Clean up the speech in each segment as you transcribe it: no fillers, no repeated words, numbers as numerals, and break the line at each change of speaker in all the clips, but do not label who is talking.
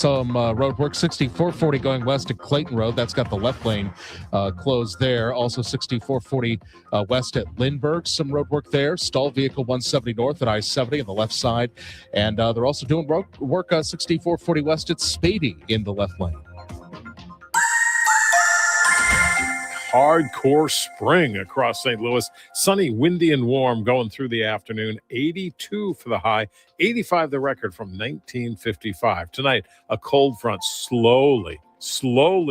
some road work. 6440 going west at Clayton Road. That's got the left lane closed there. Also 6440 west at Lindbergh. Some road work there. Stalled vehicle 170 north at I-70 on the left side. And they're also doing road work 6440 west at Spady in the left lane.
Hardcore spring across St. Louis. Sunny, windy, and warm going through the afternoon. 82 for the high, 85 the record from 1955. Tonight, a cold front slowly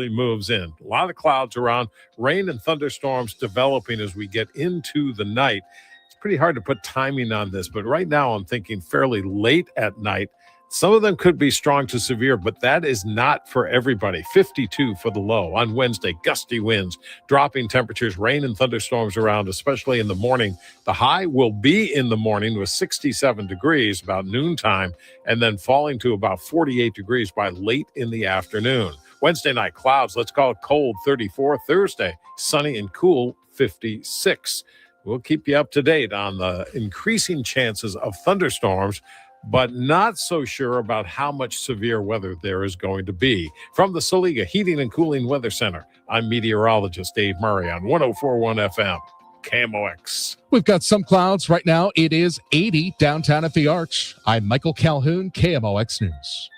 moves in. A lot of clouds around, rain and thunderstorms developing as we get into the night. It's pretty hard to put timing on this, but right now I'm thinking fairly late at night. Some of them could be strong to severe, but that is not for everybody. 52 for the low on Wednesday. Gusty winds, dropping temperatures, rain and thunderstorms around, especially in the morning. The high will be in the morning with 67 degrees about noontime, and then falling to about 48 degrees by late in the afternoon. Wednesday night, clouds, let's call it cold, 34. Thursday, sunny and cool, 56. We'll keep you up to date on the increasing chances of thunderstorms, but not so sure about how much severe weather there is going to be. From the Soliga Heating and Cooling Weather Center, I'm meteorologist Dave Murray on 104.1 FM, KMOX.
We've got some clouds right now. It is 80 downtown at the Arch. I'm Michael Calhoun, KMOX News.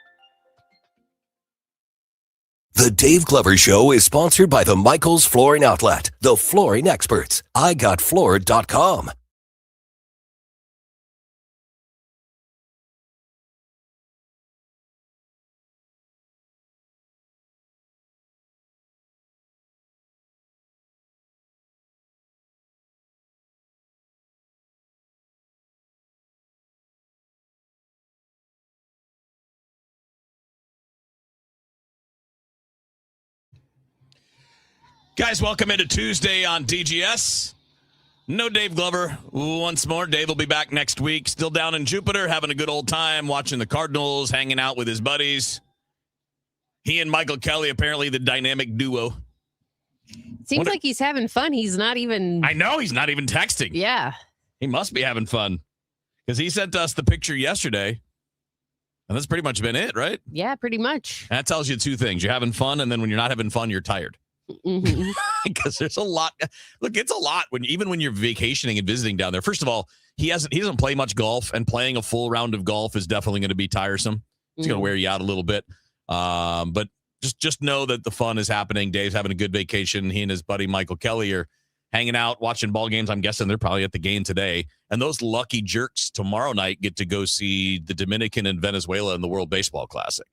The Dave Glover Show is sponsored by the Michaels Flooring Outlet, the flooring experts. IGotFloored.com.
Guys, welcome into Tuesday on DGS. No Dave Glover once more. Dave will be back next week. Still down in Jupiter, having a good old time, watching the Cardinals, hanging out with his buddies. He and Michael Kelly, apparently the dynamic duo.
Seems like he's having fun. He's not even...
I know, he's not even texting.
Yeah.
He must be having fun. Because he sent us the picture yesterday. And that's pretty much been it, right?
Yeah, pretty much.
That tells you two things. You're having fun, and then when you're not having fun, you're tired. Because there's a lot. Look, it's a lot even when you're vacationing and visiting down there. First of all, he doesn't play much golf, and playing a full round of golf is definitely going to be tiresome. It's going to wear you out a little bit. But just know that the fun is happening. Dave's having a good vacation. He and his buddy Michael Kelly are hanging out, watching ball games. I'm guessing they're probably at the game today. And those lucky jerks tomorrow night get to go see the Dominican and Venezuela in the World Baseball Classic.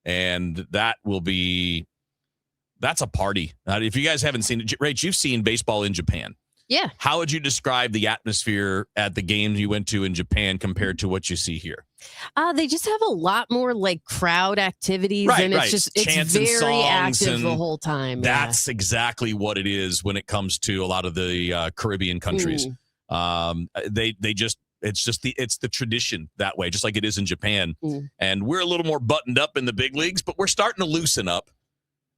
And that will be... That's a party. If you guys haven't seen it, Rach, you've seen baseball in Japan.
Yeah.
How would you describe the atmosphere at the games you went to in Japan compared to what you see here?
They just have a lot more like crowd activities, and it's
Chants
very
and songs
active the whole time.
That's exactly what it is when it comes to a lot of the Caribbean countries. It's the tradition that way, just like it is in Japan. And we're a little more buttoned up in the big leagues, but we're starting to loosen up.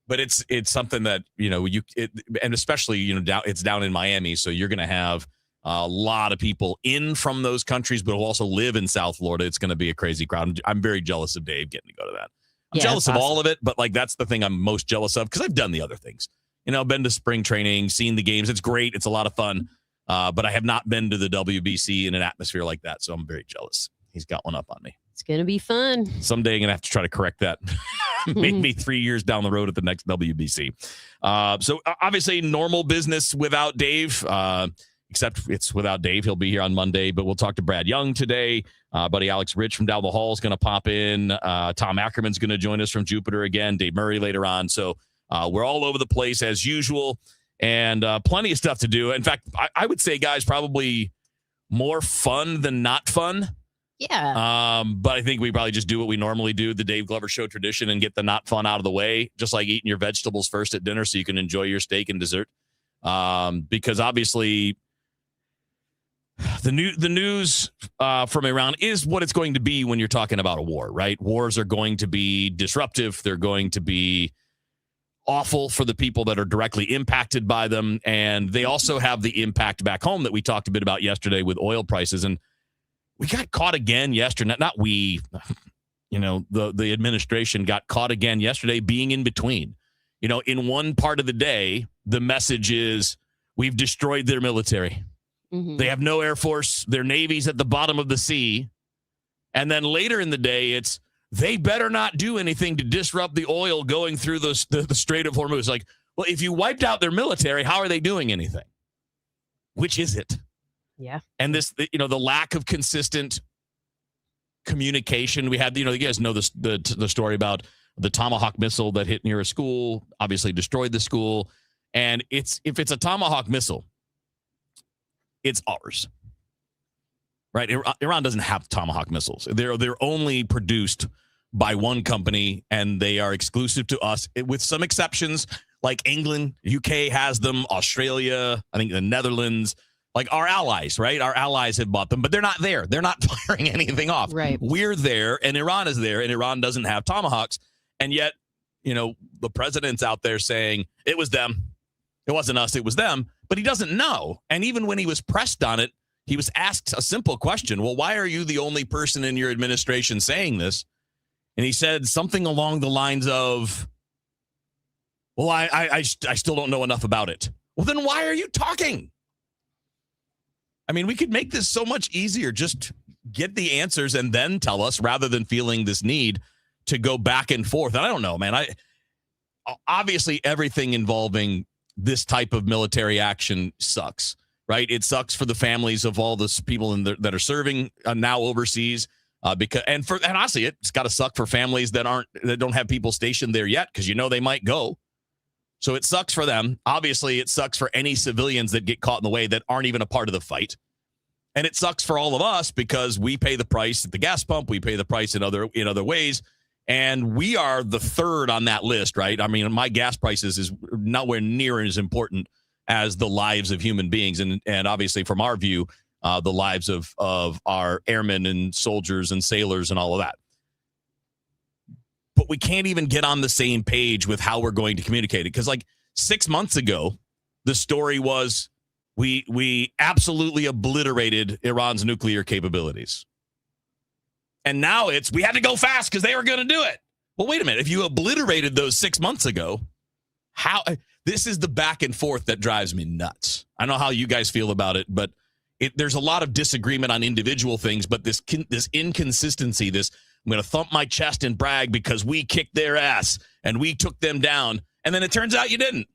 But it's something that, and especially, it's down in Miami. So you're going to have a lot of people in from those countries, but who also live in South Florida. It's going to be a crazy crowd. I'm very jealous of Dave getting to go to that. I'm jealous of all of it, but that's the thing I'm most jealous of because I've done the other things. Been to spring training, seen the games. It's great. It's a lot of fun. But I have not been to the WBC in an atmosphere like that. So I'm very jealous. He's got one up on me.
It's going to be fun.
Someday I'm going to have to try to correct that. Maybe 3 years down the road at the next WBC. So obviously normal business without Dave, except it's without Dave. He'll be here on Monday, but we'll talk to Brad Young today. Buddy Alex Rich from Down the Hall is going to pop in. Tom Ackerman's going to join us from Jupiter again. Dave Murray later on. So we're all over the place as usual and plenty of stuff to do. In fact, I would say, guys, probably more fun than not fun.
Yeah.
But I think we probably just do what we normally do, the Dave Glover Show tradition, and get the not fun out of the way, just like eating your vegetables first at dinner so you can enjoy your steak and dessert. Because obviously the news from Iran is what it's going to be when you're talking about a war, right? Wars are going to be disruptive. They're going to be awful for the people that are directly impacted by them. And they also have the impact back home that we talked a bit about yesterday with oil prices. And we got caught again yesterday. Not we. the administration got caught again yesterday being in between. In one part of the day, the message is we've destroyed their military.
Mm-hmm.
They have no Air Force. Their Navy's at the bottom of the sea. And then later in the day, it's they better not do anything to disrupt the oil going through the Strait of Hormuz. Like, well, if you wiped out their military, how are they doing anything? Which is it?
Yeah.
And the lack of consistent communication we had. You guys know the story about the Tomahawk missile that hit near a school, obviously destroyed the school. And if it's a Tomahawk missile, it's ours. Right? Iran doesn't have Tomahawk missiles. They're only produced by one company, and they are exclusive to us, with some exceptions, like England, UK has them, Australia, I think the Netherlands, like our allies, right? Our allies have bought them, but they're not there. They're not firing anything off.
Right.
We're there, and Iran is there, and Iran doesn't have Tomahawks. And yet, the president's out there saying it was them. It wasn't us, it was them. But he doesn't know. And even when he was pressed on it, he was asked a simple question. Well, why are you the only person in your administration saying this? And he said something along the lines of, well, I still don't know enough about it. Well, then why are you talking? I mean, we could make this so much easier. Just get the answers and then tell us, rather than feeling this need to go back and forth. And I don't know, man. Obviously, everything involving this type of military action sucks, right? It sucks for the families of all those people that are serving now overseas. And honestly, it's got to suck for families that don't have people stationed there yet, because they might go. So it sucks for them. Obviously, it sucks for any civilians that get caught in the way that aren't even a part of the fight. And it sucks for all of us because we pay the price at the gas pump. We pay the price in other ways. And we are the third on that list, right? I mean, my gas prices is nowhere near as important as the lives of human beings. And obviously, from our view, the lives of our airmen and soldiers and sailors and all of that. But we can't even get on the same page with how we're going to communicate it. Because 6 months ago, the story was we absolutely obliterated Iran's nuclear capabilities. And now we had to go fast because they were going to do it. Well, wait a minute. If you obliterated those 6 months ago, how? This is the back and forth that drives me nuts. I don't know how you guys feel about it, but there's a lot of disagreement on individual things. But this inconsistency, I'm going to thump my chest and brag because we kicked their ass and we took them down. And then it turns out you didn't.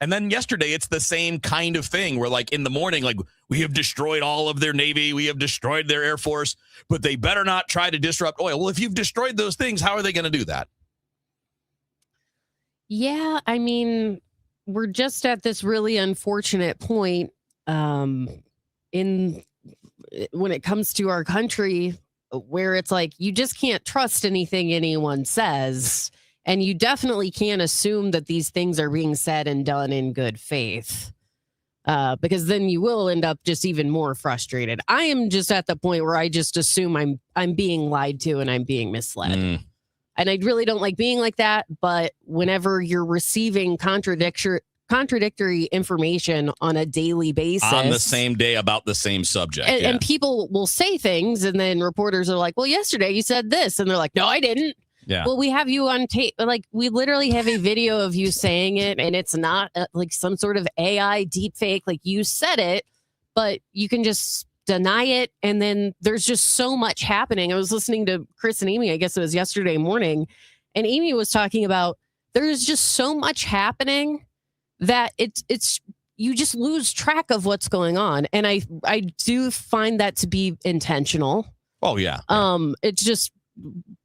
And then yesterday, it's the same kind of thing where, in the morning, we have destroyed all of their Navy. We have destroyed their Air Force, but they better not try to disrupt oil. Well, if you've destroyed those things, how are they going to do that?
Yeah, I mean, we're just at this really unfortunate point when it comes to our country, where it's you just can't trust anything anyone says. And you definitely can't assume that these things are being said and done in good faith, because then you will end up just even more frustrated. I am just at the point where I just assume I'm being lied to and I'm being misled. And I really don't like being like that. But whenever you're receiving contradictory information on a daily basis,
on the same day about the same subject,
and people will say things, and then reporters are like, well, yesterday you said this, and they're like, no, I didn't.
Yeah.
Well, we have you on tape. We literally have a video of you saying it, and it's not some sort of AI deep fake. You said it, but you can just deny it. And then there's just so much happening. I was listening to Chris and Amy, I guess it was yesterday morning, and Amy was talking about there's just so much happening that it's you just lose track of what's going on. And I do find that to be intentional.
Oh, yeah.
It's just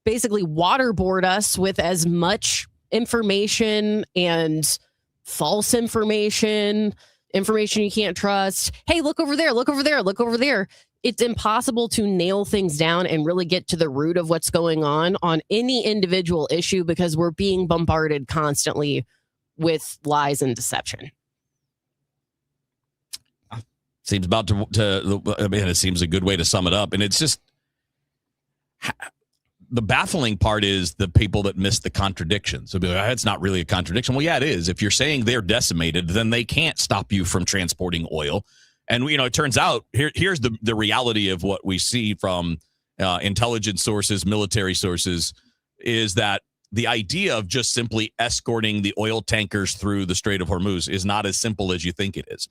basically waterboard us with as much information and false information you can't trust. Hey, look over there, look over there, look over there. It's impossible to nail things down and really get to the root of what's going on any individual issue, because we're being bombarded constantly with lies and deception.
Seems it seems a good way to sum it up. And it's just, the baffling part is the people that miss the contradiction. So it's not really a contradiction. Well, yeah, it is. If you're saying they're decimated, then they can't stop you from transporting oil. And, it turns out here's the reality of what we see from intelligence sources, military sources, is that the idea of just simply escorting the oil tankers through the Strait of Hormuz is not as simple as you think it is.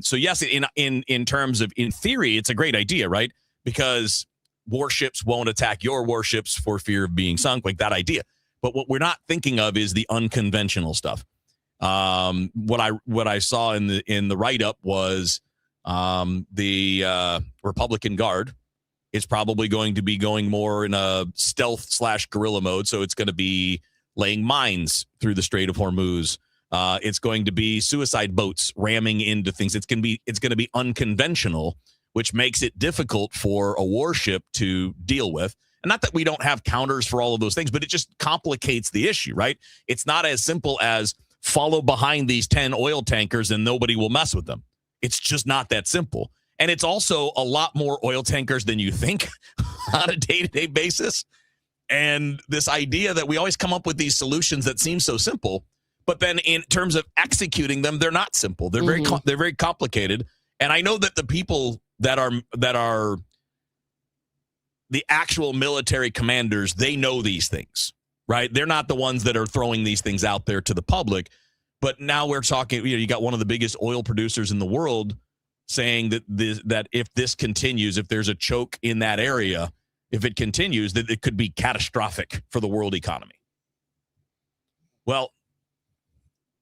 So yes, in terms of, in theory, it's a great idea, right? Because warships won't attack your warships for fear of being sunk, like that idea. But what we're not thinking of is the unconventional stuff. What I saw in the write-up was the Republican Guard is probably going to be going more in a stealth / guerrilla mode. So it's going to be laying mines through the Strait of Hormuz. It's going to be suicide boats ramming into things. It's going to be unconventional, which makes it difficult for a warship to deal with. And not that we don't have counters for all of those things, but it just complicates the issue, right? It's not as simple as follow behind these 10 oil tankers and nobody will mess with them. It's just not that simple. And it's also a lot more oil tankers than you think on a day-to-day basis. And this idea that we always come up with these solutions that seem so simple, but then in terms of executing them, they're not simple. They're they're very complicated. And I know that the people that are the actual military commanders, they know these things, right? They're not the ones that are throwing these things out there to the public. But now we're talking, you got one of the biggest oil producers in the world saying that if this continues, if there's a choke in that area, if it continues, that it could be catastrophic for the world economy. Well,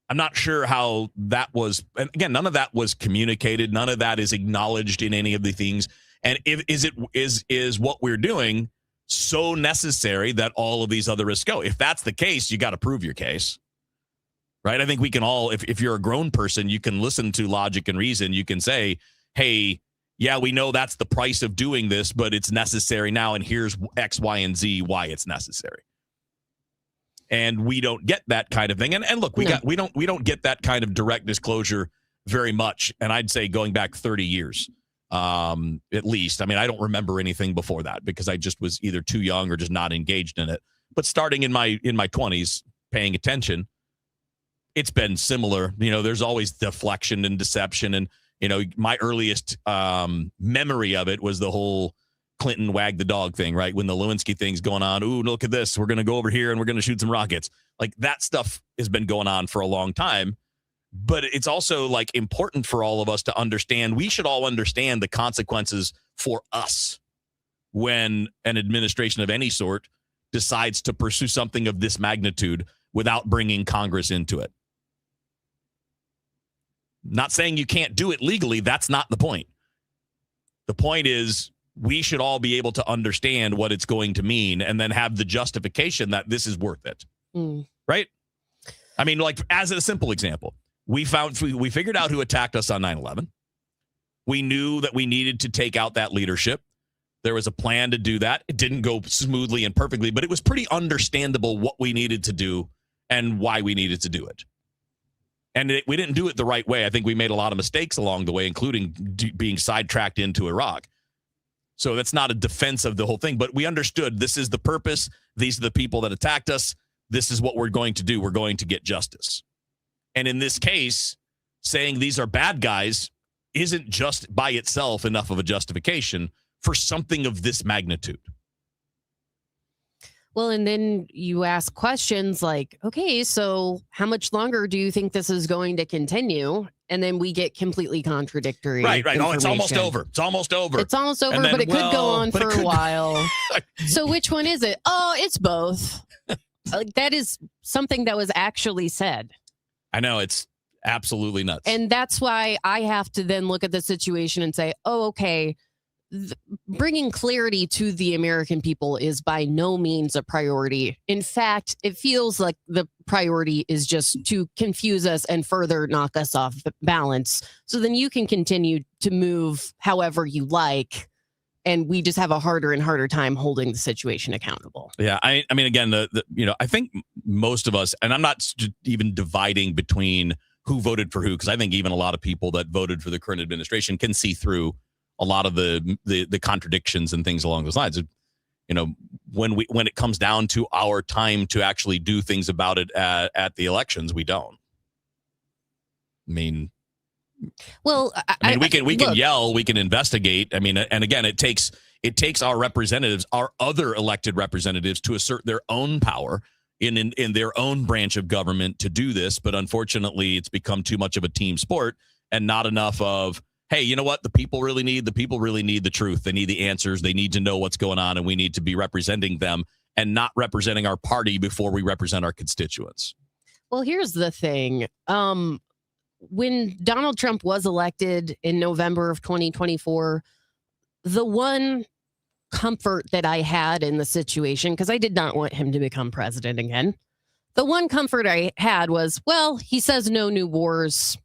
I'm not sure how that was. And again, none of that was communicated. None of that is acknowledged in any of the things. And is what we're doing so necessary that all of these other risks go? If that's the case, you got to prove your case. Right. I think we can all, if you're a grown person, you can listen to logic and reason. You can say, hey, yeah, we know that's the price of doing this, but it's necessary now. And here's X, Y, and Z, why it's necessary. And we don't get that kind of thing. And look, we don't get that kind of direct disclosure very much. And I'd say going back 30 years, at least. I mean, I don't remember anything before that because I just was either too young or just not engaged in it. But starting in my 20s, paying attention, it's been similar. There's always deflection and deception. And, my earliest memory of it was the whole Clinton wag the dog thing, right? When the Lewinsky thing's going on, ooh, look at this. We're going to go over here and we're going to shoot some rockets. Like that stuff has been going on for a long time. But it's also like important for all of us to understand. We should all understand the consequences for us when an administration of any sort decides to pursue something of this magnitude without bringing Congress into it. Not saying you can't do it legally. That's not the point. The point is we should all be able to understand what it's going to mean and then have the justification that this is worth it. Right? I mean, like as a simple example, we figured out who attacked us on 9/11. We knew that we needed to take out that leadership. There was a plan to do that. It didn't go smoothly and perfectly, but it was pretty understandable what we needed to do and why we needed to do it. And we didn't do it the right way. I think we made a lot of mistakes along the way, including being sidetracked into Iraq. So that's not a defense of the whole thing, but we understood this is the purpose. These are the people that attacked us. This is what we're going to do. We're going to get justice. And in this case, saying these are bad guys isn't just by itself enough of a justification for something of this magnitude.
Well, and then you ask questions like, okay, so how much longer do you think this is going to continue? And then we get completely contradictory.
Right. Oh, it's almost over. It's almost over.
Then, but it could go on for a while. So which one is it? Oh, it's both. Like that is something that was actually said.
I know, it's absolutely nuts.
And that's why I have to then look at the situation and say, oh, okay, bringing clarity to the American people is by no means a priority. In fact, it feels like the priority is just to confuse us and further knock us off balance. So then you can continue to move however you like. And we just have a harder and harder time holding the situation accountable.
Yeah, I mean, again, I think most of us, and I'm not even dividing between who voted for who, because I think even a lot of people that voted for the current administration can see through a lot of the contradictions and things along those lines. When it comes down to our time to actually do things about it at the elections, we don't. I mean. Well, we can yell, we can investigate. I mean, and again, it takes It takes our representatives, our other elected representatives, to assert their own power in their own branch of government to do this. But unfortunately, it's become too much of a team sport and not enough of, hey, you know what? The people really need the truth. They need the answers. They need to know what's going on, and we need to be representing them and not representing our party before we represent our constituents.
Well, here's the thing. When Donald Trump was elected in November of 2024, the one comfort that I had in the situation, because I did not want him to become president again, the one comfort I had was, well, he says no new wars.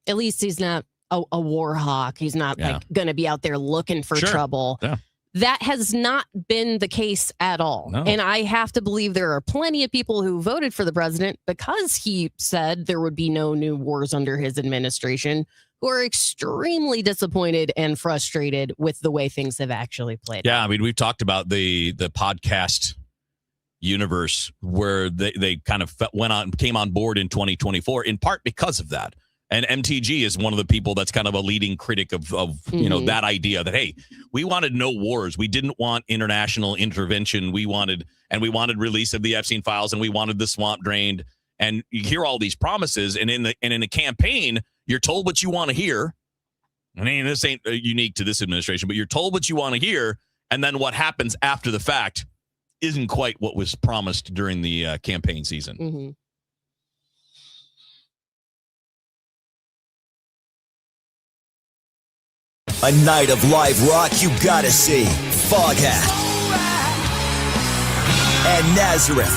At least he's not a war hawk. He's not like going to be out there looking for trouble. Yeah. That has not been the case at all. No. And I have to believe there are plenty of people who voted for the president because he said there would be no new wars under his administration, who are extremely disappointed and frustrated with the way things have actually played out.
Yeah, I mean, we've talked about the podcast universe where they kind of came on board in 2024, in part because of that. And MTG is one of the people that's kind of a leading critic of you know, that idea that, hey, we wanted no wars. We didn't want international intervention. We wanted release of the Epstein files, and we wanted the swamp drained. And you hear all these promises, and in a campaign, you're told what you want to hear. I mean, this ain't unique to this administration, but you're told what you want to hear, and then what happens after the fact isn't quite what was promised during the campaign season.
Mm-hmm.
A night of live rock you gotta see. Foghat and Nazareth.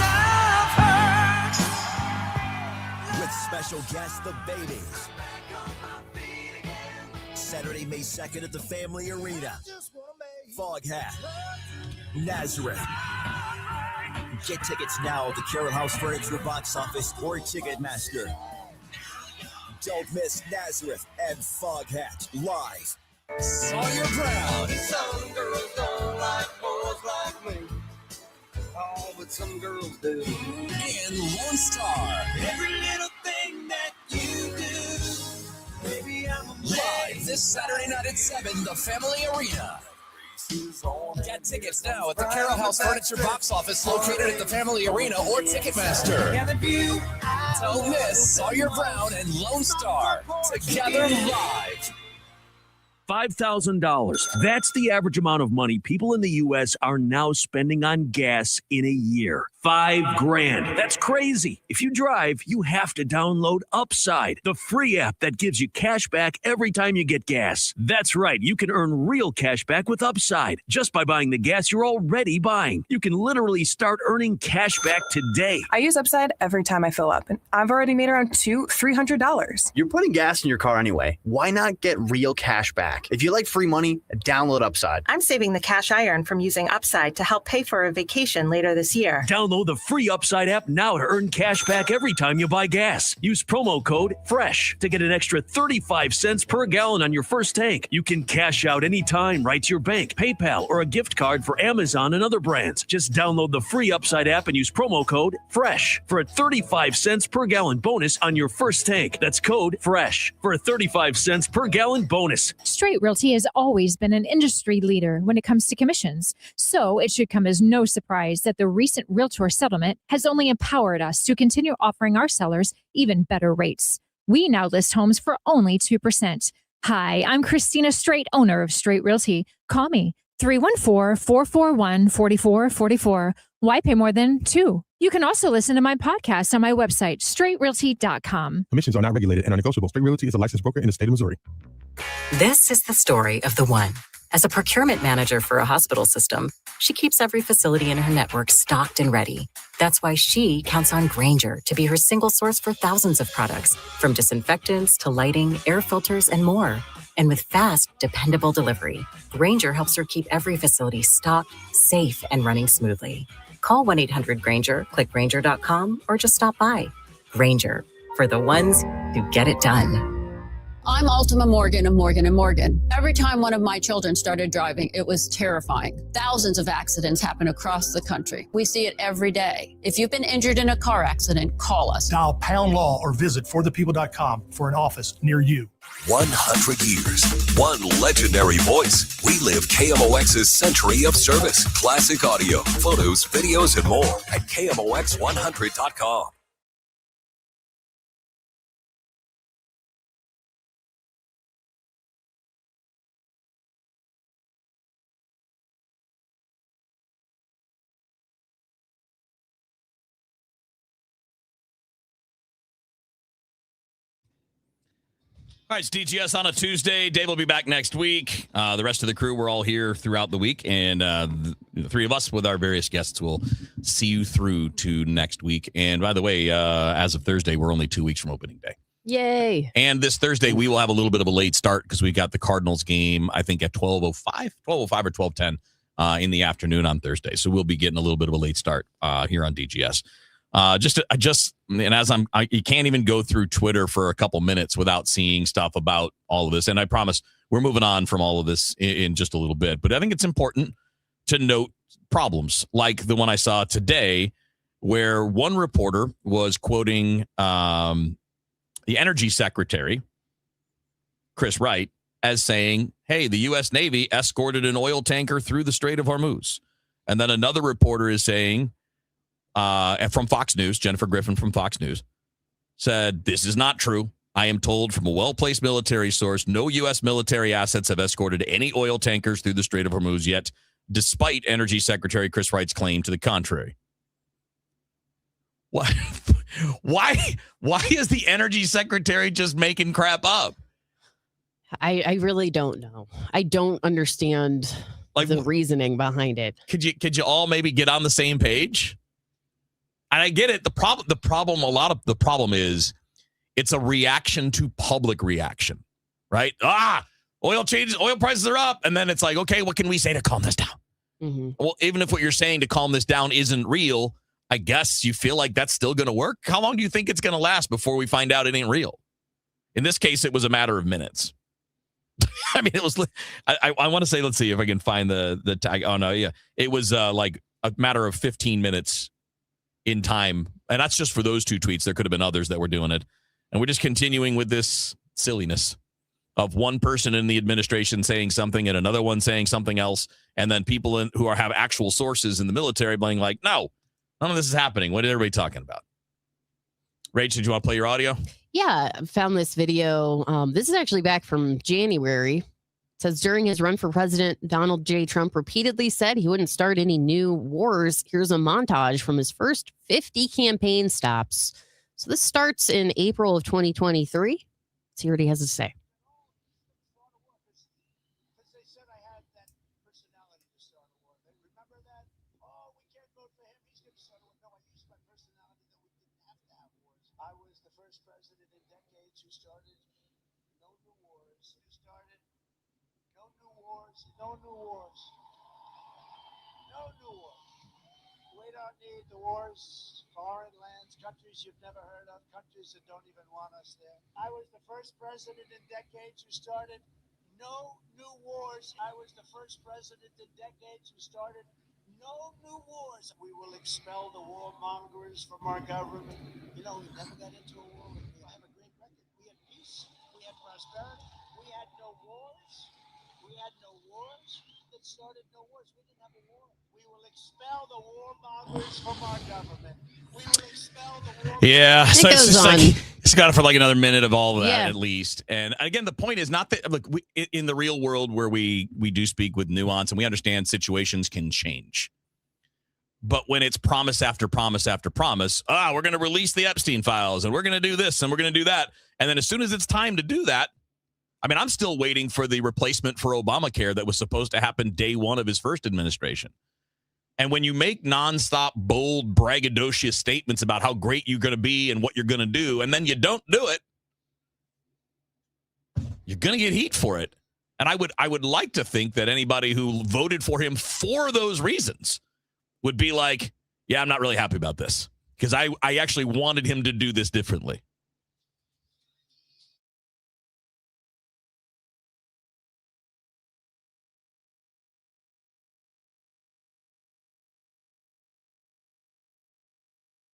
With special guest, The Babies. Saturday, May 2nd at the Family Arena. Foghat, Nazareth. Get tickets now at the Carroll House Furniture box office or Ticketmaster. Don't miss Nazareth and Foghat live. Sawyer Brown.
Some girls don't like boys like me. Oh, but some girls do.
And Lone Star.
Every little thing that you do, baby, I'm a man.
Live this Saturday night at 7, the Family Arena. Get tickets now at the Carroll House Furniture box office located at the Family Arena or Ticketmaster. Don't miss Sawyer Brown and Lone Star together live.
$5,000. That's the average amount of money people in the U.S. are now spending on gas in a year. $5,000. That's crazy. If you drive, you have to download Upside, the free app that gives you cash back every time you get gas. That's right. You can earn real cash back with Upside just by buying the gas you're already buying. You can literally start earning cash back today.
I use Upside every time I fill up, and I've already made around $200-$300.
You're putting gas in your car anyway. Why not get real cash back? If you like free money, download Upside.
I'm saving the cash I earn from using Upside to help pay for a vacation later this year.
Download the free Upside app now to earn cash back every time you buy gas. Use promo code FRESH to get an extra 35 cents per gallon on your first tank. You can cash out anytime right to your bank, PayPal, or a gift card for Amazon and other brands. Just download the free Upside app and use promo code FRESH for a 35 cents per gallon bonus on your first tank. That's code FRESH for a 35 cents per gallon bonus.
Straight Realty has always been an industry leader when it comes to commissions. So it should come as no surprise that the recent Realtor settlement has only empowered us to continue offering our sellers even better rates. We now list homes for only 2%. Hi, I'm Christina Straight, owner of Straight Realty. Call me 314-441-4444. Why pay more than 2? You can also listen to my podcast on my website, straightrealty.com.
Commissions are not regulated and are negotiable. Straight Realty is a licensed broker in the state of Missouri.
This is the story of the one. As a procurement manager for a hospital system, she keeps every facility in her network stocked and ready. That's why she counts on Grainger to be her single source for thousands of products, from disinfectants to lighting, air filters, and more. And with fast, dependable delivery, Grainger helps her keep every facility stocked, safe, and running smoothly. Call 1-800-GRAINGER, click Grainger.com, or just stop by. Grainger, for the ones who get it done.
I'm Ultima Morgan of Morgan & Morgan. Every time one of my children started driving, it was terrifying. Thousands of accidents happen across the country. We see it every day. If you've been injured in a car accident, call us.
Dial pound law or visit forthepeople.com for an office near you.
100 years, one legendary voice. We live KMOX's century of service. Classic audio, photos, videos, and more at KMOX100.com.
All right, it's DGS on a Tuesday. Dave will be back next week. The rest of the crew, we're all here throughout the week. And the three of us with our various guests will see you through to next week. And by the way, as of Thursday, we're only 2 weeks from opening day.
Yay.
And this Thursday, we will have a little bit of a late start because we got the Cardinals game, I think, at 12:05 or 12:10 in the afternoon on Thursday. So we'll be getting a little bit of a late start here on DGS. You can't even go through Twitter for a couple minutes without seeing stuff about all of this. And I promise we're moving on from all of this in just a little bit. But I think it's important to note problems like the one I saw today, where one reporter was quoting the Energy Secretary, Chris Wright, as saying, hey, the U.S. Navy escorted an oil tanker through the Strait of Hormuz. And then another reporter is saying, from Fox News, Jennifer Griffin from Fox News, said, this is not true. I am told from a well-placed military source, no U.S. military assets have escorted any oil tankers through the Strait of Hormuz yet, despite Energy Secretary Chris Wright's claim to the contrary. What? Why is the Energy Secretary just making crap up?
I really don't know. I don't understand the reasoning behind it.
Could you all maybe get on the same page? And I get it. The problem is it's a reaction to public reaction, right? Oil prices are up. And then it's like, okay, what can we say to calm this down?
Mm-hmm.
Well, even if what you're saying to calm this down isn't real, I guess you feel like that's still going to work. How long do you think it's going to last before we find out it ain't real? In this case, it was a matter of minutes. I mean, it was, I want to say, let's see if I can find the tag. Oh no. Yeah. It was like a matter of 15 minutes in time. And that's just for those two tweets. There could have been others that were doing it. And we're just continuing with this silliness of one person in the administration saying something and another one saying something else. And then people who have actual sources in the military being like, no, none of this is happening. What is everybody talking about? Rach, did you want to play your audio?
Yeah, I found this video. This is actually back from January. It says, during his run for president, Donald J. Trump repeatedly said he wouldn't start any new wars. Here's a montage from his first 50 campaign stops. So this starts in April of 2023. Let's see what he has to say.
No new wars. No new wars. We don't need the wars. Foreign lands, countries you've never heard of, countries that don't even want us there. I was the first president in decades who started no new wars. I was the first president in decades who started no new wars. We will expel the warmongers from our government. You know, we never got into a war. We have a great record. We had peace. We had prosperity. We had no wars. We had no wars. That started no wars. We didn't have a war. We will expel the warmongers from our government. We will expel the warmongers.
Yeah, so it's just
on.
like it's got it for like another minute of all of that
Yeah.
at least. And again, the point is not that look in the real world where we do speak with nuance and we understand situations can change. But when it's promise after promise after promise, we're going to release the Epstein files and we're going to do this and we're going to do that, and then as soon as it's time to do that. I mean, I'm still waiting for the replacement for Obamacare that was supposed to happen day one of his first administration. And when you make nonstop, bold, braggadocious statements about how great you're going to be and what you're going to do, and then you don't do it, you're going to get heat for it. And I would like to think that anybody who voted for him for those reasons would be like, yeah, I'm not really happy about this because I actually wanted him to do this differently.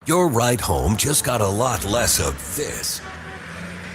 Your ride home just got a lot less of this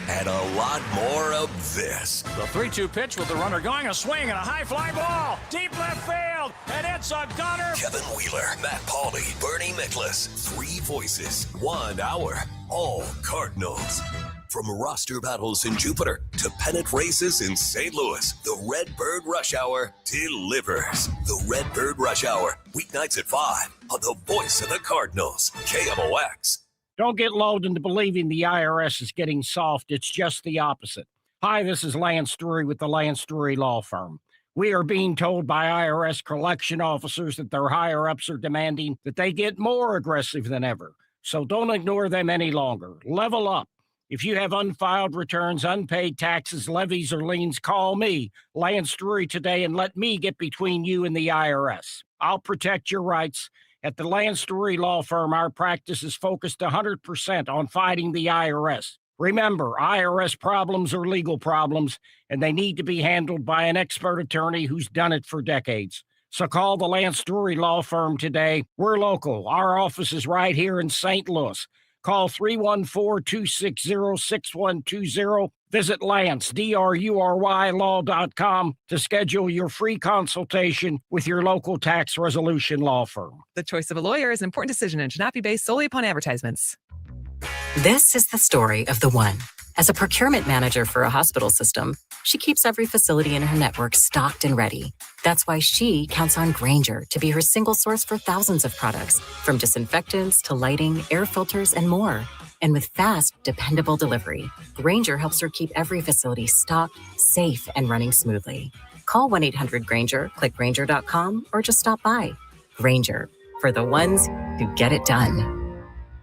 and a lot more of this.
The 3-2 pitch with the runner going, a swing and a high fly ball. Deep left field, and it's a gunner.
Kevin Wheeler, Matt Pauley, Bernie Miklasz. 3 voices, 1 hour, all Cardinals. From roster battles in Jupiter to pennant races in St. Louis, the Redbird Rush Hour delivers. The Redbird Rush Hour, weeknights at 5 on the voice of the Cardinals, KMOX.
Don't get lulled into believing the IRS is getting soft. It's just the opposite. Hi, this is Lance Drury with the Lance Drury Law Firm. We are being told by IRS collection officers that their higher-ups are demanding that they get more aggressive than ever. So don't ignore them any longer. Level up. If you have unfiled returns, unpaid taxes, levies, or liens, call me, Lance Drury, today, and let me get between you and the IRS. I'll protect your rights. At the Lance Drury Law Firm, our practice is focused 100% on fighting the IRS. Remember, IRS problems are legal problems, and they need to be handled by an expert attorney who's done it for decades. So call the Lance Drury Law Firm today. We're local. Our office is right here in St. Louis. Call 314-260-6120. Visit Lance, DRURY law.com to schedule your free consultation with your local tax resolution law firm.
The choice of a lawyer is an important decision and should not be based solely upon advertisements.
This is the story of the one. As a procurement manager for a hospital system, she keeps every facility in her network stocked and ready. That's why she counts on Grainger to be her single source for thousands of products, from disinfectants to lighting, air filters, and more. And with fast, dependable delivery, Grainger helps her keep every facility stocked, safe, and running smoothly. Call 1-800-GRAINGER, click Grainger.com, or just stop by. Grainger, for the ones who get it done.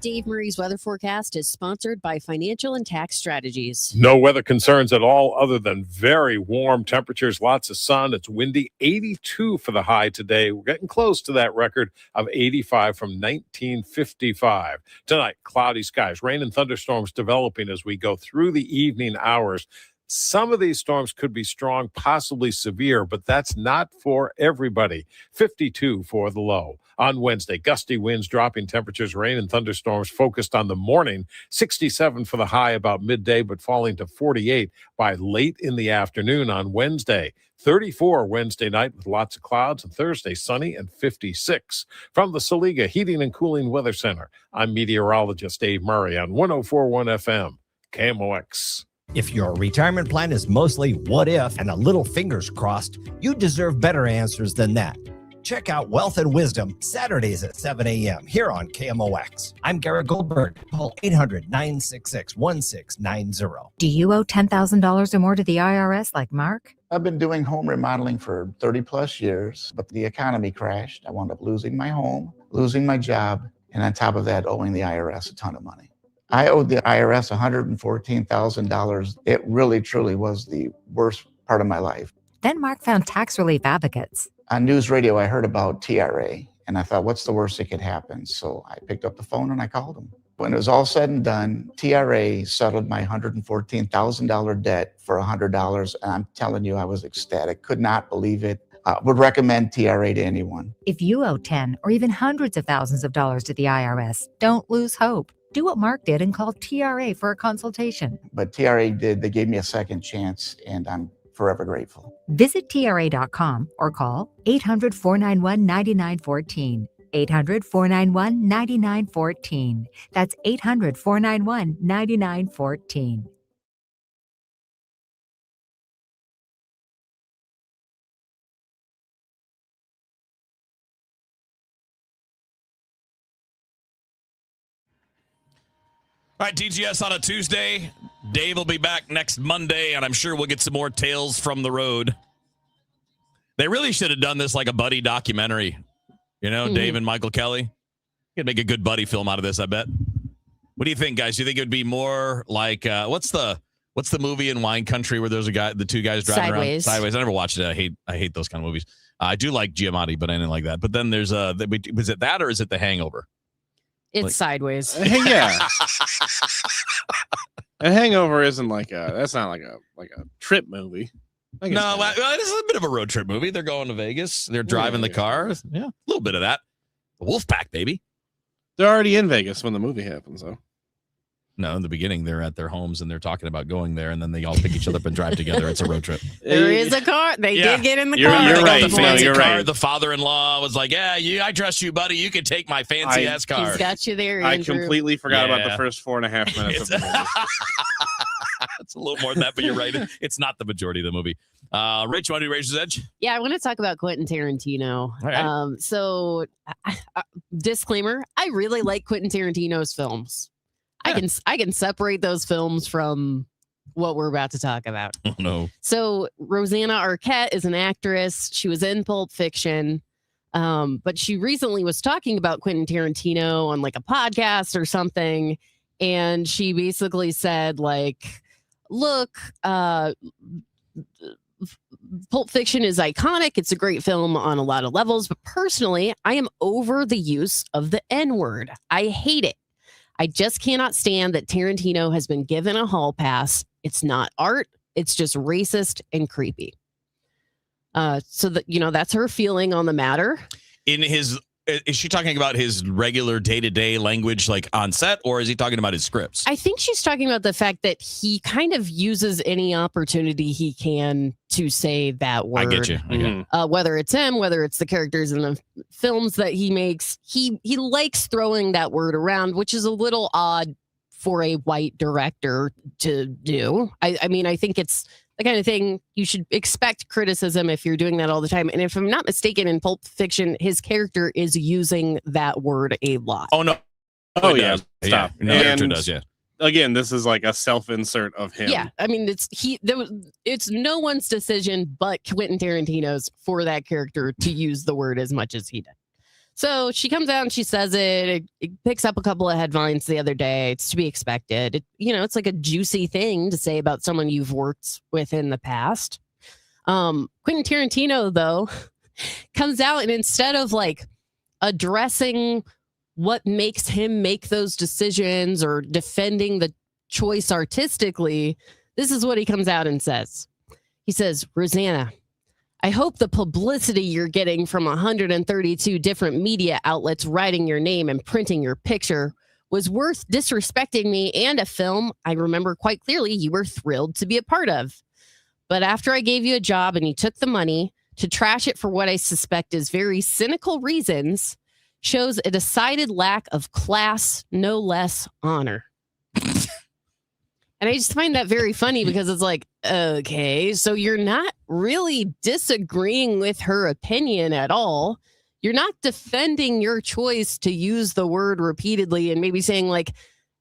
Dave Murray's weather forecast is sponsored by Financial and Tax Strategies.
No weather concerns at all other than very warm temperatures, lots of sun. It's windy, 82 for the high today. We're getting close to that record of 85 from 1955. Tonight, cloudy skies, rain and thunderstorms developing as we go through the evening hours. Some of these storms could be strong, possibly severe, but that's not for everybody. 52 for the low. On Wednesday, gusty winds, dropping temperatures, rain and thunderstorms focused on the morning. 67 for the high about midday, but falling to 48 by late in the afternoon on Wednesday. 34 Wednesday night with lots of clouds, and Thursday sunny and 56. From the Saliga Heating and Cooling Weather Center, I'm meteorologist Dave Murray on 104.1 FM, KMOX.
If your retirement plan is mostly what if and a little fingers crossed, you deserve better answers than that. Check out Wealth and Wisdom Saturdays at 7 a.m. here on KMOX. I'm Garrett Goldberg. Call 800-966-1690.
Do you owe $10,000 or more to the IRS like Mark?
I've been doing home remodeling for 30 plus years, but the economy crashed. I wound up losing my home, losing my job, and on top of that, owing the IRS a ton of money. I owed the IRS $114,000. It really, truly was the worst part of my life.
Then Mark found tax relief advocates.
On news radio, I heard about TRA, and I thought, what's the worst that could happen? So I picked up the phone and I called them. When it was all said and done, TRA settled my $114,000 debt for $100, and I'm telling you, I was ecstatic. Could not believe it. Would recommend TRA to anyone.
If you owe 10 or even hundreds of thousands of dollars to the IRS, don't lose hope. Do what Mark did and call TRA for a consultation.
But TRA did. They gave me a second chance, and I'm forever grateful.
Visit TRA.com or call 800-491-9914. 800-491-9914. That's 800-491-9914.
All right, TGS on a Tuesday. Dave will be back next Monday, and I'm sure we'll get some more tales from the road. They really should have done this like a buddy documentary. You know, Dave and Michael Kelly. Could make a good buddy film out of this, I bet. What do you think, guys? Do you think it would be more like what's the movie in Wine Country where there's the two guys driving around? Sideways. I never watched it. I hate those kind of movies. I do like Giamatti, but I didn't like that. But then there's was it that or is it The Hangover?
It's Sideways.
Yeah. A Hangover isn't that's not like a trip movie.
No, it is a bit of a road trip movie. They're going to Vegas. They're driving the car. Yeah, a little bit of that. The Wolfpack, baby.
They're already in Vegas when the movie happens, though.
No, in the beginning, they're at their homes and they're talking about going there, and then they all pick each other up and drive together. It's a road trip.
There is a car. They
Yeah.
did get in the
You're-
car.
you're
They got
right.
the
No,
fancy
you're
car.
right.
The father-in-law was like, "Yeah, I trust you, buddy. You can take my fancy ass car."
He's got you there,
I
Andrew.
completely forgot about
Yeah.
the first 4.5 minutes of the movie.
It's a little more than that, but you're right. It's not the majority of the movie. Rich, you want to do Razor's Edge?
Yeah, I want to talk about Quentin Tarantino.
All right.
So, disclaimer: I really like Quentin Tarantino's films. I can separate those films from what we're about to talk about.
Oh, no.
So, Rosanna Arquette is an actress. She was in Pulp Fiction, but she recently was talking about Quentin Tarantino on like a podcast or something, and she basically said like, "Look, Pulp Fiction is iconic. It's a great film on a lot of levels, but personally, I am over the use of the N-word. I hate it. I just cannot stand that Tarantino has been given a hall pass. It's not art. It's just racist and creepy." So that, that's her feeling on the matter.
Is she talking about his regular day-to-day language, like on set, or is he talking about his scripts?
I think she's talking about the fact that he kind of uses any opportunity he can to say that word.
I get you. I get it.
Whether it's him, whether it's the characters in the films that he makes, he likes throwing that word around, which is a little odd for a white director to do. I mean, I think it's the kind of thing you should expect criticism if you're doing that all the time. And if I'm not mistaken, in Pulp Fiction, his character is using that word a lot.
Oh, no.
Oh, yeah.
Yeah.
Stop.
No, character does, yeah.
Again, this is like a self-insert of him.
Yeah, I mean, it's no one's decision but Quentin Tarantino's for that character to use the word as much as he did. So she comes out and she says it. It picks up a couple of headlines the other day. It's to be expected. It's like a juicy thing to say about someone you've worked with in the past. Quentin Tarantino, though, comes out and instead of like addressing what makes him make those decisions or defending the choice artistically, this is what he comes out and says. He says, "Rosanna, I hope the publicity you're getting from 132 different media outlets writing your name and printing your picture was worth disrespecting me and a film I remember quite clearly you were thrilled to be a part of. But after I gave you a job and you took the money to trash it for what I suspect is very cynical reasons shows a decided lack of class, no less honor." And I just find that very funny because it's like, okay, so you're not really disagreeing with her opinion at all. You're not defending your choice to use the word repeatedly and maybe saying like,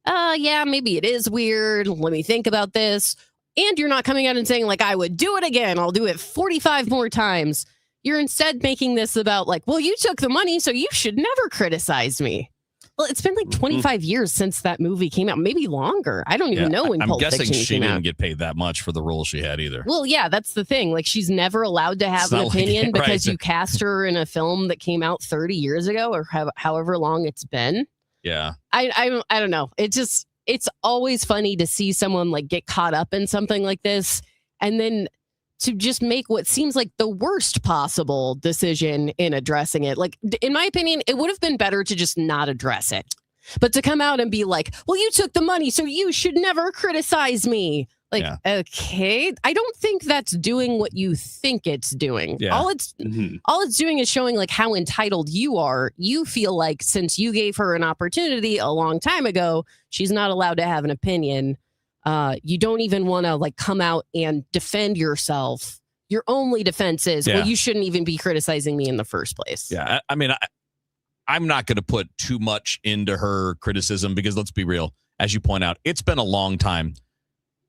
yeah, maybe it is weird. Let me think about this. And you're not coming out and saying like, I would do it again. I'll do it 45 more times. You're instead making this about like, well, you took the money, so you should never criticize me. Well, it's been like 25 years since that movie came out, maybe longer. I don't even know when
I'm
Pulp
guessing
Fiction
she
came
didn't
out.
get paid that much for the role she had either.
Well, yeah, that's the thing. Like, she's never allowed to have
It's
an
not like-
opinion because
right.
you cast her in a film that came out 30 years ago or however long it's been.
Yeah.
I don't know. It's always funny to see someone like get caught up in something like this and then to just make what seems like the worst possible decision in addressing it. Like, in my opinion, it would have been better to just not address it. But to come out and be like, well, you took the money, so you should never criticize me. Like, okay, I don't think that's doing what you think it's doing.
Yeah.
All it's doing is showing like how entitled you are. You feel like since you gave her an opportunity a long time ago, she's not allowed to have an opinion. You don't even want to like come out and defend yourself. Your only defense is, well, you shouldn't even be criticizing me in the first place.
Yeah. I mean, I'm not going to put too much into her criticism because let's be real. As you point out, it's been a long time.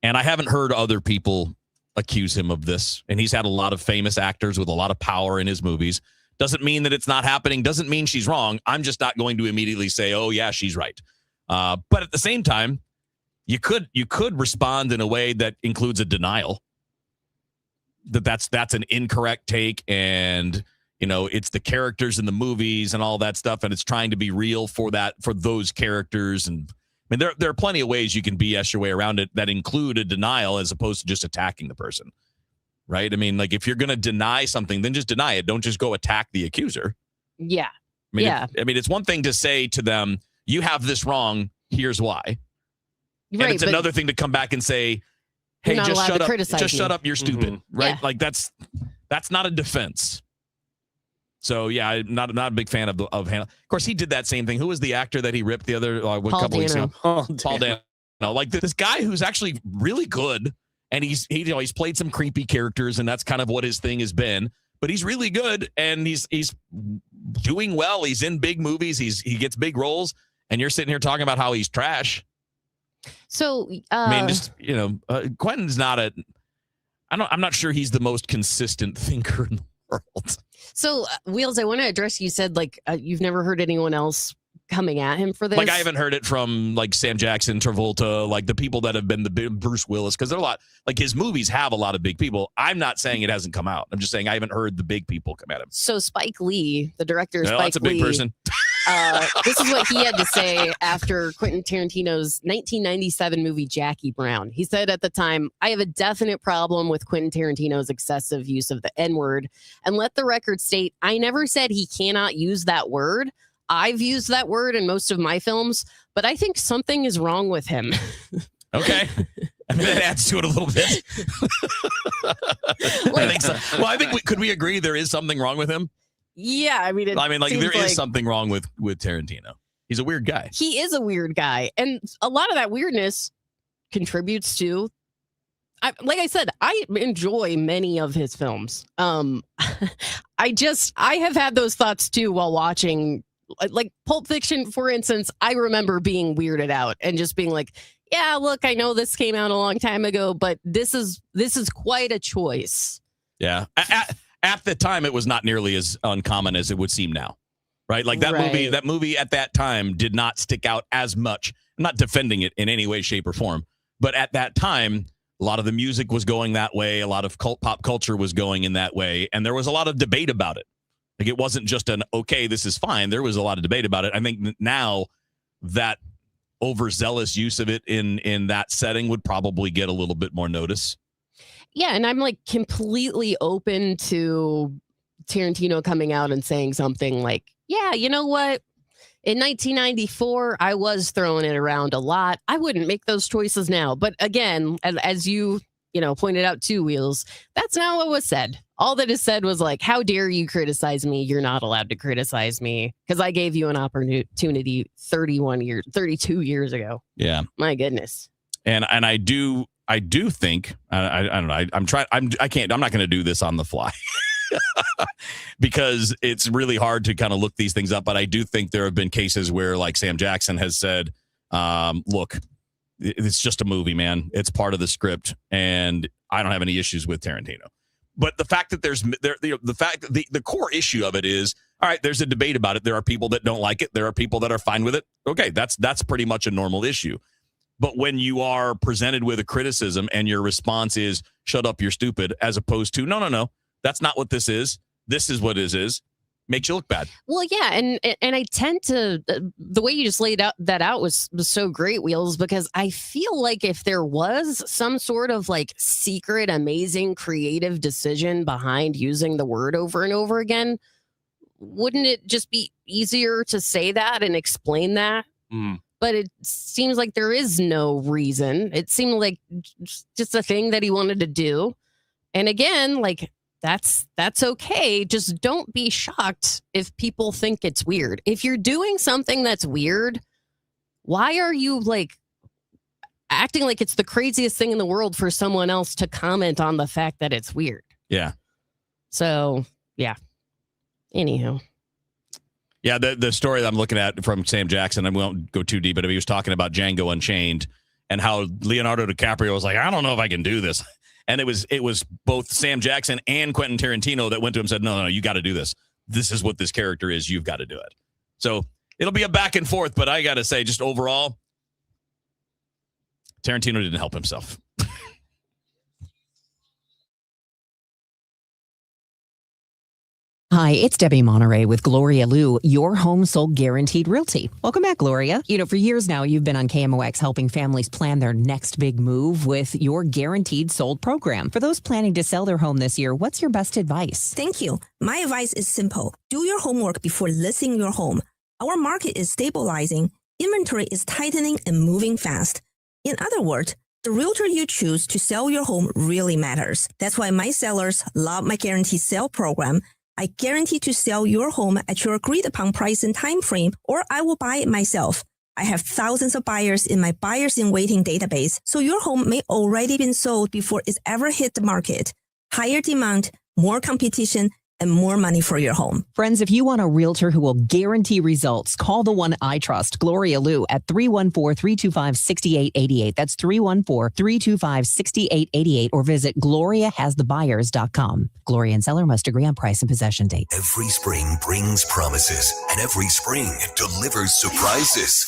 And I haven't heard other people accuse him of this. And he's had a lot of famous actors with a lot of power in his movies. Doesn't mean that it's not happening. Doesn't mean she's wrong. I'm just not going to immediately say, oh, yeah, she's right. But at the same time, you could respond in a way that includes a denial. That's an incorrect take. And, you know, it's the characters in the movies and all that stuff. And it's trying to be real for those characters. And I mean, there are plenty of ways you can BS your way around it that include a denial as opposed to just attacking the person, right? I mean, like if you're going to deny something, then just deny it. Don't just go attack the accuser.
Yeah.
I mean, it's one thing to say to them, you have this wrong. Here's why. And
Right,
it's
but
another thing to come back and say, hey,
You're not
just
allowed
shut
to
up.
criticize
Just
me.
shut up. You're stupid. Right?
Yeah.
Like that's not a defense. So yeah, I'm not a big fan of Hannah. Of course, he did that same thing. Who was the actor that he ripped the other couple weeks ago? Paul Dano. Like this guy who's actually really good, and he's played some creepy characters, and that's kind of what his thing has been. But he's really good, and he's doing well. He's in big movies. He gets big roles, and you're sitting here talking about how he's trash.
So
I mean, just Quentin's not I'm not sure he's the most consistent thinker in the world.
So, Wheels, I want to address, you said like you've never heard anyone else coming at him for this.
Like I haven't heard it from like Sam Jackson, Travolta, like the people that have been the big Bruce Willis, because there are a lot, like his movies have a lot of big people. I'm not saying it hasn't come out. I'm just saying I haven't heard the big people come at him.
So Spike Lee, the director,
Well,
Spike
that's a big
Lee,
person.
this is what he had to say after Quentin Tarantino's 1997 movie Jackie Brown. He said at the time, I have a definite problem with Quentin Tarantino's excessive use of the N-word. And let the record state, I never said he cannot use that word. I've used that word in most of my films, but I think something is wrong with him.
Okay. I mean, that adds to it a little bit. I think so. Well, I think could we agree there is something wrong with him?
Yeah, I mean,
there is something wrong with Tarantino. He's a weird guy.
He is a weird guy. And a lot of that weirdness contributes to, like I said, I enjoy many of his films. I have had those thoughts too while watching, like Pulp Fiction, for instance. I remember being weirded out and just being like, yeah, look, I know this came out a long time ago, but this is quite a choice.
Yeah. At the time, it was not nearly as uncommon as it would seem now, right? Like that movie at that time did not stick out as much. I'm not defending it in any way, shape, or form, but at that time, a lot of the music was going that way. A lot of pop culture was going in that way, and there was a lot of debate about it. Like it wasn't just an okay, this is fine. There was a lot of debate about it. I think now that overzealous use of it in that setting would probably get a little bit more notice.
Yeah, and I'm like completely open to Tarantino coming out and saying something like, yeah, you know what? In 1994, I was throwing it around a lot. I wouldn't make those choices now. But again, as you pointed out too, Wheels, that's not what was said. All that is said was like, how dare you criticize me? You're not allowed to criticize me because I gave you an opportunity 32 years ago.
Yeah.
My goodness.
And I do think I don't know. I'm not going to do this on the fly because it's really hard to kind of look these things up. But I do think there have been cases where like Sam Jackson has said, look, it's just a movie, man. It's part of the script. And I don't have any issues with Tarantino. But the fact that the core issue of it is, all right, there's a debate about it. There are people that don't like it. There are people that are fine with it. Okay, that's pretty much a normal issue. But when you are presented with a criticism and your response is, shut up, you're stupid, as opposed to, no, that's not what this is. This is what it is. Makes you look bad.
Well, yeah. And I tend to, the way you just laid that out was so great, Wheels, because I feel like if there was some sort of like secret, amazing, creative decision behind using the word over and over again, wouldn't it just be easier to say that and explain that?
Mm.
But it seems like there is no reason. It seemed like just a thing that he wanted to do. And again, like that's okay. Just don't be shocked if people think it's weird. If you're doing something that's weird, why are you like acting like it's the craziest thing in the world for someone else to comment on the fact that it's weird?
Yeah.
So, yeah. Anyhow.
Yeah, the story that I'm looking at from Sam Jackson, I won't go too deep, but he was talking about Django Unchained and how Leonardo DiCaprio was like, I don't know if I can do this. And it was both Sam Jackson and Quentin Tarantino that went to him and said, no, you got to do this. This is what this character is. You've got to do it. So it'll be a back and forth, but I got to say, just overall, Tarantino didn't help himself.
Hi, it's Debbie Monterey with Gloria Liu, your home sold guaranteed realty. Welcome back, Gloria. For years now, you've been on KMOX helping families plan their next big move with your guaranteed sold program. For those planning to sell their home this year, what's your best advice?
Thank you. My advice is simple. Do your homework before listing your home. Our market is stabilizing, inventory is tightening and moving fast. In other words, the realtor you choose to sell your home really matters. That's why my sellers love my guaranteed sale program. I guarantee to sell your home at your agreed upon price and time frame, or I will buy it myself. I have thousands of buyers in my buyers in waiting database, so your home may already been sold before it's ever hit the market. Higher demand, more competition, and more money for your home.
Friends, if you want a realtor who will guarantee results, call the one I trust, Gloria Liu, at 314-325-6888. That's 314-325-6888, or visit GloriaHasTheBuyers.com. Gloria and seller must agree on price and possession date.
Every spring brings promises, and every spring delivers surprises.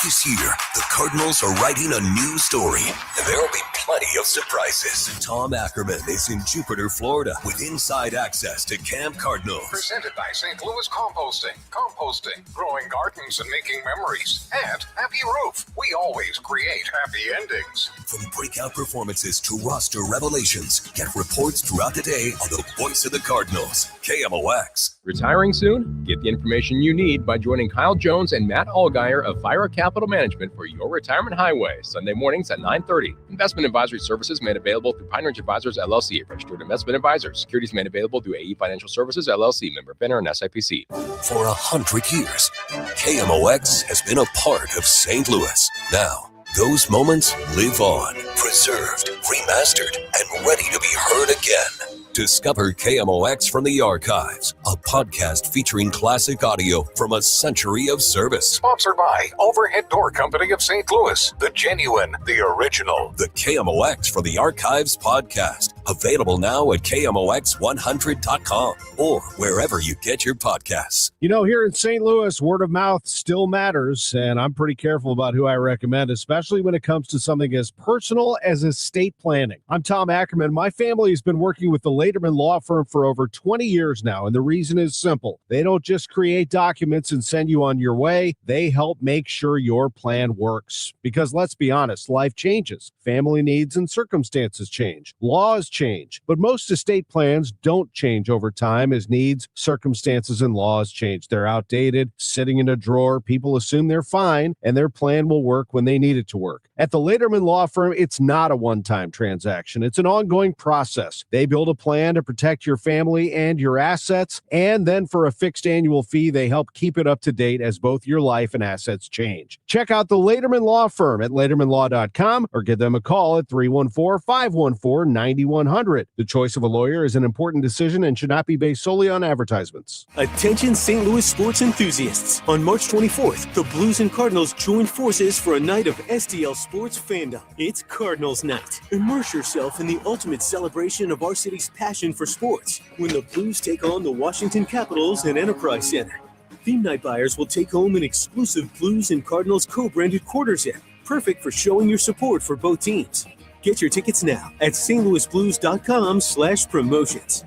This year, the Cardinals are writing a new story, and there'll be plenty of surprises. Tom Ackerman is in Jupiter, Florida, with inside access to Camp Cardinals.
Presented by St. Louis Composting. Composting, growing gardens and making memories. And Happy Roof. We always create happy endings.
From breakout performances to roster revelations, get reports throughout the day on the voice of the Cardinals, KMOX.
Retiring soon? Get the information you need by joining Kyle Jones and Matt Allgeier of Fire Capital Management for your retirement highway, Sunday mornings at 9:30. Investment advisory services made available through Pine Ridge Advisors, LLC, registered investment advisors. Securities made available through AE Financial Services, LLC, member FINRA and SIPC.
For 100 years, KMOX has been a part of St. Louis. Now, those moments live on, preserved, remastered, and ready to be heard again. Discover KMOX from the Archives, a podcast featuring classic audio from a century of service.
Sponsored by Overhead Door Company of St. Louis, the genuine, the original.
The KMOX from the Archives podcast, available now at KMOX100.com or wherever you get your podcasts.
You know, here in St. Louis, word of mouth still matters, and I'm pretty careful about who I recommend, especially when it comes to something as personal as estate planning. I'm Tom Ackerman. My family has been working with the Laderman Law Firm for over 20 years now, and the reason is simple. They don't just create documents and send you on your way. They help make sure your plan works. Because let's be honest, life changes. Family needs and circumstances change. Laws change. But most estate plans don't change over time as needs, circumstances, and laws change. They're outdated, sitting in a drawer. People assume they're fine, and their plan will work when they need it to work. At the Laderman Law Firm, it's not a one-time transaction. It's an ongoing process. They build a plan to protect your family and your assets, and then for a fixed annual fee, they help keep it up to date as both your life and assets change. Check out the Laderman Law Firm at LadermanLaw.com or give them a call at 314-514-9100. The choice of a lawyer is an important decision and should not be based solely on advertisements.
Attention St. Louis sports enthusiasts. On March 24th, the Blues and Cardinals join forces for a night of STL sports fandom. It's Cardinals night. Immerse yourself in the ultimate celebration of our city's passion for sports when the Blues take on the Washington Capitals and Enterprise Center. Theme night buyers will take home an exclusive Blues and Cardinals co-branded quarter zip, perfect for showing your support for both teams. Get your tickets now at stlouisblues.com/promotions.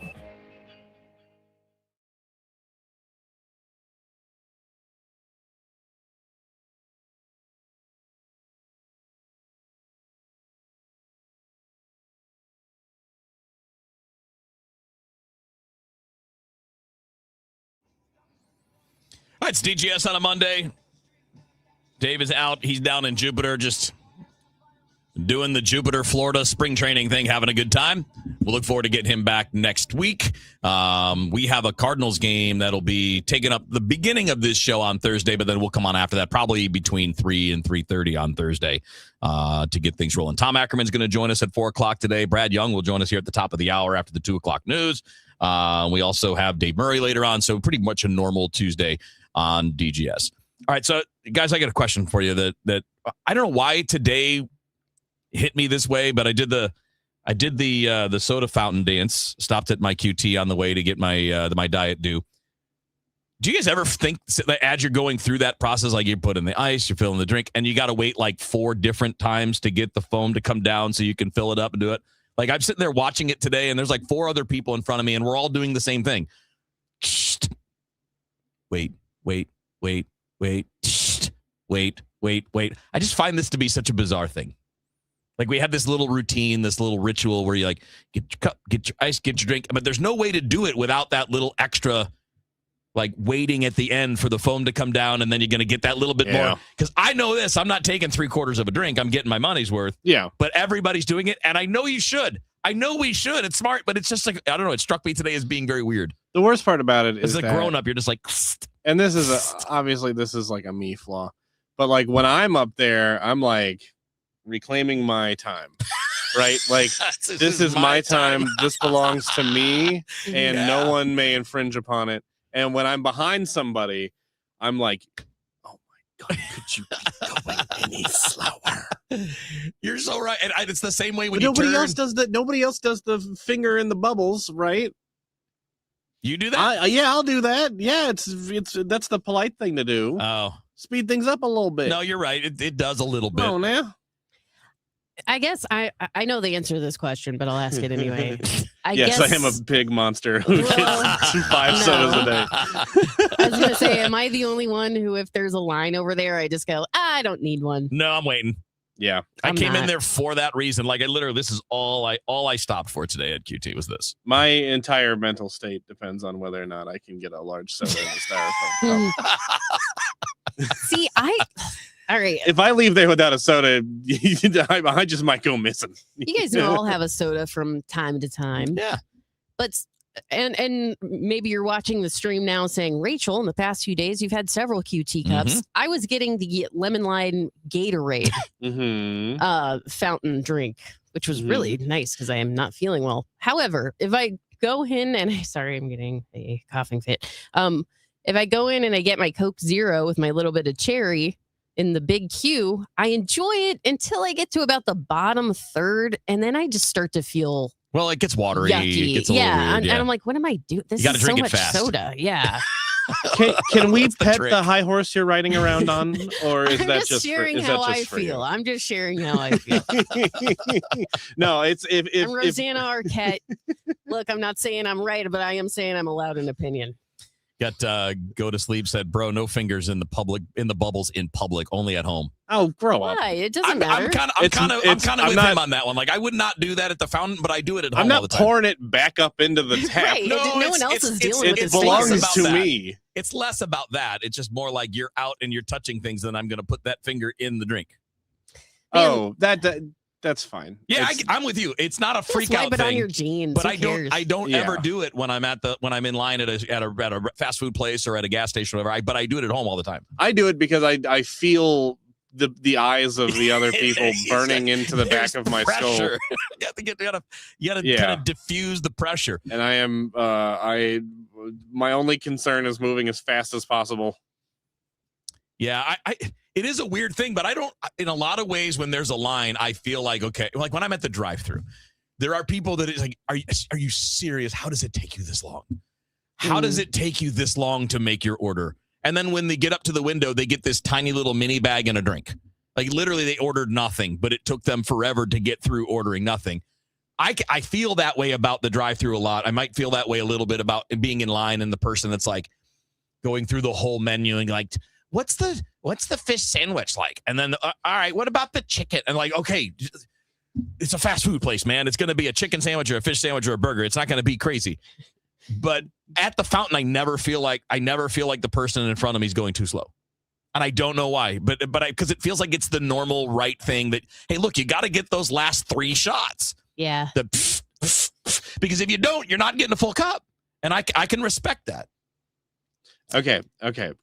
All right, it's DGS on a Monday. Dave is out. He's down in Jupiter, just doing the Jupiter, Florida spring training thing, having a good time. We'll look forward to getting him back next week. We have a Cardinals game that'll be taking up the beginning of this show on Thursday, but then we'll come on after that, probably between 3 and 3:30 on Thursday to get things rolling. Tom Ackerman's going to join us at 4 o'clock today. Brad Young will join us here at the top of the hour after the 2 o'clock news. We also have Dave Murray later on, so pretty much a normal Tuesday on DGS. All right, so guys, I got a question for you that I don't know why today hit me this way, but I did the soda fountain dance. Stopped at my QT on the way to get my Diet Dew. Do you guys ever think that as you're going through that process, like you put in the ice, you're filling the drink, and you got to wait like 4 different times to get the foam to come down so you can fill it up and do it? Like I'm sitting there watching it today, and there's like 4 other people in front of me, and we're all doing the same thing. Wait. I just find this to be such a bizarre thing. Like we have this little routine, this little ritual where you like get your cup, get your ice, get your drink, but there's no way to do it without that little extra like waiting at the end for the foam to come down, and then you're going to get that little bit more. Because I know this. I'm not taking 3/4 of a drink. I'm getting my money's worth.
Yeah.
But everybody's doing it, and I know you should. I know we should. It's smart, but it's just like, I don't know. It struck me today as being very weird.
The worst part about it is
as a grown-up, you're just like...
And this is obviously this is like a me flaw. But like when I'm up there, I'm like reclaiming my time. Right? Like this is my time. This belongs to me, and no one may infringe upon it. And when I'm behind somebody, I'm like, oh my God, could you be going any slower?
You're so right. And it's the same way when
nobody else does that. Nobody else does the finger in the bubbles, right?
You do that?
Yeah, I'll do that. Yeah, it's that's the polite thing to do.
Oh.
Speed things up a little bit.
No, you're right. It does a little bit.
Oh, now.
I guess I know the answer to this question, but I'll ask it anyway. I
am a big monster who gets 5 sodas a day.
I was going to say, am I the only one who, if there's a line over there, I just go, I don't need one.
No, I'm waiting.
Yeah.
I came in there for that reason. Like this is all I stopped for today at QT was this.
My entire mental state depends on whether or not I can get a large soda in a styrofoam cup.
See, all right.
If I leave there without a soda, I just might go missing.
You guys know I'll have a soda from time to time.
Yeah.
But and maybe you're watching the stream now saying, Rachel, in the past few days, you've had several QT cups. I was getting the lemon lime Gatorade fountain drink, which was really nice because I am not feeling well. However, if I go in and sorry, I'm getting a coughing fit. If I go in and I get my Coke Zero with my little bit of cherry in the big queue, I enjoy it until I get to about the bottom third, and then I just start to feel
it gets watery.
Yucky.
It gets a little weird,
and I'm like, what am I doing? This
you gotta
is
drink
so
it
much
fast.
soda. Yeah.
Can we pet
trick.
the high horse you're riding around on, or is
I'm
that
just
just
sharing
is
how
that
I
just for
feel.
you?
I'm just sharing how I feel.
No, it's if
I'm Rosanna Arquette. Look, I'm not saying I'm right, but I am saying I'm allowed an opinion.
Got go to sleep said, bro, no fingers in the bubbles in public, only at home.
Oh, grow up.
Why? It doesn't matter.
I'm kind of with him on that one. Like I would not do that at the fountain, but I do it at home
I'm not
all the time.
pouring it back up into the tap.
Right. No one else is dealing with
it
this.
belongs to me.
It's less about that. It's just more like you're out and you're touching things, and I'm going to put that finger in the drink.
Oh, that's fine.
Yeah, I'm with you. It's not a freak out
thing. On your jeans,
but
Who
I don't ever do it when I'm in line at a fast food place or at a gas station or whatever. But I do it at home all the time.
I do it because I feel the eyes of the other people burning into the back of my skull.
you gotta kind of diffuse the pressure.
And I am my only concern is moving as fast as possible.
Yeah, it is a weird thing, but I don't, in a lot of ways, when there's a line, I feel like, okay, like when I'm at the drive-thru, there are people that it's like, are you serious? How does it take you this long? How does it take you this long to make your order? And then when they get up to the window, they get this tiny little mini bag and a drink. Like literally they ordered nothing, but it took them forever to get through ordering nothing. I feel that way about the drive-thru a lot. I might feel that way a little bit about being in line and the person that's like going through the whole menu and like, what's the fish sandwich like? And then, all right, what about the chicken? And like, okay, it's a fast food place, man. It's going to be a chicken sandwich or a fish sandwich or a burger. It's not going to be crazy. But at the fountain, I never feel like the person in front of me is going too slow. And I don't know why, but because it feels like it's the normal right thing that, hey, look, you got to get those last 3 shots.
Yeah.
Because if you don't, you're not getting a full cup. And I can respect that.
Okay.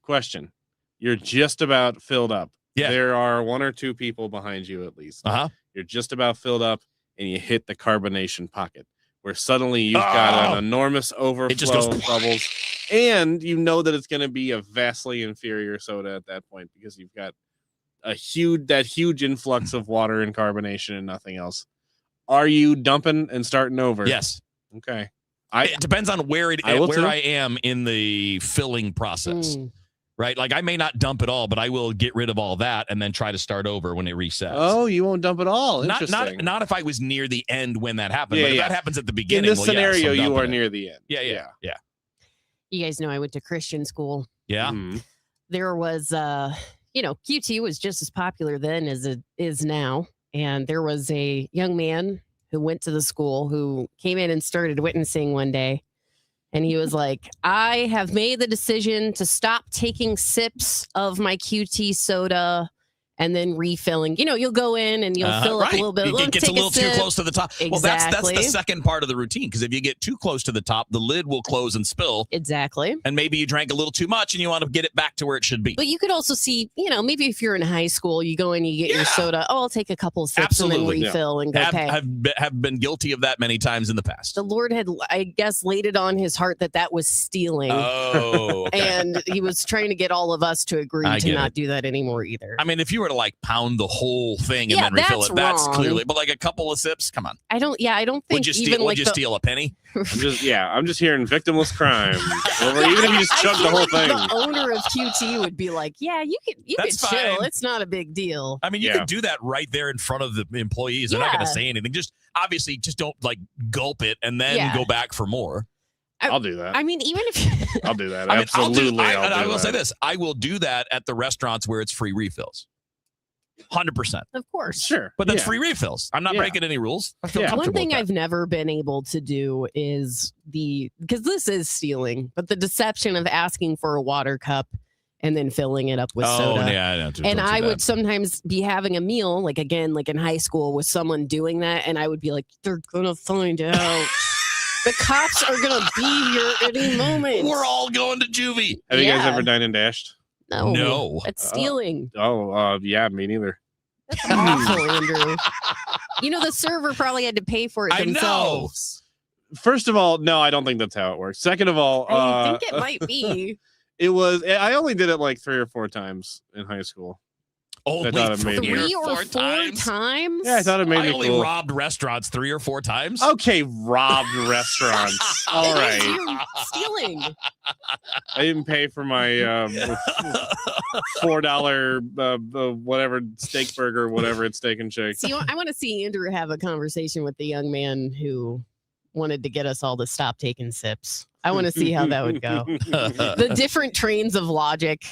Question. You're just about filled up.
Yeah.
There are 1 or 2 people behind you at least.
Uh-huh.
You're just about filled up and you hit the carbonation pocket where suddenly you've got an enormous overflow of bubbles. And you know that it's going to be a vastly inferior soda at that point because you've got that huge influx of water and carbonation and nothing else. Are you dumping and starting over?
Yes.
Okay.
It depends on where I am in the filling process. Right? Like I may not dump it all, but I will get rid of all that and then try to start over when it resets.
Oh, you won't dump it all. Interesting.
Not if I was near the end when that happened.
Yeah,
but if that happens at the beginning.
In this scenario,
yes,
you are near the end.
Yeah.
You guys know I went to Christian school.
Yeah.
Mm-hmm.
There was QT was just as popular then as it is now. And there was a young man who went to the school who came in and started witnessing one day. And he was like, I have made the decision to stop taking sips of my QT soda and then refilling. You know, you'll go in and you'll fill up a little bit.
It gets a little too close to the top.
Exactly.
Well, that's the second part of the routine, because if you get too close to the top, the lid will close and spill.
Exactly.
And maybe you drank a little too much and you want to get it back to where it should be.
But you could also see, you know, maybe if you're in high school, you go in, you get your soda. Oh, I'll take a couple of sips and then refill and go pay.
Have been guilty of that many times in the past.
The Lord had, I guess, laid it on his heart that was stealing.
Oh, okay.
And he was trying to get all of us to agree to not do that anymore either.
I mean, if you were to like pound the whole thing and then refill it, that's clearly, but like a couple of sips, come on.
I don't think
would you steal a penny?
I'm just hearing victimless crime. Even if you just chug the whole thing.
The owner of QT would be like, yeah, you can chill.
Fine.
It's not a big deal.
I mean, you could do that right there in front of the employees. They're not going to say anything. Just obviously just don't like gulp it and then go back for more.
I'll do that.
I mean, even if
I'll do that. Absolutely.
I will say this. I will do that at the restaurants where it's free refills. 100%.
Of course.
Sure.
But that's free refills. I'm not breaking any rules. I feel comfortable
One thing
with that.
I've never been able to do is because this is stealing, but the deception of asking for a water cup and then filling it up with soda.
Yeah, I know.
And I would sometimes be having a meal, like in high school with someone doing that. And I would be like, they're going to find out. The cops are going to be here any moment.
We're all going to juvie.
Have you guys ever dined and dashed?
No. It's stealing.
Yeah, me neither.
That's awful, Andrew. You know, the server probably had to pay for it themselves.
First of all, no, I don't think that's how it works. Second of all,
I think it might be.
I only did it like 3 or 4 times in high school.
Only
3 or 4 times?
Yeah, I thought it made me
only
cool.
robbed restaurants 3 or 4 times.
Okay, robbed restaurants. All right.
You're stealing.
I didn't pay for my $4 whatever steak burger, whatever it's Steak and Shake.
See, I want to see Andrew have a conversation with the young man who wanted to get us all to stop taking sips. I want to see how that would go. The different trains of logic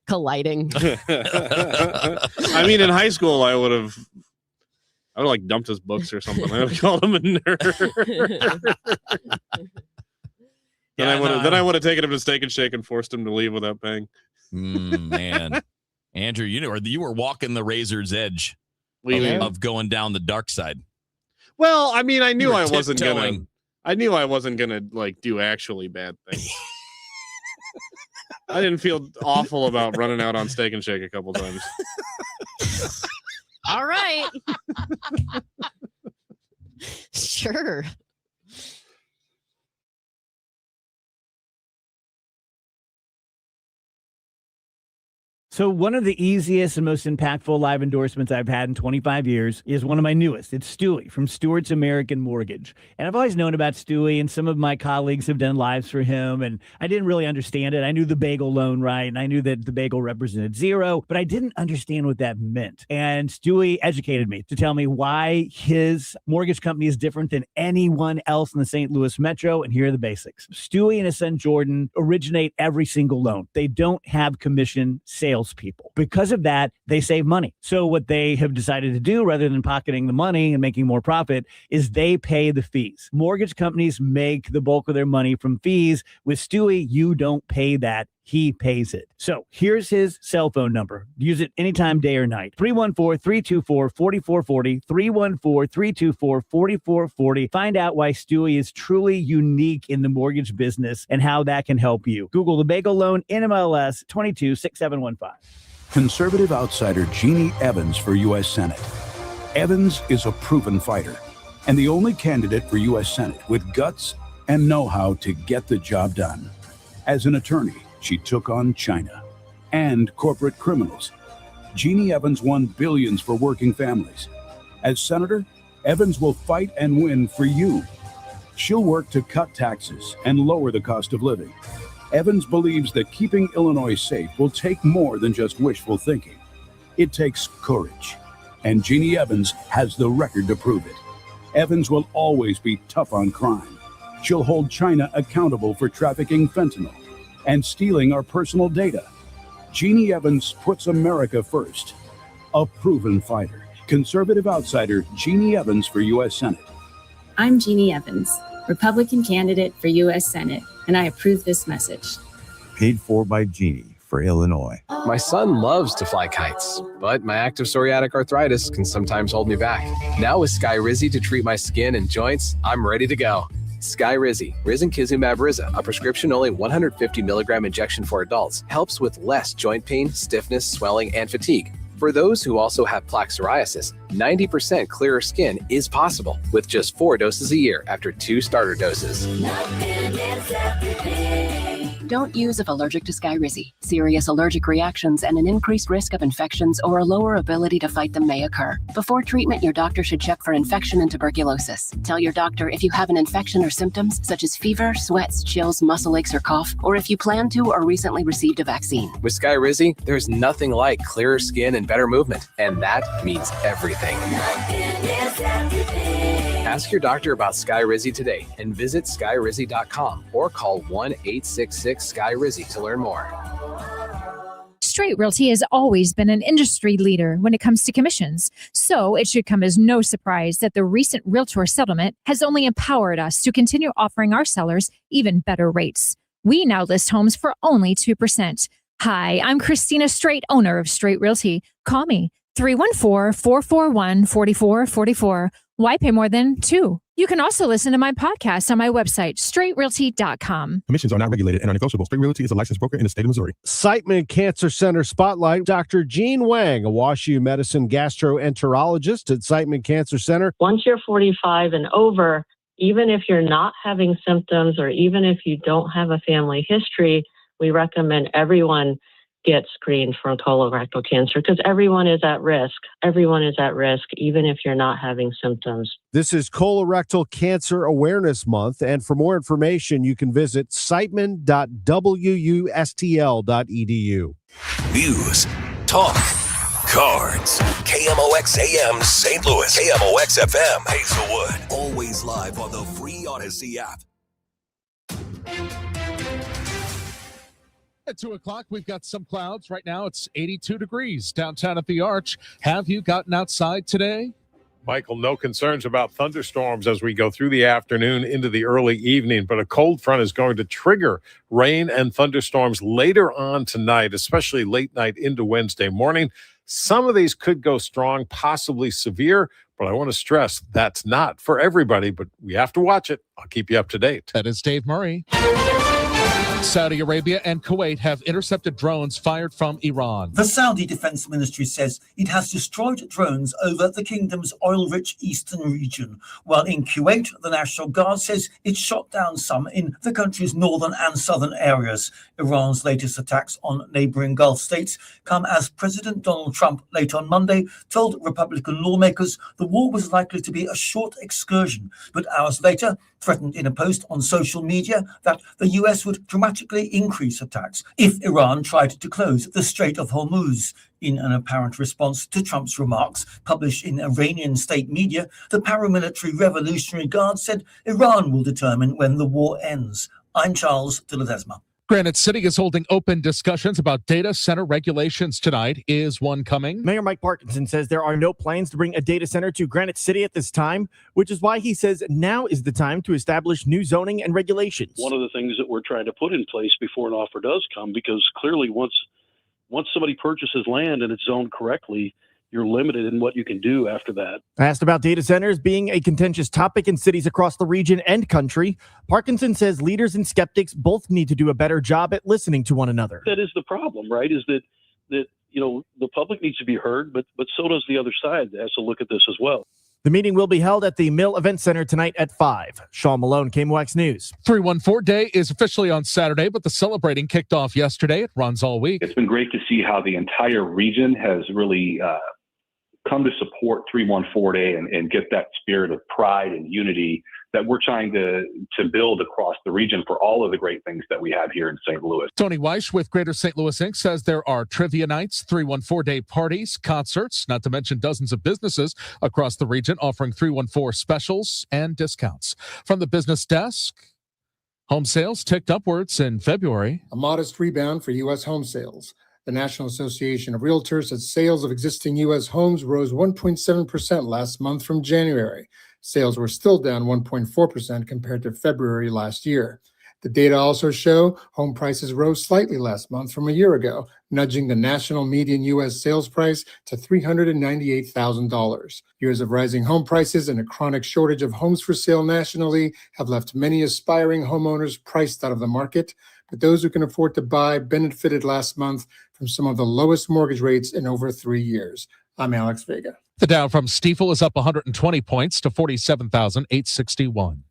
colliding.
I mean, in high school, I would have like dumped his books or something. I would have called him a nerd. Then I would have taken him to Steak and Shake and forced him to leave without paying.
Man, Andrew, you were walking the razor's edge of going down the dark side.
Well, I mean, I knew I wasn't gonna like do actually bad things. I didn't feel awful about running out on Steak and Shake a couple times.
All right. Sure.
So one of the easiest and most impactful live endorsements I've had in 25 years is one of my newest. It's Stewie from Stewart's American Mortgage. And I've always known about Stewie, and some of my colleagues have done lives for him, and I didn't really understand it. I knew the bagel loan, right? And I knew that the bagel represented zero, but I didn't understand what that meant. And Stewie educated me to tell me why his mortgage company is different than anyone else in the St. Louis Metro, and here are the basics. Stewie and his son Jordan originate every single loan. They don't have commission sales people. Because of that, they save money. So what they have decided to do, rather than pocketing the money and making more profit, is they pay the fees. Mortgage companies make the bulk of their money from fees. With Stewie, you don't pay that. He pays it. So here's his cell phone number. Use it anytime, day or night. 314-324-4440. 314-324-4440. Find out why Stewie is truly unique in the mortgage business and how that can help you. Google the Bagel Loan, NMLS 226715.
Conservative outsider Jeannie Evans for U.S. Senate. Evans is a proven fighter and the only candidate for U.S. Senate with guts and know-how to get the job done. As an attorney, she took on China and corporate criminals. Jeannie Evans won billions for working families. As senator, Evans will fight and win for you. She'll work to cut taxes and lower the cost of living. Evans believes that keeping Illinois safe will take more than just wishful thinking. It takes courage, and Jeannie Evans has the record to prove it. Evans will always be tough on crime. She'll hold China accountable for trafficking fentanyl and stealing our personal data. Jeannie Evans puts America first. A proven fighter. Conservative outsider Jeannie Evans for U.S. Senate.
I'm Jeannie Evans. Republican candidate for U.S. Senate, and I approve this message.
Paid for by Genie for Illinois.
My son loves to fly kites, but my active psoriatic arthritis can sometimes hold me back. Now with Skyrizi to treat my skin and joints, I'm ready to go. Skyrizi, risankizumab Riza, a prescription-only 150 milligram injection for adults, helps with less joint pain, stiffness, swelling, and fatigue. For those who also have plaque psoriasis, 90% clearer skin is possible with just 4 doses a year after 2 starter doses.
Don't use if allergic to Skyrizi. Serious allergic reactions and an increased risk of infections or a lower ability to fight them may occur. Before treatment, your doctor should check for infection and tuberculosis. Tell your doctor if you have an infection or symptoms such as fever, sweats, chills, muscle aches, or cough, or if you plan to or recently received a vaccine.
With Skyrizi, there's nothing like clearer skin and better movement, and that means everything. Ask your doctor about Skyrizi today and visit skyrizi.com or call 1-866-SKY-RIZZI to learn more.
Straight Realty has always been an industry leader when it comes to commissions. So it should come as no surprise that the recent Realtor settlement has only empowered us to continue offering our sellers even better rates. We now list homes for only 2%. Hi, I'm Christina Straight, owner of Straight Realty. Call me 314-441-4444. Why pay more than 2? You can also listen to my podcast on my website, straightrealty.com.
Commissions are not regulated and are negotiable. Straight Realty is a licensed broker in the state of Missouri.
Siteman Cancer Center Spotlight. Dr. Jean Wang, a WashU Medicine gastroenterologist at Siteman Cancer Center.
Once you're 45 and over, even if you're not having symptoms or even if you don't have a family history, we recommend everyone get screened for colorectal cancer because everyone is at risk. Everyone is at risk, even if you're not having symptoms.
This is Colorectal Cancer Awareness Month, and for more information, you can visit siteman.wustl.edu.
News, talk, cards. KMOX AM St. Louis. KMOX FM Hazelwood. Always live on the free Odyssey app.
At 2 o'clock, we've got some clouds. Right now, it's 82 degrees downtown at the Arch. Have you gotten outside today?
Michael, no concerns about thunderstorms as we go through the afternoon into the early evening, but a cold front is going to trigger rain and thunderstorms later on tonight, especially late night into Wednesday morning. Some of these could go strong, possibly severe, but I want to stress that's not for everybody, but we have to watch it. I'll keep you up to date.
That is Dave Murray. Saudi Arabia and Kuwait have intercepted drones fired from Iran.
The Saudi Defense Ministry says it has destroyed drones over the kingdom's oil-rich eastern region, while in Kuwait, the National Guard says it shot down some in the country's northern and southern areas. Iran's latest attacks on neighboring Gulf states come as President Donald Trump late on Monday told Republican lawmakers the war was likely to be a short excursion, but hours later threatened in a post on social media that the U.S. would dramatically increase attacks if Iran tried to close the Strait of Hormuz. In an apparent response to Trump's remarks published in Iranian state media, the paramilitary Revolutionary Guard said Iran will determine when the war ends. I'm Charles de Ledesma.
Granite City is holding open discussions about data center regulations tonight. Is one coming?
Mayor Mike Parkinson says there are no plans to bring a data center to Granite City at this time, which is why he says now is the time to establish new zoning and regulations.
One of the things that we're trying to put in place before an offer does come, because clearly once somebody purchases land and it's zoned correctly, you're limited in what you can do after that.
Asked about data centers being a contentious topic in cities across the region and country, Parkinson says leaders and skeptics both need to do a better job at listening to one another.
That is the problem, right? Is that you know, the public needs to be heard, but so does the other side that has to look at this as well.
The meeting will be held at the Mill Event Center tonight at 5. Sean Malone, KMOX News.
314 Day is officially on Saturday, but the celebrating kicked off yesterday. It runs all week.
It's been great to see how the entire region has really come to support 314 Day and get that spirit of pride and unity that we're trying to build across the region for all of the great things that we have here in St. Louis.
Tony Weish with Greater St. Louis Inc. says there are trivia nights, 314 Day parties, concerts, not to mention dozens of businesses across the region offering 314 specials and discounts. From the business desk, home sales ticked upwards in February.
A modest rebound for U.S. home sales. The National Association of Realtors said sales of existing U.S. homes rose 1.7% last month from January. Sales were still down 1.4% compared to February last year. The data also show home prices rose slightly last month from a year ago, nudging the national median U.S. sales price to $398,000. Years of rising home prices and a chronic shortage of homes for sale nationally have left many aspiring homeowners priced out of the market, but those who can afford to buy benefited last month from some of the lowest mortgage rates in over 3 years. I'm Alex Vega.
The Dow from Stifel is up 120 points to 47,861.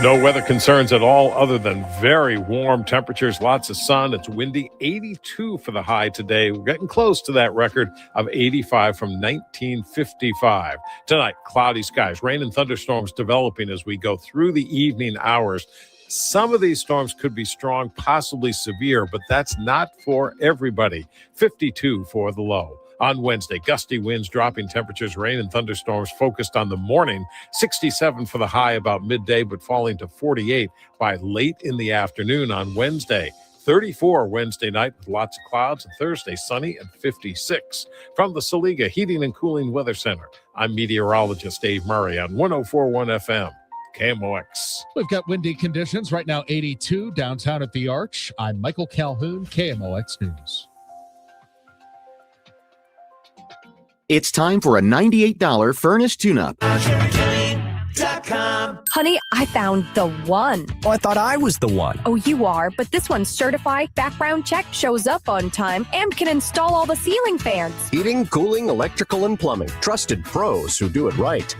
No weather concerns at all other than very warm temperatures, lots of sun. It's windy, 82 for the high today. We're getting close to that record of 85 from 1955. Tonight, cloudy skies, rain and thunderstorms developing as we go through the evening hours. Some of these storms could be strong, possibly severe, but that's not for everybody. 52 for the low. On Wednesday, gusty winds, dropping temperatures, rain and thunderstorms focused on the morning. 67 for the high about midday, but falling to 48 by late in the afternoon on Wednesday. 34 Wednesday night with lots of clouds, and Thursday sunny and 56. From the Saliga Heating and Cooling Weather Center, I'm meteorologist Dave Murray on 104.1 FM. KMOX.
We've got windy conditions right now, 82 downtown at the Arch. I'm Michael Calhoun, KMOX News.
It's time for a $98 furnace tune-up.
Honey, I found the one.
Oh, I thought I was the one.
Oh, you are, but this one's certified, background check, shows up on time, and can install all the ceiling fans.
Heating, cooling, electrical, and plumbing. Trusted pros who do it right.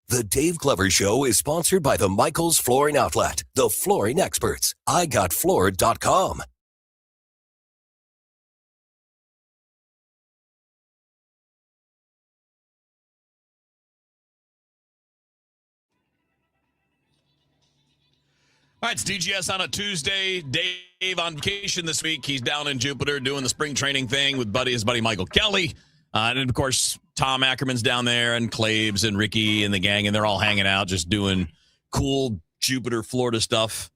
The Dave Glover Show is sponsored by the Michaels Flooring Outlet, the flooring experts. IGotFloored.com.
All right, it's DGS on a Tuesday. Dave on vacation this week. He's down in Jupiter doing the spring training thing with his buddy Michael Kelly. And of course, Tom Ackerman's down there and Claves and Ricky and the gang, and they're all hanging out just doing cool Jupiter, Florida stuff.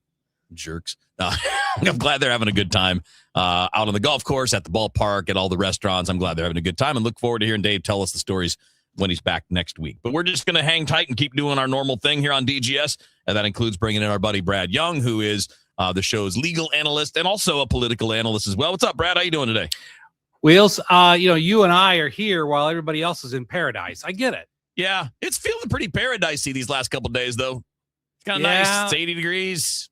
Jerks. I'm glad they're having a good time out on the golf course, at the ballpark, at all the restaurants. I'm glad they're having a good time and look forward to hearing Dave tell us the stories when he's back next week. But we're just going to hang tight and keep doing our normal thing here on DGS. And that includes bringing in our buddy Brad Young, who is the show's legal analyst and also a political analyst as well. What's up, Brad? How you doing today?
Wheels, you and I are here while everybody else is in paradise. I get it.
Yeah, it's feeling pretty paradisey these last couple of days, though. It's kind of nice. It's 80 degrees.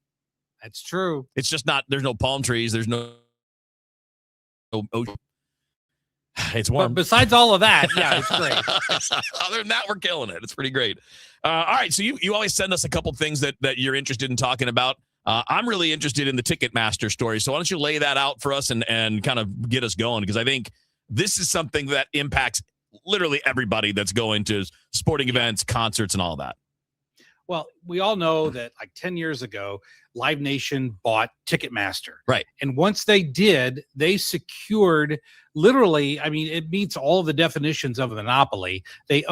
That's true.
It's just not, there's no palm trees. There's no ocean. It's warm.
But besides all of that, yeah, it's great.
Other than that, we're killing it. It's pretty great. All right, so you always send us a couple things that you're interested in talking about. I'm really interested in the Ticketmaster story. So why don't you lay that out for us and kind of get us going? Because I think this is something that impacts literally everybody that's going to sporting events, concerts, and all that.
Well, we all know that like 10 years ago, Live Nation bought Ticketmaster.
Right.
And once they did, they secured literally, I mean, it meets all the definitions of a monopoly. They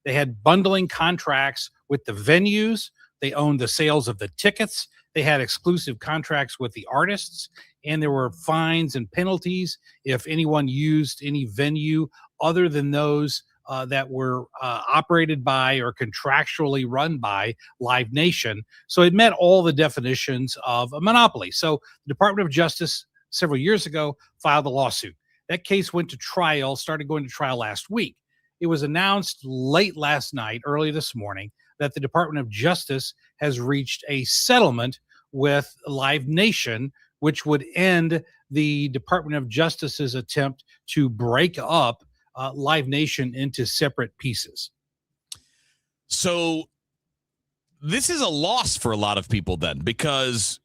had bundling contracts with the venues. They owned the sales of the tickets. They had exclusive contracts with the artists, and there were fines and penalties if anyone used any venue other than those that were operated by or contractually run by Live Nation. So it met all the definitions of a monopoly. So the Department of Justice several years ago filed a lawsuit. That case went to trial, started going to trial last week. It was announced late last night, early this morning, that the Department of Justice has reached a settlement with Live Nation, which would end the Department of Justice's attempt to break up Live Nation into separate pieces.
So this is a loss for a lot of people then, because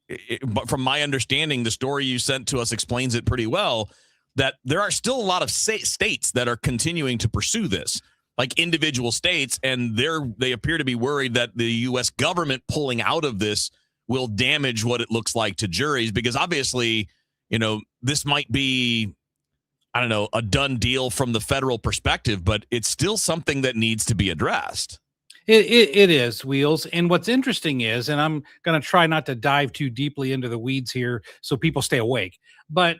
from my understanding, the story you sent to us explains it pretty well, that there are still a lot of states that are continuing to pursue this, like individual states, and they appear to be worried that the U.S. government pulling out of this will damage what it looks like to juries, because obviously, this might be, I don't know, a done deal from the federal perspective, but it's still something that needs to be addressed.
It is, Wheels. And what's interesting is, and I'm going to try not to dive too deeply into the weeds here so people stay awake, but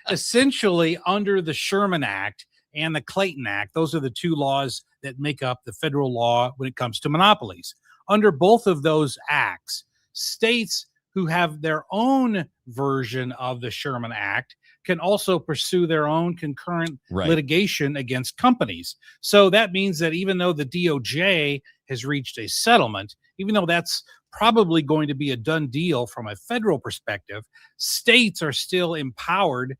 essentially under the Sherman Act and the Clayton Act, those are the two laws that make up the federal law when it comes to monopolies. Under both of those acts, states who have their own version of the Sherman Act can also pursue their own concurrent litigation against companies. So that means that even though the DOJ has reached a settlement, even though that's probably going to be a done deal from a federal perspective, states are still empowered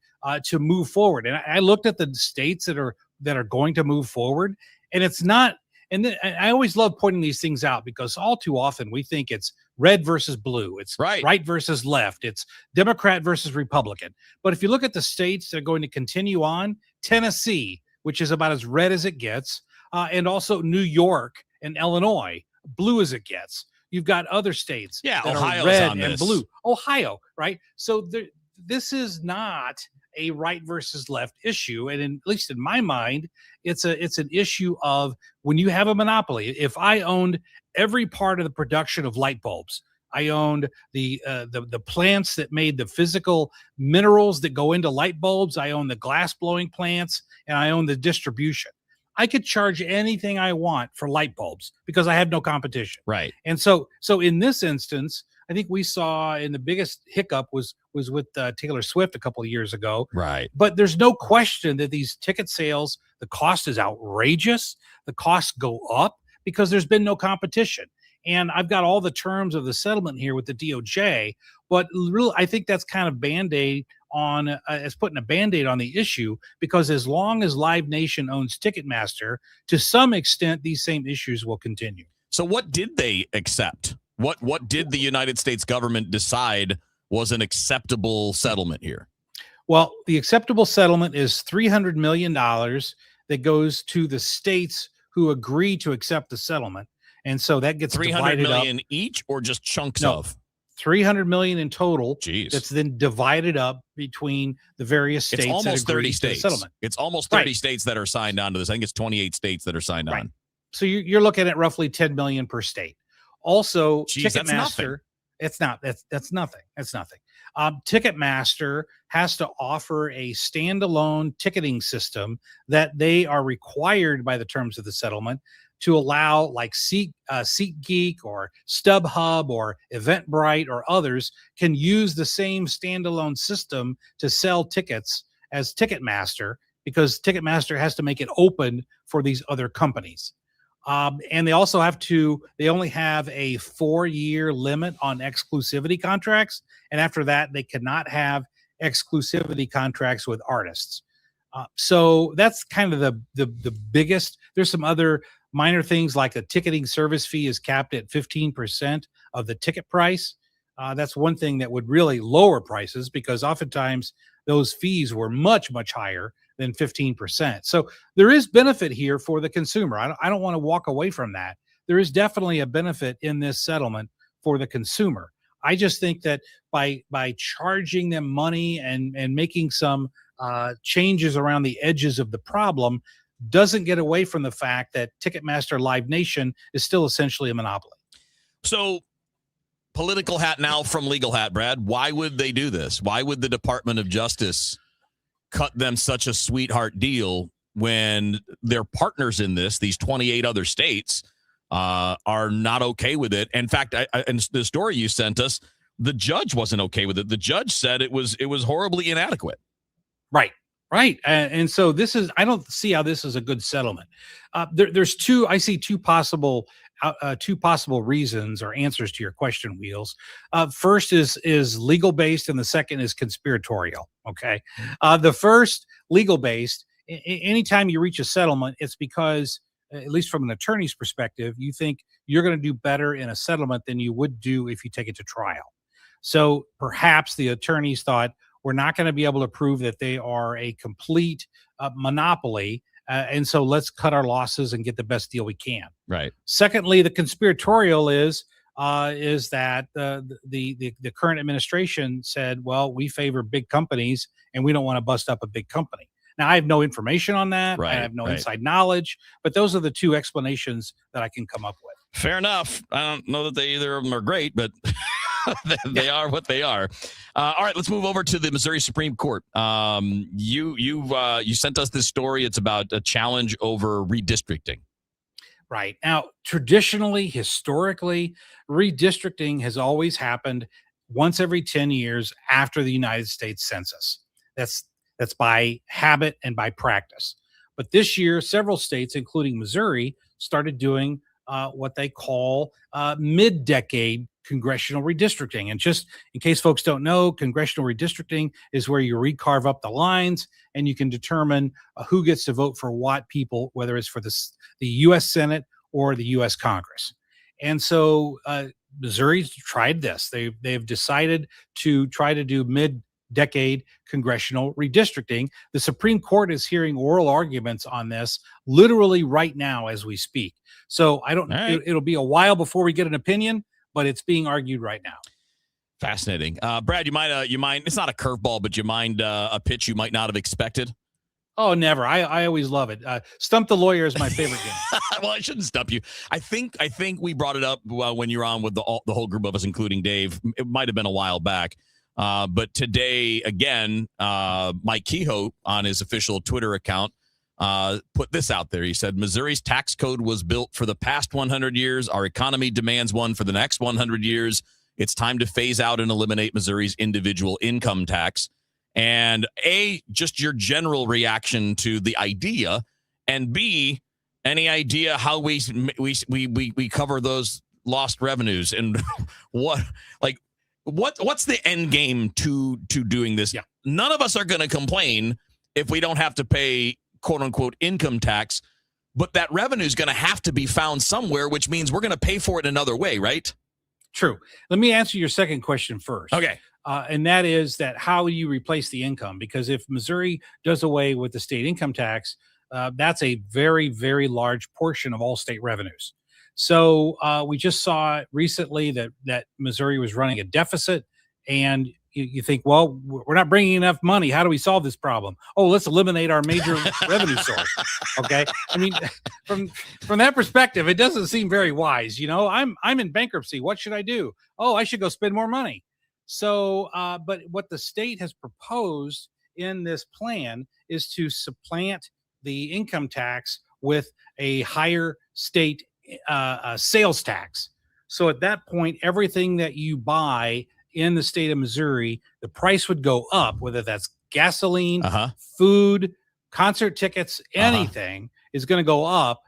to move forward. And I looked at the states that are going to move forward, and it's not. And I always love pointing these things out because all too often we think it's red versus blue. It's right versus left. It's Democrat versus Republican. But if you look at the states that are going to continue on, Tennessee, which is about as red as it gets, and also New York and Illinois, blue as it gets. You've got other states that
Ohio's
are red
on
and
this.
blue. Ohio, right? So this is not a right versus left issue, and at least in my mind, it's an issue of when you have a monopoly. If I owned every part of the production of light bulbs, I owned the plants that made the physical minerals that go into light bulbs, I own the glass blowing plants, and I own the distribution. I could charge anything I want for light bulbs because I have no competition.
Right.
And so in this instance, I think we saw, and the biggest hiccup was with Taylor Swift a couple of years ago.
Right.
But there's no question that these ticket sales, the cost is outrageous. The costs go up because there's been no competition. And I've got all the terms of the settlement here with the DOJ, but really, I think that's kind of Band-Aid on, it's putting a Band-Aid on the issue, because as long as Live Nation owns Ticketmaster, to some extent, these same issues will continue.
So what did they accept? What did the United States government decide was an acceptable settlement here?
Well, the acceptable settlement is $300 million that goes to the states who agree to accept the settlement. And so that gets
$300 million
up.
Each, or just chunks
No,
of?
$300 million in total.
Jeez.
That's then divided up between the various states.
It's almost
that agree
30
to the
states.
settlement.
It's almost 30 states that are signed on to this. I think it's 28 states that are signed on.
So you're looking at roughly $10 million per state. Also,
Jeez, that's nothing.
Ticketmaster, it's not. That's nothing. That's nothing. Ticketmaster has to offer a standalone ticketing system that they are required by the terms of the settlement to allow, like SeatGeek or StubHub or Eventbrite or others can use the same standalone system to sell tickets as Ticketmaster, because Ticketmaster has to make it open for these other companies. And they also they only have a 4-year limit on exclusivity contracts. And after that, they cannot have exclusivity contracts with artists. So that's kind of the biggest. There's some other minor things, like the ticketing service fee is capped at 15% of the ticket price. That's one thing that would really lower prices, because oftentimes those fees were much, much higher than 15%. So there is benefit here for the consumer. I don't want to walk away from that. There is definitely a benefit in this settlement for the consumer. I just think that by charging them money and making some changes around the edges of the problem doesn't get away from the fact that Ticketmaster Live Nation is still essentially a monopoly.
So, political hat now from legal hat, Brad. Why would they do this? Why would the Department of Justice cut them such a sweetheart deal when their partners in this, these 28 other states, are not okay with it? In fact, in the story you sent us, the judge wasn't okay with it. The judge said it was horribly inadequate.
Right. And so I don't see how this is a good settlement. I see two possible reasons or answers to your question, Wheels. First is legal based, and the second is conspiratorial. Okay. The first, legal based, anytime you reach a settlement, it's because, at least from an attorney's perspective, you think you're going to do better in a settlement than you would do if you take it to trial. So perhaps the attorneys thought, we're not going to be able to prove that they are a complete monopoly. And so let's cut our losses and get the best deal we can.
Right.
Secondly, the conspiratorial is that the current administration said, well, we favor big companies and we don't want to bust up a big company. Now, I have no information on that.
Right,
I have no
right.
inside knowledge, but those are the two explanations that I can come up with.
Fair enough. I don't know that either of them are great, but they are what they are. All right, let's move over to the Missouri Supreme Court. You sent us this story. It's about a challenge over redistricting.
Right. Now, traditionally, historically, redistricting has always happened once every 10 years after the United States Census. That's by habit and by practice. But this year, several states, including Missouri, started doing what they call mid-decade congressional redistricting. And just in case folks don't know, congressional redistricting is where you recarve up the lines and you can determine who gets to vote for what people, whether it's for the U.S. Senate or the U.S. Congress. And so Missouri's tried this. They've decided to try to do mid-decade congressional redistricting. The Supreme Court is hearing oral arguments on this literally right now as we speak. So I don't.
Right.
It'll be a while before we get an opinion, but it's being argued right now.
Fascinating. Brad, you mind? It's not a curveball, but you mind a pitch you might not have expected?
Oh, never. I always love it. Stump the Lawyer is my favorite game.
Well, I shouldn't stump you. I think we brought it up when you were on with the whole group of us, including Dave. It might have been a while back. But today, again, Mike Kehoe on his official Twitter account put this out there. He said, Missouri's tax code was built for the past 100 years. Our economy demands one for the next 100 years. It's time to phase out and eliminate Missouri's individual income tax. And A, just your general reaction to the idea, and B, any idea how we cover those lost revenues, and what's the end game to doing this?
Yeah.
None of us are going to complain if we don't have to pay quote unquote income tax, but that revenue is going to have to be found somewhere, which means we're going to pay for it another way, right?
True. Let me answer your second question first.
Okay.
And that is that how you replace the income, because if Missouri does away with the state income tax, that's a very, very large portion of all state revenues. So we just saw recently that Missouri was running a deficit, and you think, well, we're not bringing enough money. How do we solve this problem? Oh, let's eliminate our major revenue source. Okay. I mean, from that perspective, it doesn't seem very wise. You know, I'm in bankruptcy. What should I do? Oh, I should go spend more money. So, but what the state has proposed in this plan is to supplant the income tax with a higher state sales tax. So at that point, everything that you buy in the state of Missouri, the price would go up, whether that's gasoline, food, concert tickets, anything is going to go up,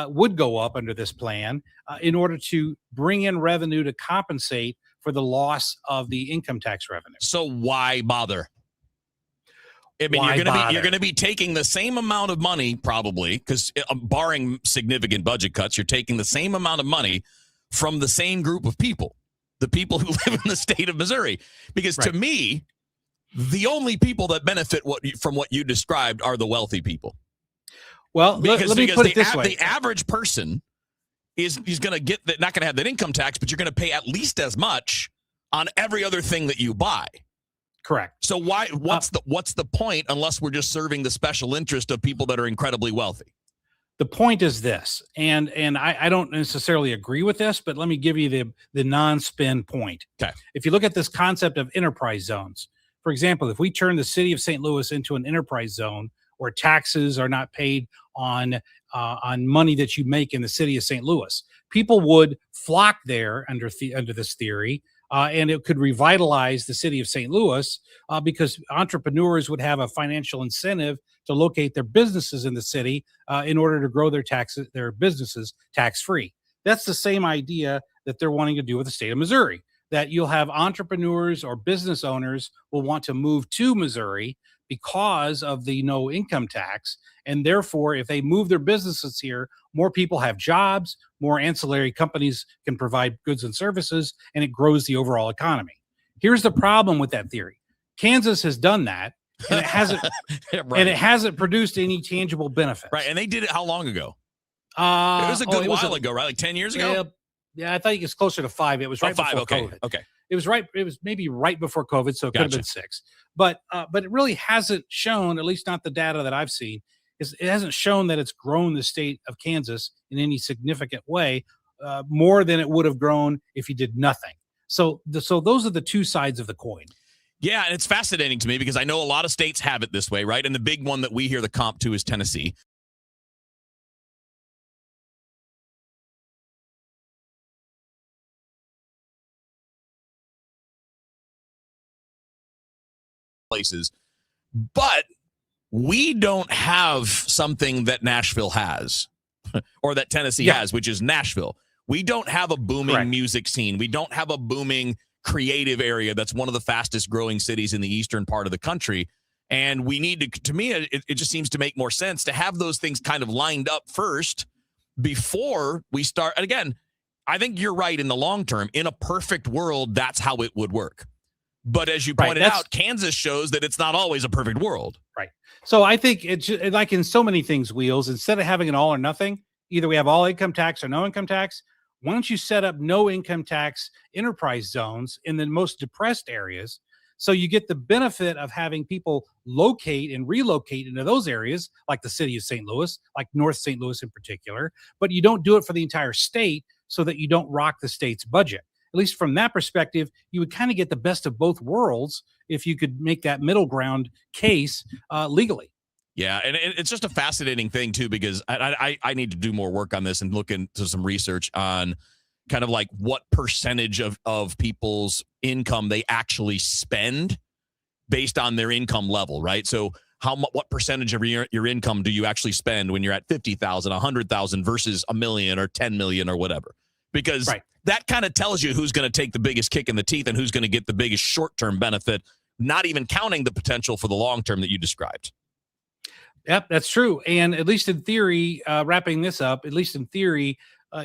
would go up under this plan in order to bring in revenue to compensate for the loss of the income tax revenue.
So why bother? I mean, you're going to be taking the same amount of money probably, because barring significant budget cuts, you're taking the same amount of money from the same group of people, the people who live in the state of Missouri. Because to me, the only people that benefit from what you described are the wealthy people.
Well, let me put it this way.
The average person is going to get that, not going to have that income tax, but you're going to pay at least as much on every other thing that you buy.
Correct.
So what's the point unless we're just serving the special interest of people that are incredibly wealthy?
The point is this, and I don't necessarily agree with this, but let me give you the non-spin point.
Okay.
If you look at this concept of enterprise zones, for example, if we turn the city of St. Louis into an enterprise zone where taxes are not paid on money that you make in the city of St. Louis, people would flock there under this theory. And it could revitalize the city of St. Louis because entrepreneurs would have a financial incentive to locate their businesses in the city in order to grow their businesses tax-free. That's the same idea that they're wanting to do with the state of Missouri, that you'll have entrepreneurs or business owners will want to move to Missouri because of the no income tax. And therefore, if they move their businesses here, more people have jobs, more ancillary companies can provide goods and services, and it grows the overall economy. Here's the problem with that theory. Kansas has done that, and it hasn't and it hasn't produced any tangible benefits.
Right. And they did it how long ago? It was a good while ago, right? Like 10 years ago?
Yeah, I thought it was closer to 5. It was right
5.
before
Okay.
COVID.
Okay.
It was maybe right before COVID, so it could have been 6. But it really hasn't shown, at least not the data that I've seen, it hasn't shown that it's grown the state of Kansas in any significant way, more than it would have grown if you did nothing. So those are the two sides of the coin.
Yeah, and it's fascinating to me because I know a lot of states have it this way, right? And the big one that we hear the comp to is Tennessee. Places, but we don't have something that Nashville has or that Tennessee has, which is Nashville. We don't have a booming music scene. We don't have a booming creative area that's one of the fastest growing cities in the eastern part of the country. And we need to me, it just seems to make more sense to have those things kind of lined up first before we start. And again, I think you're right in the long term. In a perfect world, that's how it would work. But as you pointed out, Kansas shows that it's not always a perfect world.
Right. So I think it's like in so many things, Wheels, instead of having an all or nothing, either we have all income tax or no income tax. Why don't you set up no income tax enterprise zones in the most depressed areas so you get the benefit of having people locate and relocate into those areas, like the city of St. Louis, like North St. Louis in particular, but you don't do it for the entire state so that you don't rock the state's budget. At least from that perspective, you would kind of get the best of both worlds if you could make that middle ground case legally.
Yeah, and it's just a fascinating thing, too, because I need to do more work on this and look into some research on kind of like what percentage of people's income they actually spend based on their income level, right? So what percentage of your income do you actually spend when you're at 50,000, 100,000 versus $1 million or 10 million or whatever? Because that kind of tells you who's going to take the biggest kick in the teeth and who's going to get the biggest short-term benefit, not even counting the potential for the long-term that you described.
Yep, that's true. And at least in theory, wrapping this up, at least in theory,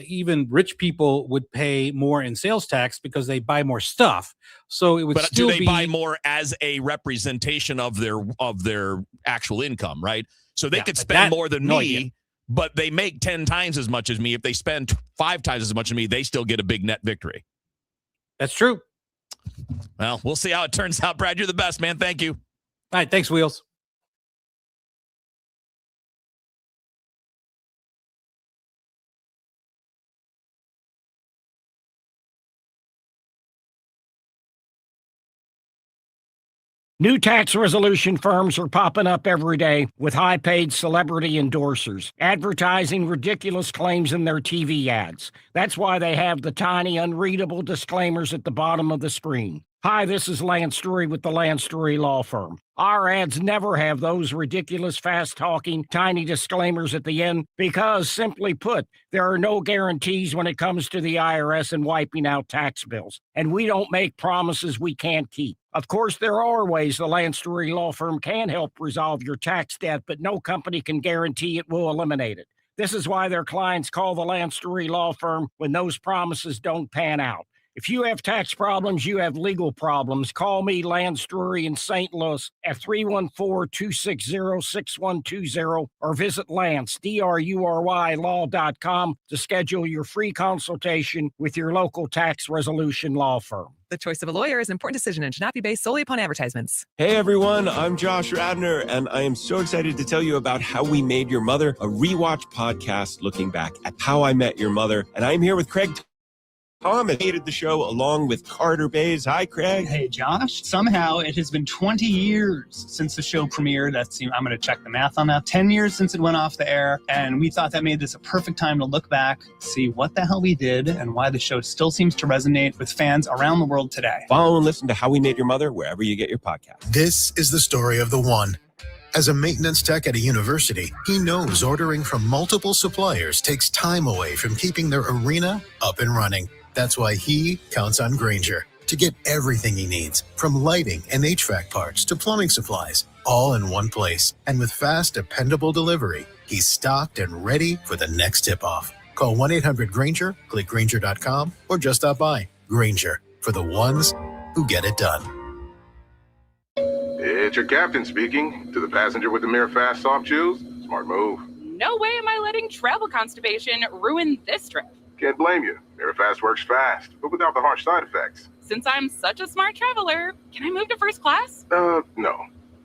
even rich people would pay more in sales tax because they buy more stuff. So it would
but
still
do they buy more as a representation of their actual income, right? So they could spend more than me, but they make 10 times as much as me. If they spend 5 times as much as me, they still get a big net victory.
That's true.
Well, we'll see how it turns out. Brad, you're the best, man. Thank you.
All right. Thanks, Wheels.
New tax resolution firms are popping up every day with high-paid celebrity endorsers, advertising ridiculous claims in their TV ads. That's why they have the tiny, unreadable disclaimers at the bottom of the screen. Hi, this is Lance Drury with the Lance Drury Law Firm. Our ads never have those ridiculous, fast-talking, tiny disclaimers at the end because, simply put, there are no guarantees when it comes to the IRS and wiping out tax bills. And we don't make promises we can't keep. Of course, there are ways the Lance Drury Law Firm can help resolve your tax debt, but no company can guarantee it will eliminate it. This is why their clients call the Lance Drury Law Firm when those promises don't pan out. If you have tax problems, you have legal problems, call me, Lance Drury in St. Louis at 314-260-6120 or visit Lance, D-R-U-R-Y, law.com to schedule your free consultation with your local tax resolution law firm.
The choice of a lawyer is an important decision and should not be based solely upon advertisements.
Hey everyone, I'm Josh Radner, and I am so excited to tell you about How We Made Your Mother, a rewatch podcast looking back at how I met your mother. And I'm here with Craig Tom hated the show along with Carter Bays. Hi, Craig.
Hey, Josh. Somehow it has been 20 years since the show premiered. I'm going to check the math on that. 10 years since it went off the air. And we thought that made this a perfect time to look back, see what the hell we did, and why the show still seems to resonate with fans around the world today.
Follow and listen to How We Made Your Mother wherever you get your podcast.
This is the story of the one. As a maintenance tech at a university, he knows ordering from multiple suppliers takes time away from keeping their arena up and running. That's why he counts on Grainger to get everything he needs, from lighting and HVAC parts to plumbing supplies, all in one place. And with fast, dependable delivery, he's stocked and ready for the next tip-off. Call 1-800-GRAINGER, click Grainger.com, or just stop by. Grainger, for the ones who get it done.
It's your captain speaking. To the passenger with the mirror fast soft shoes, smart move.
No way am I letting travel constipation ruin this trip.
Can't blame you. Mirafast works fast, but without the harsh side effects.
Since I'm such a smart traveler, can I move to first class?
No.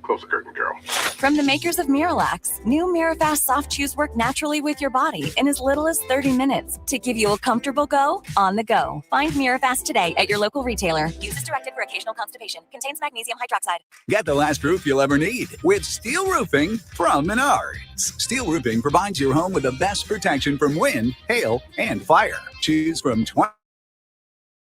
Close the curtain, girl.
From the makers of Miralax, new Mirafast soft chews work naturally with your body in as little as 30 minutes to give you a comfortable go on the go. Find Mirafast today at your local retailer. Use as directed for occasional constipation. Contains magnesium hydroxide.
Get the last roof you'll ever need with Steel Roofing from Menards. Steel Roofing provides your home with the best protection from wind, hail, and fire. Choose from 20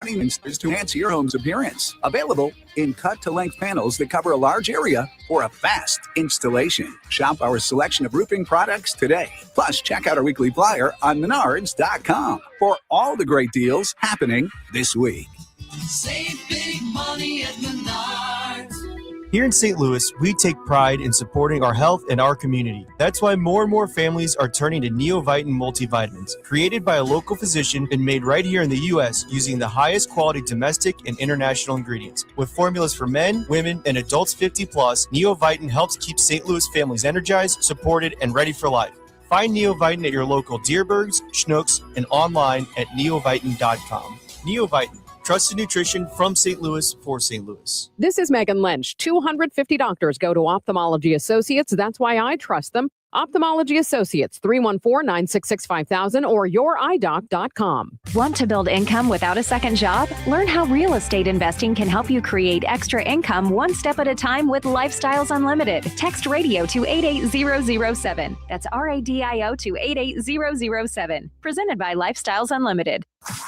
inches to enhance your home's appearance. Available in cut-to-length panels that cover a large area for a fast installation. Shop our selection of roofing products today. Plus, check out our weekly flyer on Menards.com for all the great deals happening this week.
Save big money at Menards.
Here in St. Louis, we take pride in supporting our health and our community. That's why more and more families are turning to Neovitin multivitamins, created by a local physician and made right here in the U.S. using the highest quality domestic and international ingredients. With formulas for men, women, and adults 50 plus, Neovitin helps keep St. Louis families energized, supported, and ready for life. Find Neovitin at your local Dierbergs, Schnucks, and online at neovitin.com. Neovitin. Trusted nutrition from St. Louis for St. Louis.
This is Megan Lynch. 250 doctors go to Ophthalmology Associates. That's why I trust them. Ophthalmology Associates, 314-966-5000 or youridoc.com.
Want to build income without a second job? Learn how real estate investing can help you create extra income one step at a time with Lifestyles Unlimited. Text radio to 88007. That's RADIO to 88007. Presented by Lifestyles Unlimited.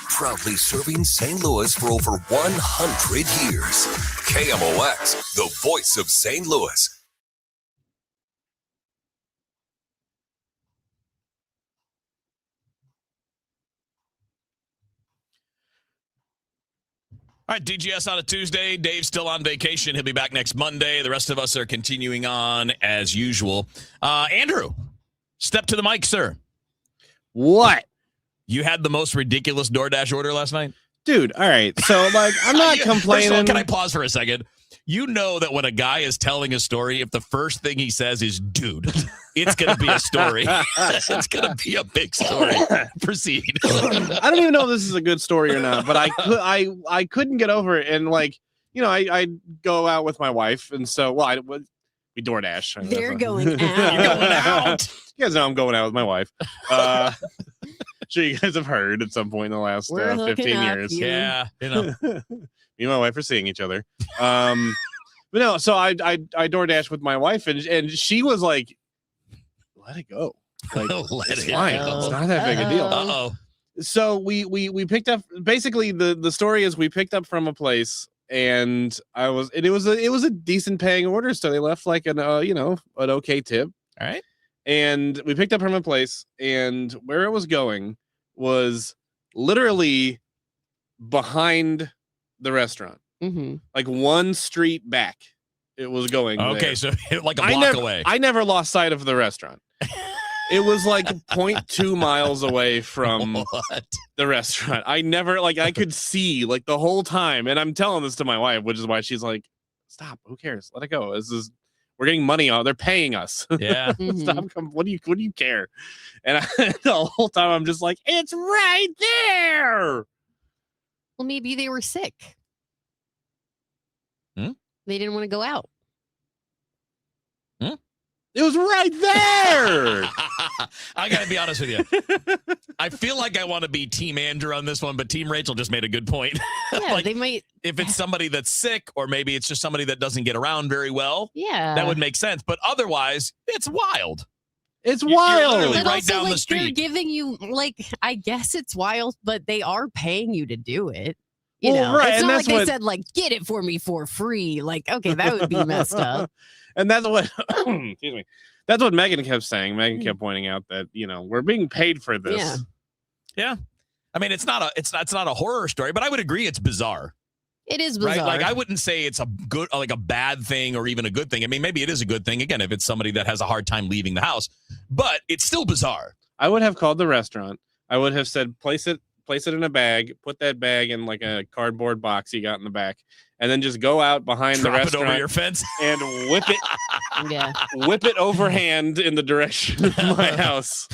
Proudly serving St. Louis for over 100 years. KMOX, the voice of St. Louis.
All right, DGS on a Tuesday. Dave's still on vacation. He'll be back next Monday. The rest of us are continuing on as usual. Andrew, step to the mic, sir.
What?
You had the most ridiculous DoorDash order last night?
Dude, all right. So, like, I'm not complaining.
First of all, can I pause for a second? You know that when a guy is telling a story, if the first thing he says is, dude, it's going to be a story. It's going to be a big story. Proceed.
I don't even know if this is a good story or not, but I couldn't get over it. And, like, you know, I go out with my wife. And so, we DoorDash.
They're going out.
You're going out. You guys know I'm going out with my wife. Sure you guys have heard at some point in the last 15 years.
Yeah, you know.
Me and my wife are seeing each other. But no, so I DoorDash with my wife, and she was like, let it go. Like, it's fine. It's not that big a deal.
Uh-oh.
So we picked up, basically the story is we picked up from a place, and it was a decent paying order, so they left like an okay tip.
All right.
And we picked up from a place, and where it was going was literally behind the restaurant.
Mm-hmm.
Like one street back it was going.
Okay,
there.
so like a block away.
I never lost sight of the restaurant. It was like 0.2 miles away from the restaurant. I never, like, I could see like the whole time. And I'm telling this to my wife, which is why she's like, stop, who cares? Let it go. We're getting money on. They're paying us.
Yeah.
Stop. What do you care? And the whole time I'm just like, it's right there.
Well, maybe they were sick.
Hmm?
They didn't want to go out.
Hmm? It was right there.
I got to be honest with you. I feel like I want to be Team Andrew on this one, but Team Rachel just made a good point.
Yeah,
like,
they might.
If it's somebody that's sick, or maybe it's just somebody that doesn't get around very well,
Yeah.
that would make sense. But otherwise, it's wild.
It's
You're
wild.
literally
But
right
also,
down
like,
the street.
they're giving you, like, I guess it's wild, but they are paying you to do it. You
Well,
know,
right,
it's
and
not
that's
like they
what-
said, like, get it for me for free. Like, okay, that would be messed up.
And that's what excuse me. That's what Megan kept saying. Megan kept pointing out that, we're being paid for this.
Yeah.
Yeah. I mean, it's not a horror story, but I would agree it's bizarre.
It is bizarre.
Right? Like, I wouldn't say it's a bad thing or even a good thing. I mean, maybe it is a good thing, again, if it's somebody that has a hard time leaving the house, but it's still bizarre.
I would have called the restaurant. I would have said, place it in a bag, put that bag in like a cardboard box you got in the back, and then just go out behind the
Drop it
restaurant
over your fence
and whip it.
Yeah.
Whip it overhand in the direction of my house.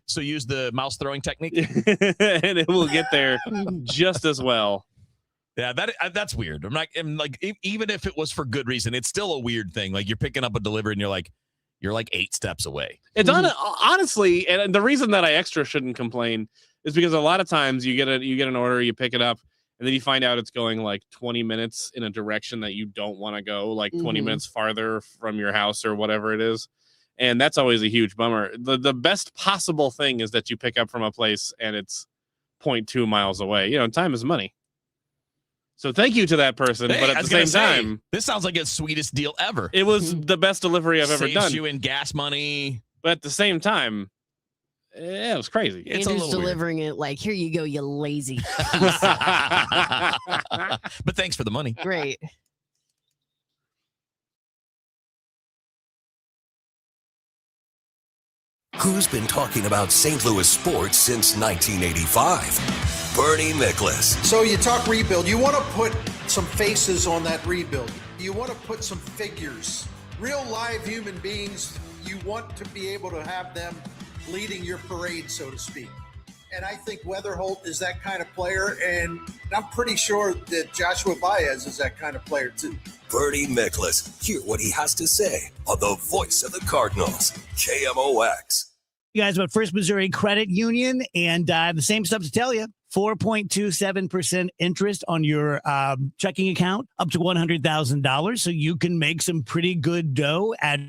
So use the mouse throwing technique.
And it will get there just as well.
Yeah, that's weird. I'm like, even if it was for good reason, it's still a weird thing. Like you're picking up a delivery and you're like 8 steps away.
It's honestly, and the reason that I extra shouldn't complain is because a lot of times you get an order, you pick it up, and then you find out it's going like 20 minutes in a direction that you don't want to go, like 20 minutes farther from your house or whatever it is. And that's always a huge bummer. The best possible thing is that you pick up from a place and it's 0.2 miles away. Time is money. So thank you to that person, but at the same time,
this sounds like a sweetest deal ever.
It was the best delivery I've ever done.
Saves you in gas money,
but at the same time, it was crazy.
It's Andrew's delivering it like, here you go, you lazy.
But thanks for the money.
Great.
Who's been talking about St. Louis sports since 1985? Bernie Miklasz.
So you talk rebuild. You want to put some faces on that rebuild. You want to put some figures, real live human beings. You want to be able to have them leading your parade, so to speak. And I think Weatherholt is that kind of player, and I'm pretty sure that Joshua Baez is that kind of player too.
Bernie Miklasz. Hear what he has to say on the voice of the Cardinals, KMOX.
You guys about First Missouri Credit Union, and the same stuff to tell you. 4.27% interest on your checking account up to $100,000. So you can make some pretty good dough at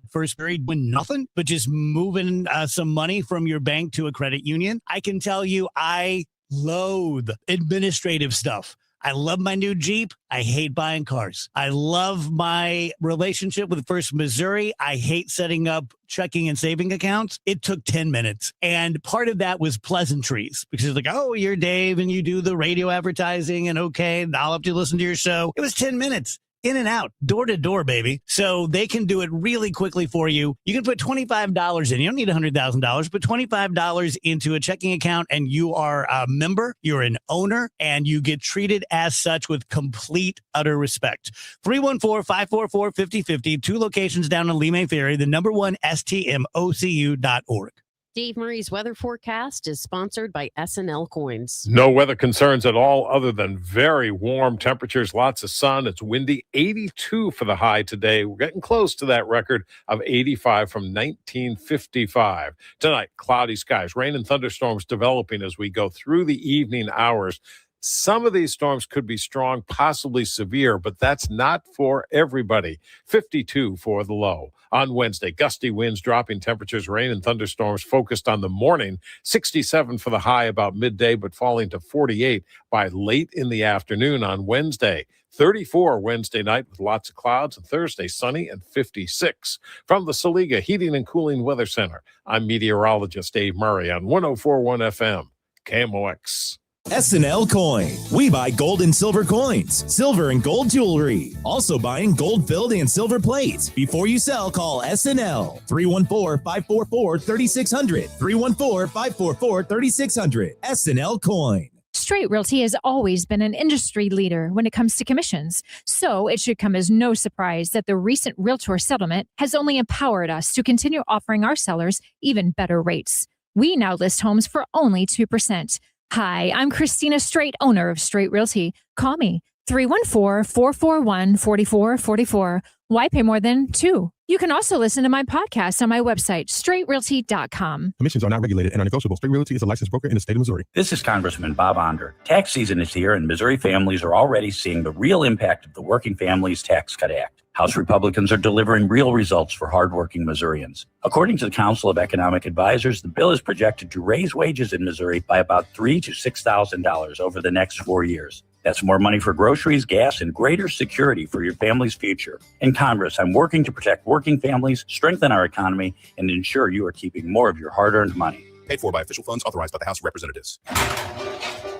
First Missouri doing nothing but just moving some money from your bank to a credit union. I can tell you, I loathe administrative stuff. I love my new Jeep. I hate buying cars. I love my relationship with First Missouri. I hate setting up checking and saving accounts. It took 10 minutes. And part of that was pleasantries because it's like, oh, you're Dave and you do the radio advertising and okay, I'll have to listen to your show. It was 10 minutes. In and out, door to door, baby. So they can do it really quickly for you. You can put $25 in. You don't need $100,000, but $25 into a checking account and you are a member, you're an owner, and you get treated as such with complete, utter respect. 314-544-5050, 2 locations down in Lee Ferry, the number 1 STMOCU.org.
Dave Murray's weather forecast is sponsored by SNL Coins.
No weather concerns at all other than very warm temperatures, lots of sun. It's windy, 82 for the high today. We're getting close to that record of 85 from 1955. Tonight, cloudy skies, rain and thunderstorms developing as we go through the evening hours. Some of these storms could be strong, possibly severe, but that's not for everybody. 52 for the low. On Wednesday, gusty winds, dropping temperatures, rain and thunderstorms focused on the morning. 67 for the high about midday, but falling to 48 by late in the afternoon on Wednesday. 34 Wednesday night with lots of clouds, and Thursday sunny and 56. From the Saliga Heating and Cooling Weather Center, I'm meteorologist Dave Murray on 104.1 FM, KMOX.
SNL Coin. We buy gold and silver coins, silver and gold jewelry. Also buying gold-filled and silver plates. Before you sell, call SNL. 314-544-3600. 314-544-3600. SNL Coin.
Straight Realty has always been an industry leader when it comes to commissions. So it should come as no surprise that the recent Realtor settlement has only empowered us to continue offering our sellers even better rates. We now list homes for only 2%. Hi, I'm Christina Straight, owner of Straight Realty. Call me, 314-441-4444. Why pay more than 2? You can also listen to my podcast on my website, straightrealty.com.
Commissions are not regulated and are negotiable. Straight Realty is a licensed broker in the state of Missouri.
This is Congressman Bob Onder. Tax season is here, and Missouri families are already seeing the real impact of the Working Families Tax Cut Act. House Republicans are delivering real results for hardworking Missourians. According to the Council of Economic Advisors, the bill is projected to raise wages in Missouri by about $3,000 to $6,000 over the next 4 years. That's more money for groceries, gas, and greater security for your family's future. In Congress, I'm working to protect working families, strengthen our economy, and ensure you are keeping more of your hard-earned money.
Paid for by official funds authorized by the House of Representatives.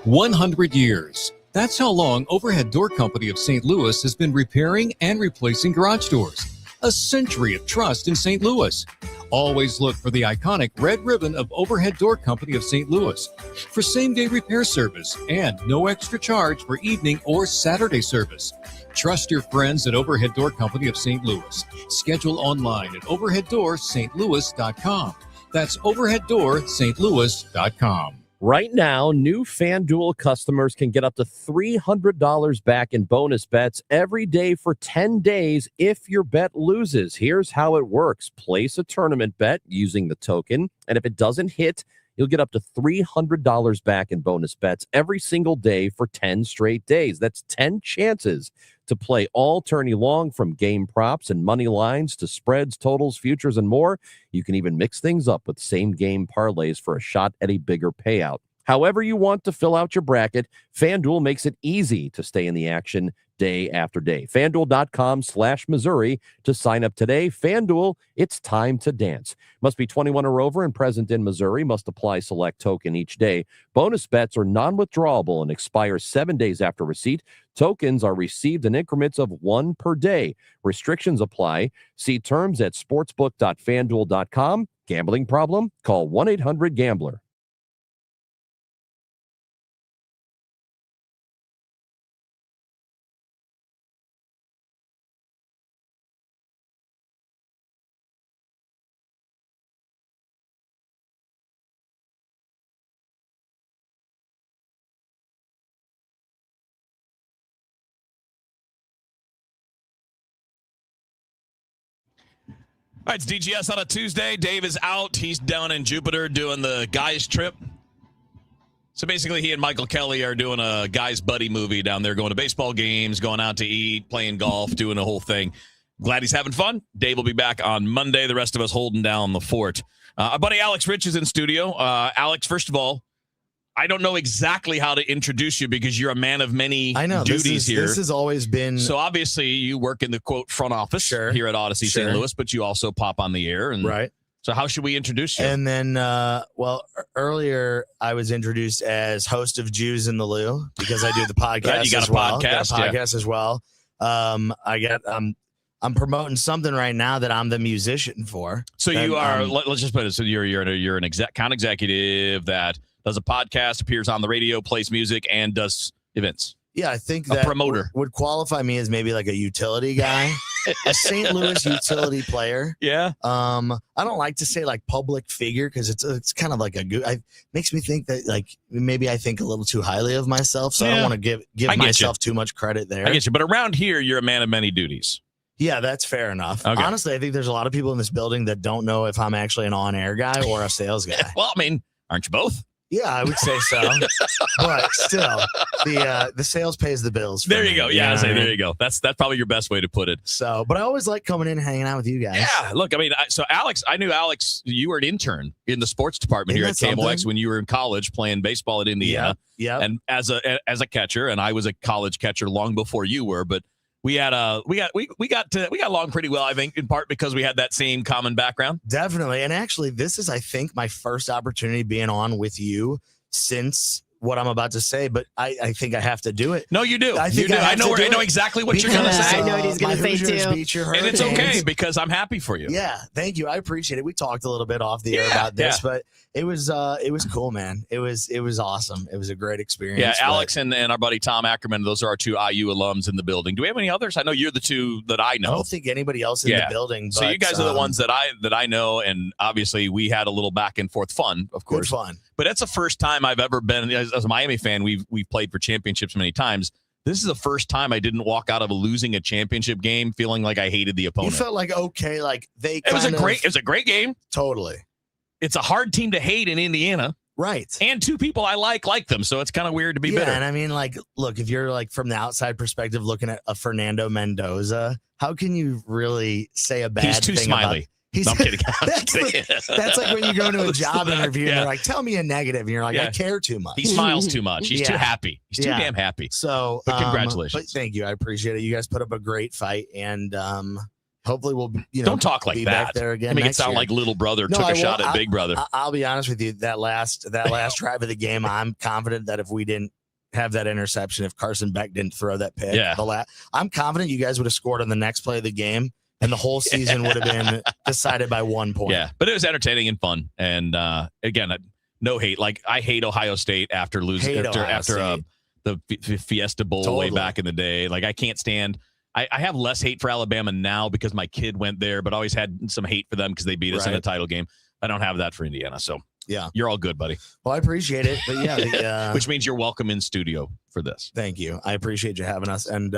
100 years. That's how long Overhead Door Company of St. Louis has been repairing and replacing garage doors. A century of trust in St. Louis. Always look for the iconic red ribbon of Overhead Door Company of St. Louis for same-day repair service and no extra charge for evening or Saturday service. Trust your friends at Overhead Door Company of St. Louis. Schedule online at overheaddoorsstlouis.com. That's overheaddoorstlouis.com.
Right now, new FanDuel customers can get up to $300 back in bonus bets every day for 10 days if your bet loses. Here's how it works. Place a tournament bet using the token, and if it doesn't hit, you'll get up to $300 back in bonus bets every single day for 10 straight days. That's 10 chances to play all tourney long, from game props and money lines to spreads, totals, futures, and more. You can even mix things up with same-game parlays for a shot at a bigger payout. However you want to fill out your bracket, FanDuel makes it easy to stay in the action day after day. FanDuel.com/Missouri to sign up today. FanDuel, it's time to dance. Must be 21 or over and present in Missouri. Must apply select token each day. Bonus bets are non-withdrawable and expire 7 days after receipt. Tokens are received in increments of 1 per day. Restrictions apply. See terms at sportsbook.fanduel.com. Gambling problem? Call 1-800-GAMBLER.
All right, it's DGS on a Tuesday. Dave is out. He's down in Jupiter doing the guys trip. So basically, he and Michael Kelly are doing a guys buddy movie down there, going to baseball games, going out to eat, playing golf, doing the whole thing. Glad he's having fun. Dave will be back on Monday. The rest of us holding down the fort. Our buddy Alex Rich is in studio. Alex, first of all, I don't know exactly how to introduce you because you're a man of many duties here.
This has always been.
So obviously you work in the quote front office here at Odyssey St. Louis, but you also pop on the air. And
right.
So how should we introduce you?
And then, earlier I was introduced as host of Jews in the Lou because I do the podcast.
Right, you got
as
a
well.
podcast,
Got a podcast as well. I'm promoting something right now that I'm the musician for.
So you are. Let's just put it. So you're an account executive that does a podcast, appears on the radio, plays music, and does events.
Yeah, I think
a
that
promoter
would qualify me as maybe like a utility guy, a St. Louis utility player.
Yeah.
I don't like to say like public figure because it's kind of like makes me think that like maybe I think a little too highly of myself, so I don't want to give myself too much credit there.
I get you, but around here, you're a man of many duties.
Yeah, that's fair enough.
Okay.
Honestly, I think there's a lot of people in this building that don't know if I'm actually an on-air guy or a sales guy.
Well, I mean, aren't you both?
Yeah, I would say so. But still, the sales pays the bills.
There you go. Yeah, there you
go.
That's probably your best way to put it.
So, but I always like coming in and hanging out with you guys.
Yeah, look, I mean, so Alex, I knew Alex, you were an intern in the sports department here at KMOX when you were in college playing baseball at Indiana.
Yeah.
And as a catcher, and I was a college catcher long before you were, but we got along pretty well, I think, in part because we had that same common background.
Definitely. And actually, this is, I think, my first opportunity being on with you since what I'm about to say, but I think I have to do it.
No, you do.
I
know exactly what you're going to say.
I know what he's going to say too.
And it's okay because I'm happy for you.
Yeah, thank you. I appreciate it. We talked a little bit off the air about this, but it was cool, man. It was awesome. It was a great experience.
Yeah, Alex and our buddy Tom Ackerman, those are our two IU alums in the building. Do we have any others? I know you're the two that I know.
I don't think anybody else in the building.
So you guys are the ones that I know, and obviously we had a little back and forth fun, of course.
Good fun.
But that's the first time I've ever been as a Miami fan. We've played for championships many times. This is the first time I didn't walk out of losing a championship game feeling like I hated the opponent.
You felt like okay, like
it was a great game.
Totally.
It's a hard team to hate in Indiana.
Right.
And two people I like them, so it's kind of weird to be bitter.
And I mean, like, look, if you're like from the outside perspective looking at a Fernando Mendoza, how can you really say a bad thing?
He's too smiley.
No,
I'm kidding.
That's like when you go to a job interview and they're like, tell me a negative. And you're like, I care too much.
He smiles too much. He's too happy. He's too damn happy.
So,
but congratulations.
But thank you. I appreciate it. You guys put up a great fight. And hopefully we'll
don't talk like
be
that.
Back there again.
Make it sound like little brother took a shot at big brother.
I'll be honest with you. That last drive of the game, I'm confident that if we didn't have that interception, if Carson Beck didn't throw that pick, I'm confident you guys would have scored on the next play of the game. And the whole season would have been decided by 1 point.
Yeah, but it was entertaining and fun. And again, no hate. Like I hate Ohio State after losing after the Fiesta Bowl way back in the day. Like I can't stand. I have less hate for Alabama now because my kid went there, but always had some hate for them because they beat us in a title game. I don't have that for Indiana. So
yeah,
you're all good, buddy.
Well, I appreciate it. But yeah,
which means you're welcome in studio for this.
Thank you. I appreciate you having us. And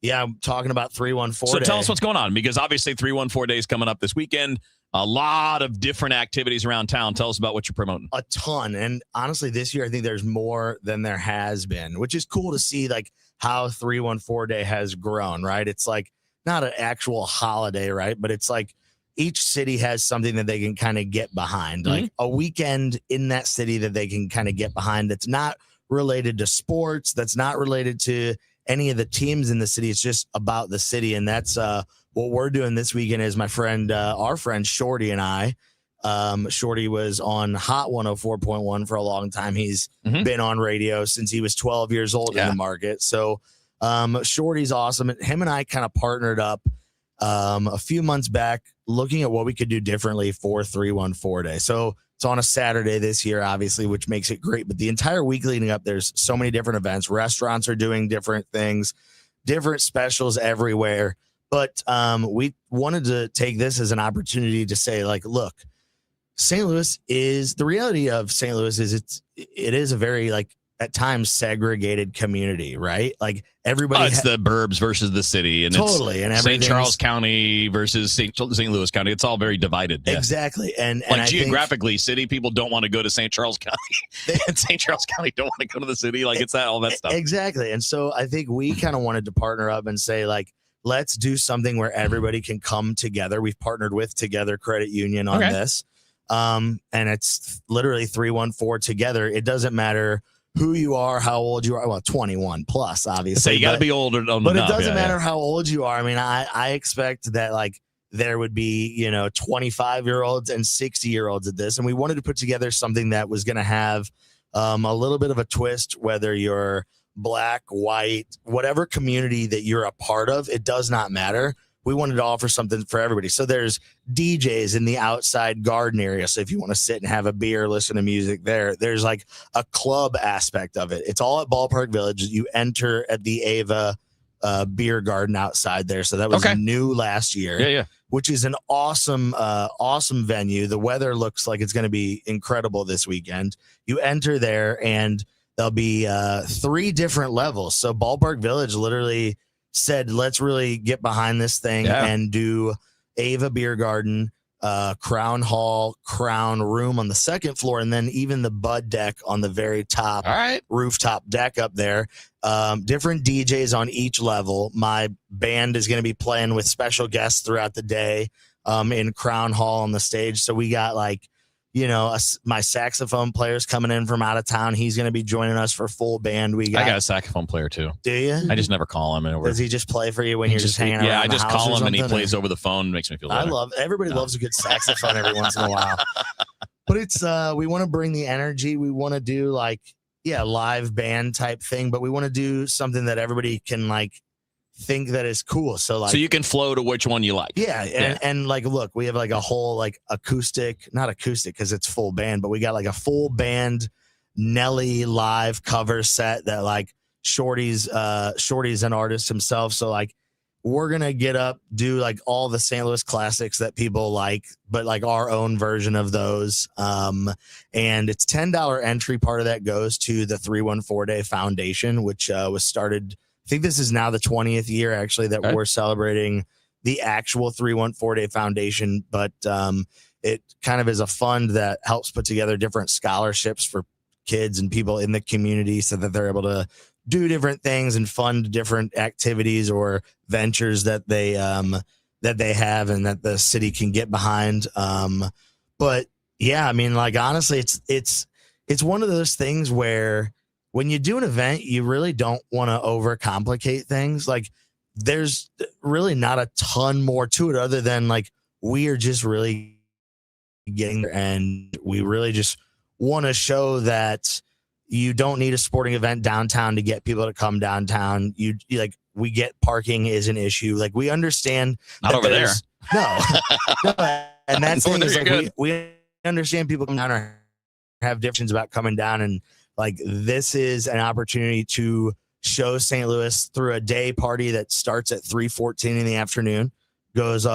yeah, I'm talking about 314.
So tell us what's going on, because obviously 314 Day is coming up this weekend. A lot of different activities around town. Tell us about what you're promoting.
A ton. And honestly, this year, I think there's more than there has been, which is cool to see, like, how 314 Day has grown, right? It's like not an actual holiday, right? But it's like each city has something that they can kind of get behind, like a weekend in that city that they can kind of get behind that's not related to sports, that's not related to any of the teams in the city. It's just about the city. And that's what we're doing this weekend is my friend, our friend Shorty and I. Shorty was on Hot 104.1 for a long time. He's been on radio since he was 12 years old in the market. So Shorty's awesome. Him and I kind of partnered up a few months back looking at what we could do differently for 314 Day. So it's on a Saturday this year, obviously, which makes it great. But the entire week leading up, there's so many different events. Restaurants are doing different things, different specials everywhere. But we wanted to take this as an opportunity to say, like, look, St. Louis is the reality of St. Louis is it is a very, like, at times segregated community, right? Like everybody,
it's the burbs versus the city, and
totally, and
St. Charles County versus St. Louis County. It's all very divided. Yeah.
Exactly, and
like
I
geographically, city people don't want to go to St. Charles County, and St. Charles County don't want to go to the city. Like it's all that stuff.
Exactly, and so I think we kind of wanted to partner up and say, like, let's do something where everybody can come together. We've partnered with Together Credit Union on this. And it's literally 314 together. It doesn't matter who you are, how old you are. Well, 21 plus, obviously.
So you got to be older.
But it doesn't matter how old you are. I mean, I expect that, like, there would be, 25-year-olds and 60-year-olds at this. And we wanted to put together something that was going to have a little bit of a twist, whether you're black, white, whatever community that you're a part of, it does not matter. We wanted to offer something for everybody. So there's DJs in the outside garden area. So if you want to sit and have a beer, listen to music there's like a club aspect of it. It's all at Ballpark Village. You enter at the Ava beer garden outside there. So that was new last year.
Yeah.
Which is an awesome, awesome venue. The weather looks like it's going to be incredible this weekend. You enter there and there'll be 3 different levels. So Ballpark Village literally said, let's really get behind this thing and do Ava Beer Garden, Crown Hall, Crown Room on the second floor, and then even the Bud Deck on the very top rooftop deck up there. Different DJs on each level. My band is going to be playing with special guests throughout the day in Crown Hall on the stage. So we got, like, my saxophone player's coming in from out of town. He's going to be joining us for full band. I
got a saxophone player too.
Do you?
I just never call him.
Does he just play for you when you're just hanging out?
Yeah, I just call him and he plays over the phone. Makes me feel better.
Everybody loves a good saxophone every once in a while. But it's we want to bring the energy. We want to do, like, live band type thing, but we want to do something that everybody can, like, think that is cool. So
you can flow to which one you like.
And like, look, we have like a whole, like, not acoustic because it's full band, but we got like a full band Nelly live cover set that, like, Shorty's an artist himself. So, like, we're going to get up, do, like, all the St. Louis classics that people like, but, like, our own version of those. And it's $10 entry. Part of that goes to the 314 Day Foundation, which was started, I think this is now the 20th year, actually, that we're celebrating the actual 314 Day Foundation. But it kind of is a fund that helps put together different scholarships for kids and people in the community so that they're able to do different things and fund different activities or ventures that they have and that the city can get behind. But yeah, I mean, like, honestly, it's one of those things where when you do an event, you really don't want to overcomplicate things. Like, there's really not a ton more to it other than, like, we are just really getting there, and we really just want to show that you don't need a sporting event downtown to get people to come downtown. You like, we get parking is an issue. Like, we understand.
Not over there.
No. And that's the thing is, like, we understand people come down or have differences about coming down, and, like, this is an opportunity to show St. Louis through a day party that starts at 3:14 in the afternoon, goes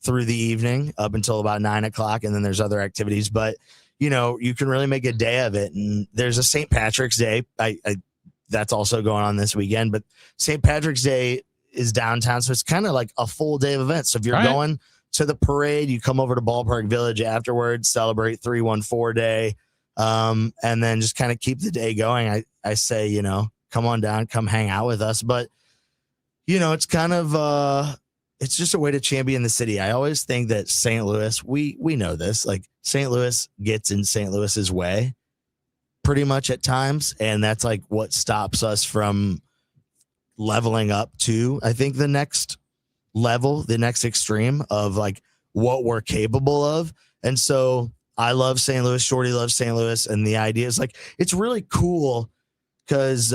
through the evening up until about 9 o'clock. And then there's other activities, but you know, you can really make a day of it. And there's a St. Patrick's Day. That's also going on this weekend, but St. Patrick's Day is downtown. So it's kind of like a full day of events. So if you're going to the parade, you come over to Ballpark Village afterwards, celebrate 314 Day, and then just kind of keep the day going. I say, you know, come on down, come hang out with us. But, you know, it's kind of, it's just a way to champion the city. I always think that St. Louis, we know this, like St. Louis gets in St. Louis's way pretty much at times. And that's like what stops us from leveling up to, I think, the next level, the next extreme of like what we're capable of. And so I love St. Louis. Shorty loves St. Louis. And the idea is like, it's really cool because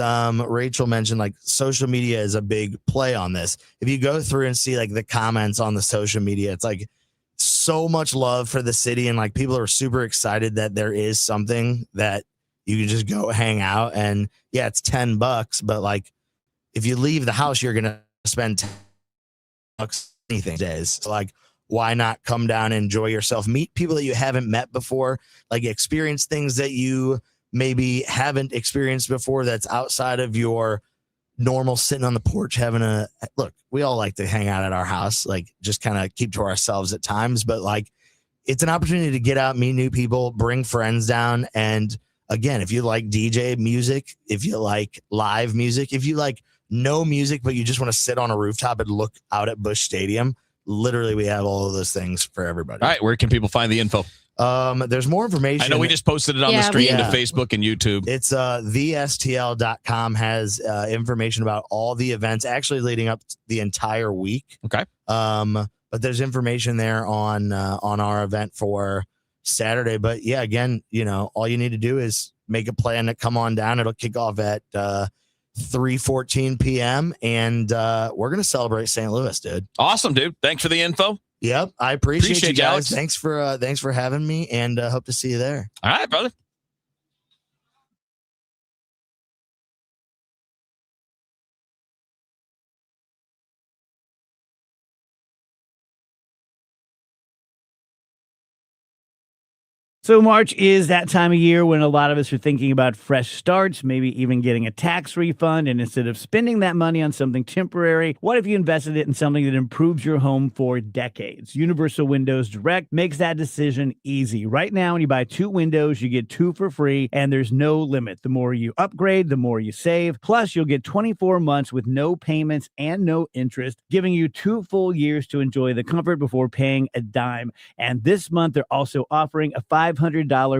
Rachel mentioned like social media is a big play on this. If you go through and see like the comments on the social media, it's like so much love for the city. And like people are super excited that there is something that you can just go hang out. And yeah, it's $10, but like if you leave the house, you're going to spend $10 anything days. So like, why not come down and enjoy yourself, meet people that you haven't met before, like experience things that you maybe haven't experienced before that's outside of your normal sitting on the porch having a look. We all like to hang out at our house, like just kind of keep to ourselves at times, but like it's an opportunity to get out, meet new people, bring friends down. And again, if you like DJ music, if you like live music, if you like no music, but you just want to sit on a rooftop and look out at Busch Stadium, litterally we have all of those things for everybody.
All right, where can people find the info?
There's more information.
I know we just posted it on the stream to Facebook and YouTube.
It's thestl.com has information about all the events actually leading up the entire week.
Okay.
But there's information there on our event for Saturday. But yeah, again, you know, all you need to do is make a plan to come on down. It'll kick off at 3:14 p.m. and we're gonna celebrate St. Louis, dude.
Awesome, dude. Thanks for the info.
Yep, I appreciate you guys.
Alex.
Thanks for having me, and hope to see you there.
All right, brother.
So March is that time of year when a lot of us are thinking about fresh starts, maybe even getting a tax refund. And instead of spending that money on something temporary, what if you invested it in something that improves your home for decades? Universal Windows Direct makes that decision easy. Right now, when you buy 2 windows, you get 2 for free, and there's no limit. The more you upgrade, the more you save. Plus, you'll get 24 months with no payments and no interest, giving you 2 full years to enjoy the comfort before paying a dime. And this month, they're also offering a $500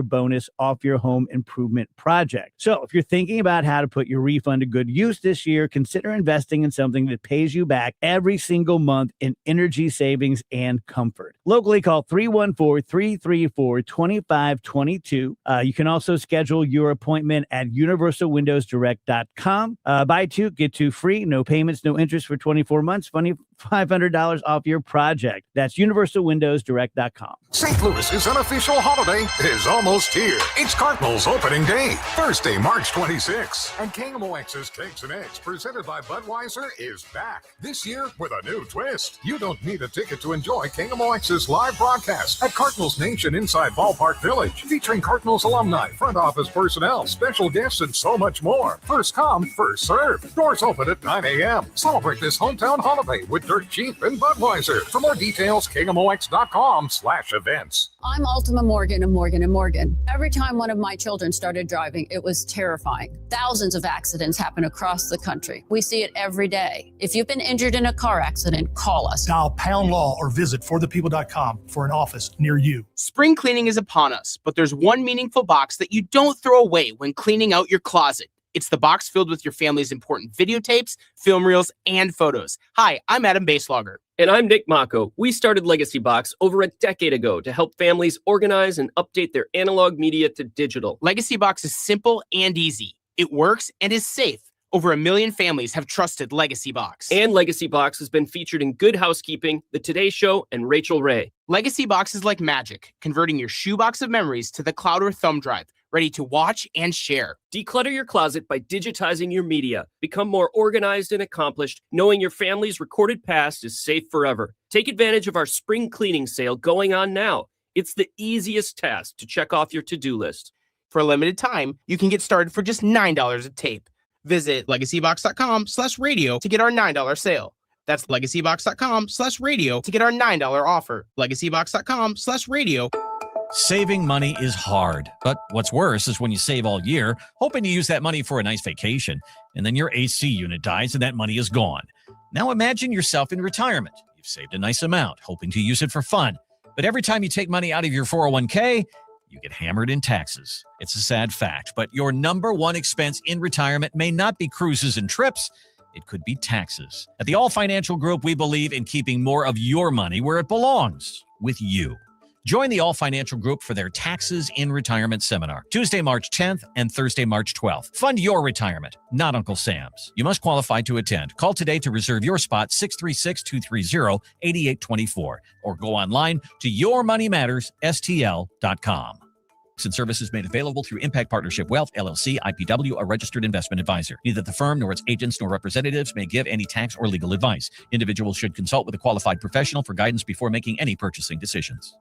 bonus off your home improvement project. So if you're thinking about how to put your refund to good use this year, consider investing in something that pays you back every single month in energy savings and comfort. Locally, call 314-334-2522. You can also schedule your appointment at universalwindowsdirect.com. Buy 2, get 2 free, no payments, no interest for 24 months, $500 off your project. That's universalwindowsdirect.com.
St. Louis's unofficial holiday is almost here. It's Cardinals opening day, Thursday, March 26th. And KMOX's Cakes and Eggs, presented by Budweiser, is back. This year with a new twist. You don't need a ticket to enjoy KMOX's live broadcast at Cardinals Nation inside Ballpark Village, featuring Cardinals alumni, front office personnel, special guests, and so much more. First come, first served. Doors open at 9 a.m. Celebrate this hometown holiday with Dirt Cheap and Budweiser. For more details, KMOX.com/events.
I'm Ultima Morgan of Morgan & Morgan. Every time one of my children started driving, it was terrifying. Thousands of accidents happen across the country. We see it every day. If you've been injured in a car accident, call us.
Dial Pound Law or visit forthepeople.com for an office near you.
Spring cleaning is upon us, but there's one meaningful box that you don't throw away when cleaning out your closet. It's the box filled with your family's important videotapes, film reels, and photos. Hi, I'm Adam Baselogger.
And I'm Nick Mako. We started Legacy Box over a decade ago to help families organize and update their analog media to digital.
Legacy Box is simple and easy. It works and is safe. Over 1 million families have trusted Legacy Box.
And Legacy Box has been featured in Good Housekeeping, The Today Show, and Rachel Ray.
Legacy Box is like magic, converting your shoebox of memories to the cloud or thumb drive, ready to watch and share.
Declutter your closet by digitizing your media. Become more organized and accomplished, knowing your family's recorded past is safe forever. Take advantage of our spring cleaning sale going on now. It's the easiest task to check off your to-do list.
For a limited time, you can get started for just $9 a tape. Visit legacybox.com/radio to get our $9 sale. That's legacybox.com/radio to get our $9 offer. legacybox.com/radio.
Saving money is hard, but what's worse is when you save all year, hoping to use that money for a nice vacation, and then your AC unit dies and that money is gone. Now imagine yourself in retirement. You've saved a nice amount, hoping to use it for fun. But every time you take money out of your 401k, you get hammered in taxes. It's a sad fact, but your number one expense in retirement may not be cruises and trips. It could be taxes. At the All Financial Group, we believe in keeping more of your money where it belongs, with you. Join the All Financial Group for their Taxes in Retirement Seminar, Tuesday, March 10th and Thursday, March 12th. Fund your retirement, not Uncle Sam's. You must qualify to attend. Call today to reserve your spot, 636-230-8824, or go online to yourmoneymattersstl.com. And services made available through Impact Partnership Wealth, LLC, IPW, a registered investment advisor. Neither the firm nor its agents nor representatives may give any tax or legal advice. Individuals should consult with a qualified professional for guidance before making any purchasing decisions.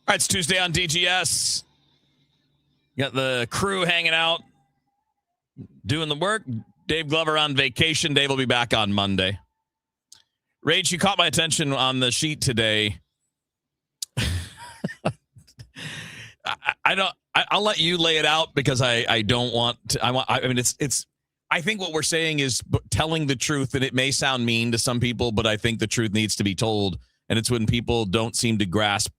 All right, it's Tuesday on DGS. Got the crew hanging out, doing the work. Dave Glover on vacation. Dave will be back on Monday. Rach, you caught my attention on the sheet today. I'll let you lay it out because I don't want to. I think what we're saying is telling the truth, and it may sound mean to some people, but I think the truth needs to be told. And it's when people don't seem to grasp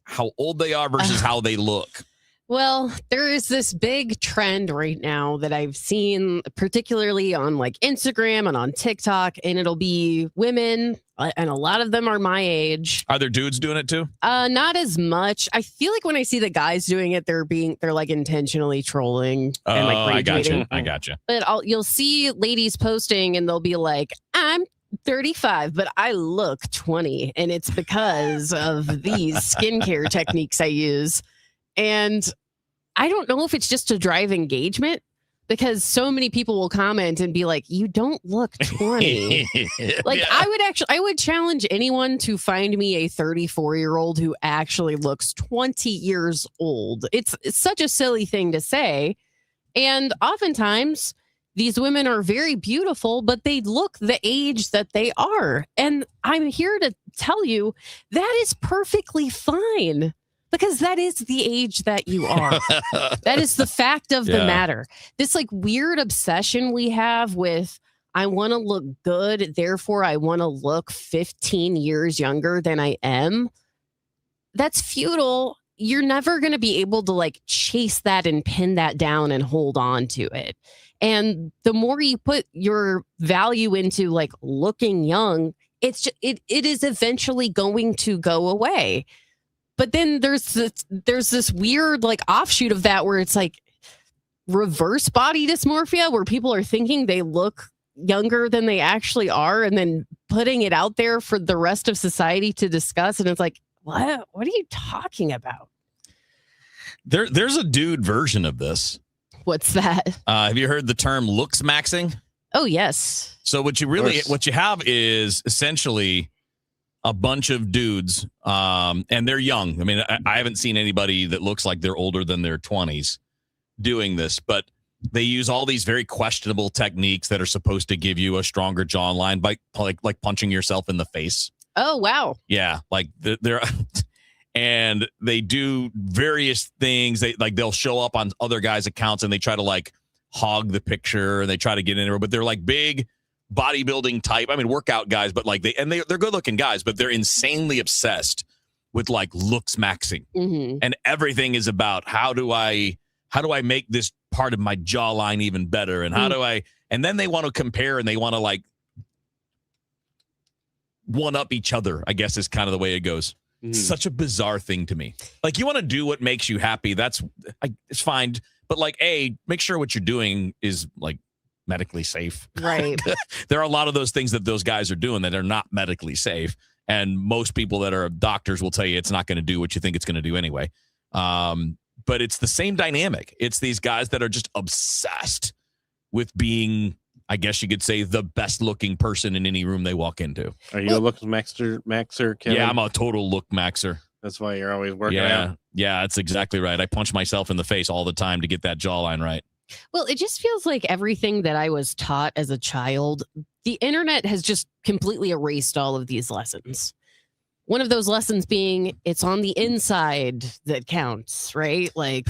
how old they are versus how they look.
Well, there is this big trend right now that I've seen, particularly on like Instagram and on TikTok, and it'll be women, and a lot of them are my age.
Are there dudes doing it too?
Not as much. I feel like when I see the guys doing it, they're like intentionally trolling and like
I got you.
But you'll see ladies posting, and they'll be like, "I'm 35, but I look 20, and it's because of these skincare techniques I use." And I don't know if it's just to drive engagement, because so many people will comment and be like, "You don't look 20." Like, yeah. I would challenge anyone to find me a 34-year-old who actually looks 20 years old. It's such a silly thing to say. And oftentimes these women are very beautiful, but they look the age that they are. And I'm here to tell you that is perfectly fine, because that is the age that you are. That is the fact of the matter. This like weird obsession we have with, I want to look good, therefore I want to look 15 years younger than I am. That's futile. You're never going to be able to like chase that and pin that down and hold on to it. And the more you put your value into like looking young, it is eventually going to go away. But then there's this weird like offshoot of that where it's like reverse body dysmorphia, where people are thinking they look younger than they actually are, and then putting it out there for the rest of society to discuss. And it's like, what are you talking about?
There's a dude version of this.
What's that?
Have you heard the term looks maxing?
Oh, yes.
So what you have is essentially a bunch of dudes, and they're young. I mean, I haven't seen anybody that looks like they're older than their 20s doing this, but they use all these very questionable techniques that are supposed to give you a stronger jawline by like punching yourself in the face.
Oh, wow.
Yeah, like they're and they do various things. They'll show up on other guys' accounts and they try to like hog the picture and they try to get in there, but they're like big bodybuilding type. I mean, workout guys, but like they're good looking guys, but they're insanely obsessed with like looks maxing, and everything is about how do I make this part of my jawline even better, and and then they want to compare and they want to like one up each other, I guess is kind of the way it goes. Such a bizarre thing to me. Like, you want to do what makes you happy. It's fine. But like, make sure what you're doing is like medically safe.
Right.
There are a lot of those things that those guys are doing that are not medically safe. And most people that are doctors will tell you it's not going to do what you think it's going to do anyway. But it's the same dynamic. It's these guys that are just obsessed with being, I guess you could say, the best looking person in any room they walk into.
Are you a look maxer, Kevin?
Yeah, I'm a total look maxer.
That's why you're always working out.
Yeah, that's exactly right. I punch myself in the face all the time to get that jawline right.
Well, it just feels like everything that I was taught as a child, the internet has just completely erased all of these lessons. One of those lessons being it's on the inside that counts, right? Like,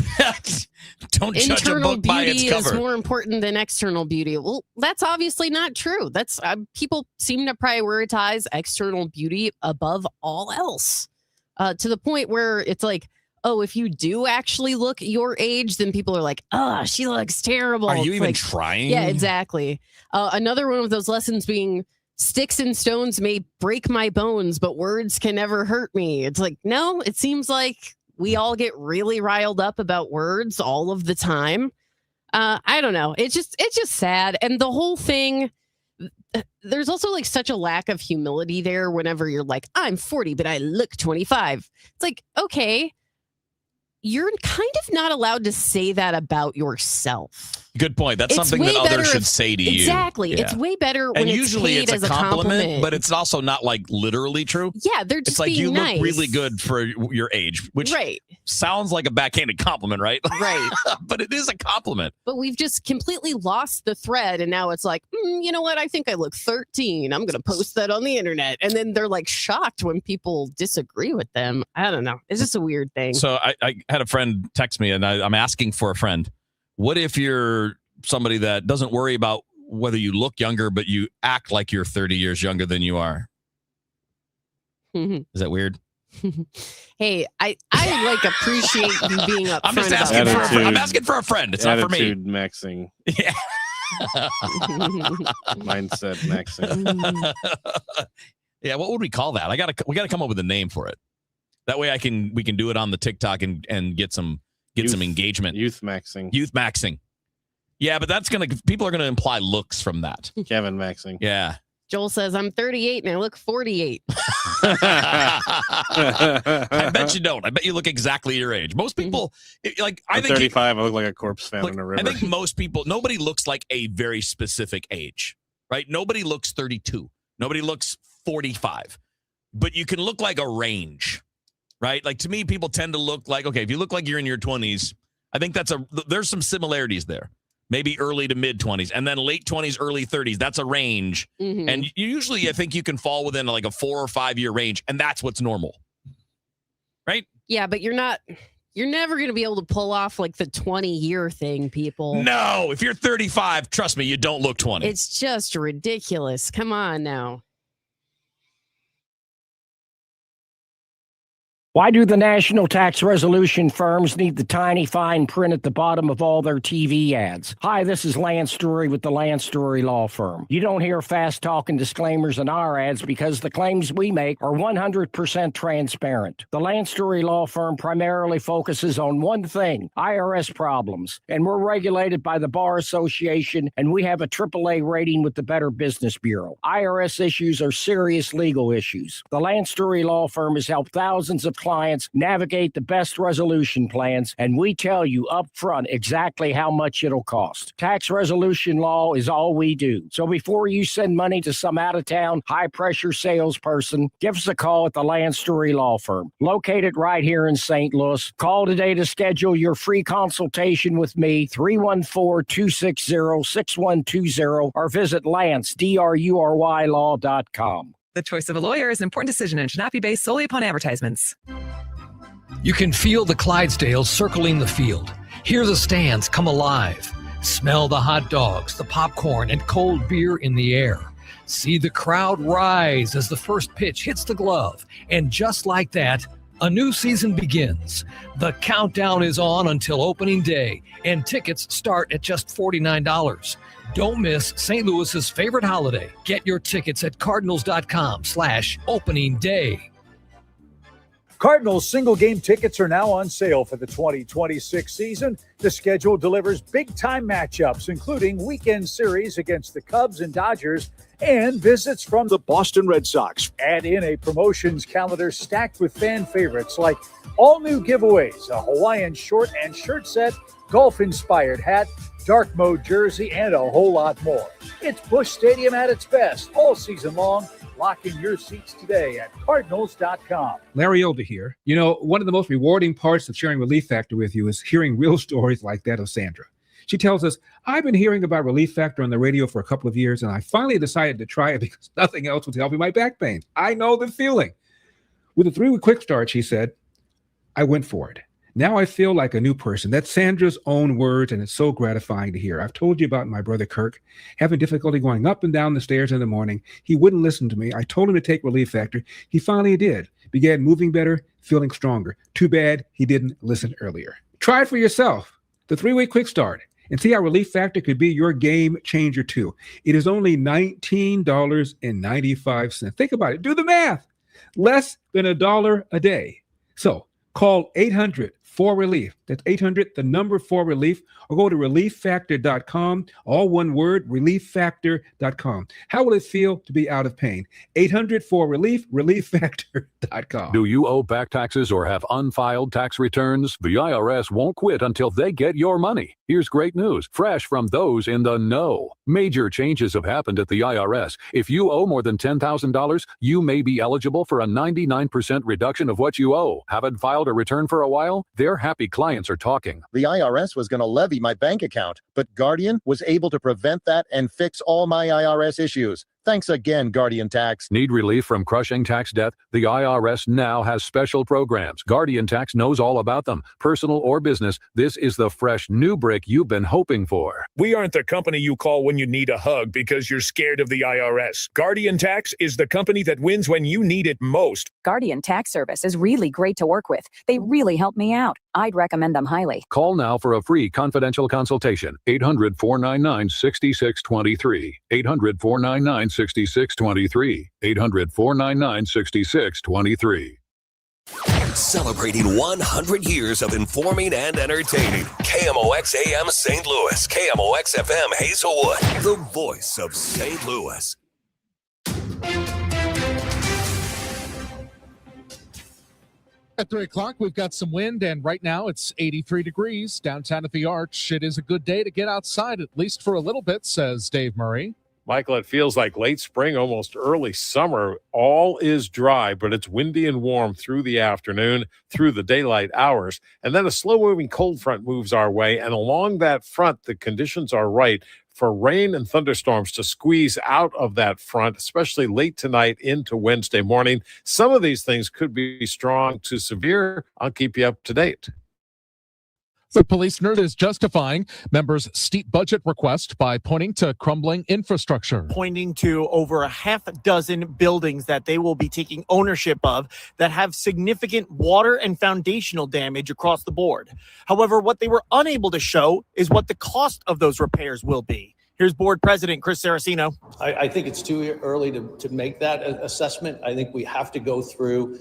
don't judge a
internal
book by
beauty
its cover.
is more important than external beauty. Well, that's obviously not true. That's people seem to prioritize external beauty above all else, to the point where it's like, oh, if you do actually look your age, then people are like, oh, she looks terrible.
Are you
It's
even
like,
trying?
Yeah, exactly. Another one of those lessons being sticks and stones may break my bones, but words can never hurt me. It's like, no, it seems like we all get really riled up about words all of the time. I don't know. It's just sad. And the whole thing, there's also like such a lack of humility there whenever you're like, I'm 40, but I look 25. It's like, okay, you're kind of not allowed to say that about yourself.
Good point. That's
It's
something that
way better
others should
if-
say to you.
Exactly. It's way better when
and
it's
usually
paid
it's
as
a
a
compliment,
compliment.
but it's also not like literally true.
Yeah, they're just
It's like
being
you
nice.
look really good for your age, which
Right.
sounds like a backhanded compliment, right?
Right.
But it is a compliment.
But we've just completely lost the thread. And now it's like, you know what? I think I look 13. I'm going to post that on the internet. And then they're like shocked when people disagree with them. I don't know. It's just a weird thing.
So I had a friend text me, and I'm asking for a friend. What if you're somebody that doesn't worry about whether you look younger, but you act like you're 30 years younger than you are? Is that weird?
Hey, I like appreciate you being upfront.
I'm just asking for a friend. I'm asking for a friend. It's not for me.
Attitude maxing.
Yeah.
Mindset maxing.
Yeah, what would we call that? We gotta come up with a name for it. That way we can do it on the TikTok and get some engagement.
Youth maxing.
Youth maxing. Yeah, but people are gonna imply looks from that.
Kevin maxing.
Yeah.
Joel says, I'm 38 and I look 48.
I bet you don't. I bet you look exactly your age. Most people, I
I'm
think
35. I look like a corpse found in a river.
I think most people, nobody looks like a very specific age, right? Nobody looks 32. Nobody looks 45. But you can look like a range, right? Like, to me, people tend to look like, okay, if you look like you're in your 20s, I think there's some similarities there. Maybe early to mid 20s, and then late 20s, early 30s. That's a range.
Mm-hmm.
And usually I think you can fall within like a 4 or 5 year range, and that's what's normal. Right?
Yeah, but you're never going to be able to pull off like the 20-year thing, people.
No, if you're 35, trust me, you don't look 20.
It's just ridiculous. Come on now.
Why do the national tax resolution firms need the tiny fine print at the bottom of all their TV ads? Hi, this is Lance Drury with the Lance Drury Law Firm. You don't hear fast-talking disclaimers in our ads because the claims we make are 100% transparent. The Lance Drury Law Firm primarily focuses on one thing, IRS problems, and we're regulated by the Bar Association, and we have a AAA rating with the Better Business Bureau. IRS issues are serious legal issues. The Lance Drury Law Firm has helped thousands of clients navigate the best resolution plans, and we tell you up front exactly how much it'll cost. Tax resolution law is all we do. So before you send money to some out-of-town, high-pressure salesperson, give us a call at the Lance Drury Law Firm, located right here in St. Louis. Call today to schedule your free consultation with me, 314-260-6120, or visit LanceDruryLaw.com.
The choice of a lawyer is an important decision and should not be based solely upon advertisements.
You can feel the Clydesdales circling the field. Hear the stands come alive.
Smell the hot dogs, the popcorn, and cold beer in the air. See the crowd rise as the first pitch hits the glove. And just like that, a new season begins. The countdown is on until opening day, and tickets start at just $49. Don't miss St. Louis's favorite holiday. Get your tickets at cardinals.com/opening day.
Cardinals single game tickets are now on sale for the 2026 season. The schedule delivers big time matchups, including weekend series against the Cubs and Dodgers and visits from the Boston Red Sox. Add in a promotions calendar stacked with fan favorites like all new giveaways, a Hawaiian short and shirt set, golf inspired hat, dark mode jersey, and a whole lot more. It's Busch Stadium at its best all season long. Lock in your seats today at Cardinals.com.
Larry Elder here. You know, one of the most rewarding parts of sharing Relief Factor with you is hearing real stories like that of Sandra. She tells us, I've been hearing about Relief Factor on the radio for a couple of years, and I finally decided to try it because nothing else was helping my back pain. I know the feeling. With a 3-week quick start, she said, I went for it. Now I feel like a new person. That's Sandra's own words, and it's so gratifying to hear. I've told you about my brother Kirk having difficulty going up and down the stairs in the morning. He wouldn't listen to me. I told him to take Relief Factor. He finally did. Began moving better, feeling stronger. Too bad he didn't listen earlier. Try it for yourself. The 3-week quick start. And see how Relief Factor could be your game changer too. It is only $19.95. Think about it. Do the math. Less than $1 a day. So call 800-4RELIEF. That's 800, the number 4RELIEF, or go to relieffactor.com. All one word, relieffactor.com. How will it feel to be out of pain? 800-4RELIEF, relieffactor.com.
Do you owe back taxes or have unfiled tax returns? The IRS won't quit until they get your money. Here's great news, fresh from those in the know. Major changes have happened at the IRS. If you owe more than $10,000, you may be eligible for a 99% reduction of what you owe. Haven't filed a return for a while? Their happy clients are talking.
The IRS was going to levy my bank account, but Guardian was able to prevent that and fix all my IRS issues. Thanks again, Guardian Tax.
Need relief from crushing tax debt? The IRS now has special programs. Guardian Tax knows all about them. Personal or business, this is the fresh new brick you've been hoping for.
We aren't the company you call when you need a hug because you're scared of the IRS. Guardian Tax is the company that wins when you need it most.
Guardian Tax Service is really great to work with. They really help me out. I'd recommend them highly.
Call now for a free confidential consultation. 800-499-6623. 800-499-6623. 800-499-6623.
Celebrating 100 years of informing and entertaining. KMOX AM St. Louis. KMOX FM Hazelwood. The voice of St. Louis.
At 3 o'clock, we've got some wind, and right now it's 83 degrees downtown at the Arch. It is a good day to get outside, at least for a little bit, says Dave Murray.
Michael, it feels like late spring, almost early summer. All is dry, but it's windy and warm through the afternoon, through the daylight hours. And then a slow-moving cold front moves our way, and along that front, the conditions are right for rain and thunderstorms to squeeze out of that front, especially late tonight into Wednesday morning. Some of these things could be strong to severe. I'll keep you up to date.
The police nerd is justifying members' steep budget request by pointing to crumbling infrastructure.
Pointing to over a half dozen buildings that they will be taking ownership of that have significant water and foundational damage across the board. However, what they were unable to show is what the cost of those repairs will be. Here's board president Chris Saraceno.
I think it's too early to make that assessment. I think we have to go through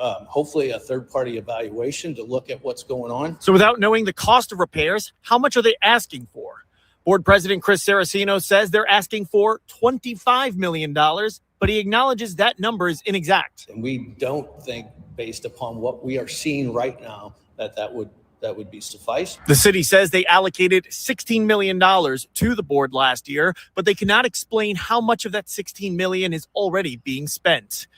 hopefully a third-party evaluation to look at what's going on.
So without knowing the cost of repairs, how much are they asking for? Board President Chris Saraceno says they're asking for $25 million, but he acknowledges that number is inexact.
And we don't think, based upon what we are seeing right now, that would be suffice.
The city says they allocated $16 million to the board last year, but they cannot explain how much of that $16 million is already being spent.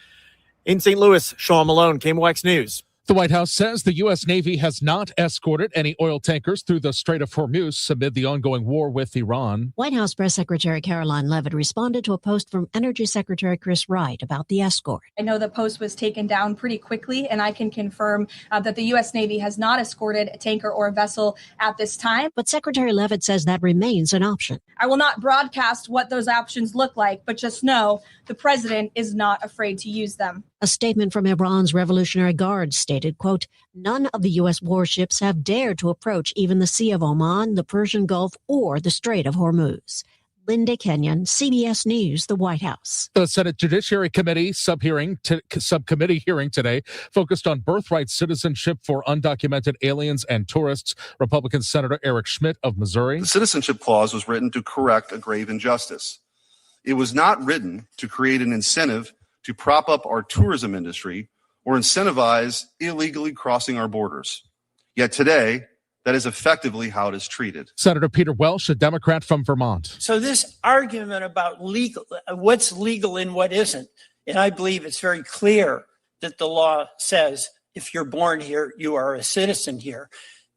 In St. Louis, Sean Malone, KMOX News.
The White House says the U.S. Navy has not escorted any oil tankers through the Strait of Hormuz amid the ongoing war with Iran.
White House Press Secretary Caroline Leavitt responded to a post from Energy Secretary Chris Wright about the escort.
I know the post was taken down pretty quickly, and I can confirm that the U.S. Navy has not escorted a tanker or a vessel at this time.
But Secretary Leavitt says that remains an option.
I will not broadcast what those options look like, but just know the president is not afraid to use them.
A statement from Iran's Revolutionary Guard stated, quote, none of the U.S. warships have dared to approach even the Sea of Oman, the Persian Gulf, or the Strait of Hormuz. Linda Kenyon, CBS News, the White House.
The Senate Judiciary Committee subcommittee hearing today focused on birthright citizenship for undocumented aliens and tourists. Republican Senator Eric Schmidt of Missouri.
The Citizenship Clause was written to correct a grave injustice. It was not written to create an incentive to prop up our tourism industry or incentivize illegally crossing our borders. Yet today, that is effectively how it is treated.
Senator Peter Welsh, a Democrat from Vermont.
So this argument about legal, what's legal and what isn't, and I believe it's very clear that the law says if you're born here, you are a citizen here.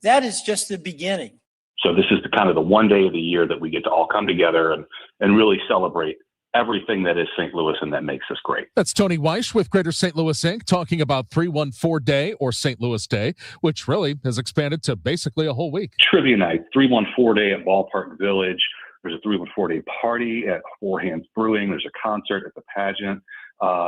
That is just the beginning.
So this is kind of the one day of the year that we get to all come together and really celebrate everything that is St. Louis and that makes us great.
That's Tony Weish with Greater St. Louis Inc. talking about 314 Day or St. Louis Day, which really has expanded to basically a whole week.
Trivia night, 314 Day at Ballpark Village. There's a 314 Day party at Four Hands Brewing. There's a concert at the pageant.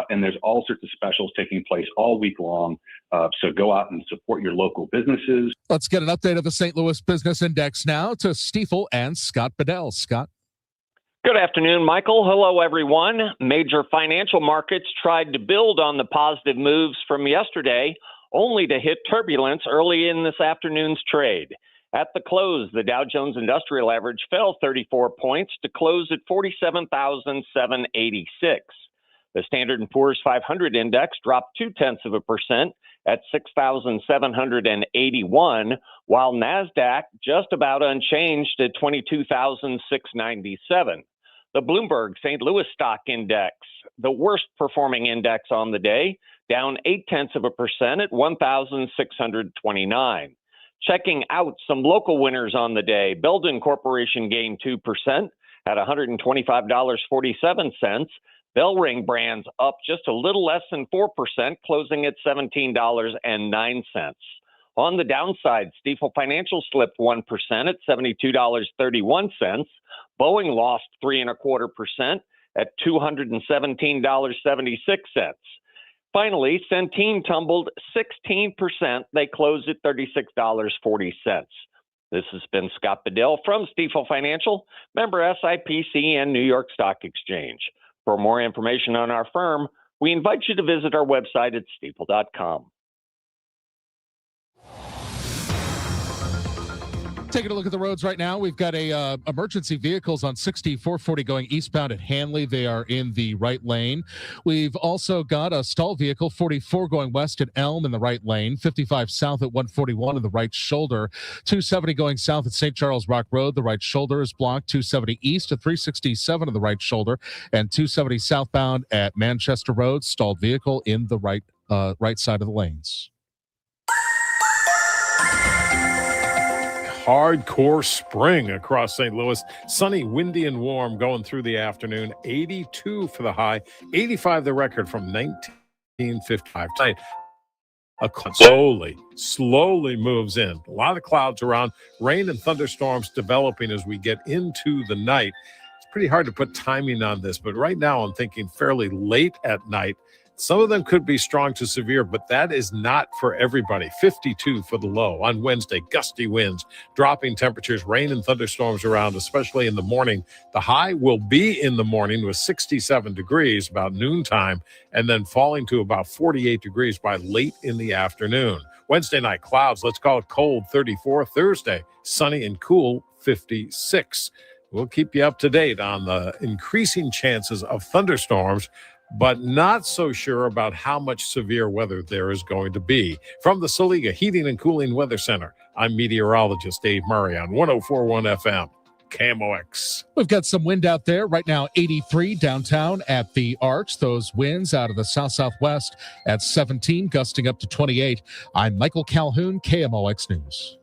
And there's all sorts of specials taking place all week long. So go out and support your local businesses.
Let's get an update of the St. Louis Business Index now to Stifel and Scott Bedell. Scott.
Good afternoon, Michael. Hello, everyone. Major financial markets tried to build on the positive moves from yesterday, only to hit turbulence early in this afternoon's trade. At the close, the Dow Jones Industrial Average fell 34 points to close at 47,786. The Standard & Poor's 500 index dropped 0.2% at 6,781, while NASDAQ just about unchanged at 22,697. The Bloomberg St. Louis Stock Index, the worst performing index on the day, down 0.8% at 1,629. Checking out some local winners on the day, Belden Corporation gained 2% at $125.47. Bellring Brands up just a little less than 4%, closing at $17.09. On the downside, Stifel Financial slipped 1% at $72.31. Boeing lost 3.25% at $217.76. Finally, Centene tumbled 16%. They closed at $36.40. This has been Scott Bedell from Stifel Financial, member SIPC and New York Stock Exchange. For more information on our firm, we invite you to visit our website at stifel.com.
Taking a look at the roads right now, we've got emergency vehicles on 6440 going eastbound at Hanley. They are in the right lane. We've also got a stalled vehicle, 44 going west at Elm in the right lane, 55 south at 141 in the right shoulder, 270 going south at St. Charles Rock Road. The right shoulder is blocked, 270 east at 367 in the right shoulder, and 270 southbound at Manchester Road. Stalled vehicle in the right side of the lanes.
Hardcore spring across St. Louis. Sunny, windy, and warm going through the afternoon. 82 for the high, 85 the record from 1955. Slowly moves in. A lot of clouds around. Rain and thunderstorms developing as we get into the night. It's pretty hard to put timing on this, but right now I'm thinking fairly late at night. Some of them could be strong to severe, but that is not for everybody. 52 for the low. On Wednesday, gusty winds, dropping temperatures, rain and thunderstorms around, especially in the morning. The high will be in the morning with 67 degrees about noontime, and then falling to about 48 degrees by late in the afternoon. Wednesday night, clouds, let's call it cold, 34. Thursday, sunny and cool, 56. We'll keep you up to date on the increasing chances of thunderstorms, but not so sure about how much severe weather there is going to be. From the Saliga Heating and Cooling Weather Center, I'm meteorologist Dave Murray on 104.1 FM.
KMOX.
We've got some wind out there right now, 83 downtown at the Arch. Those winds out of the south-southwest at 17, gusting up to 28. I'm Michael Calhoun, KMOX News.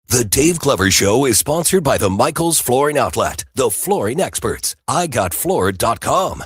The Dave Glover Show is sponsored by the Michaels Flooring Outlet, the flooring experts. IGotFloored.com.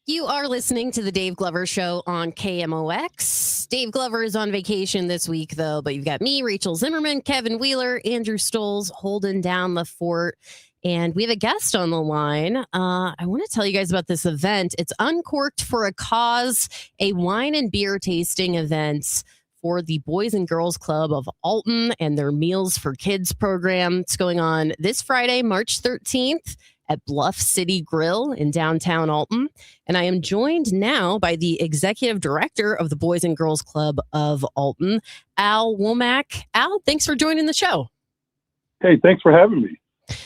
You are listening to the Dave Glover Show on KMOX. Dave Glover is on vacation this week, though, but you've got me, Rachel Zimmerman, Kevin Wheeler, Andrew Stoles holding down the fort. And we have a guest on the line. I want to tell you guys about this event. It's Uncorked for a Cause, a wine and beer tasting event for the Boys and Girls Club of Alton and their Meals for Kids program. It's going on this Friday, March 13th at Bluff City Grill in downtown Alton. And I am joined now by the executive director of the Boys and Girls Club of Alton, Al Womack. Al, thanks for joining the show.
Hey, thanks for having me.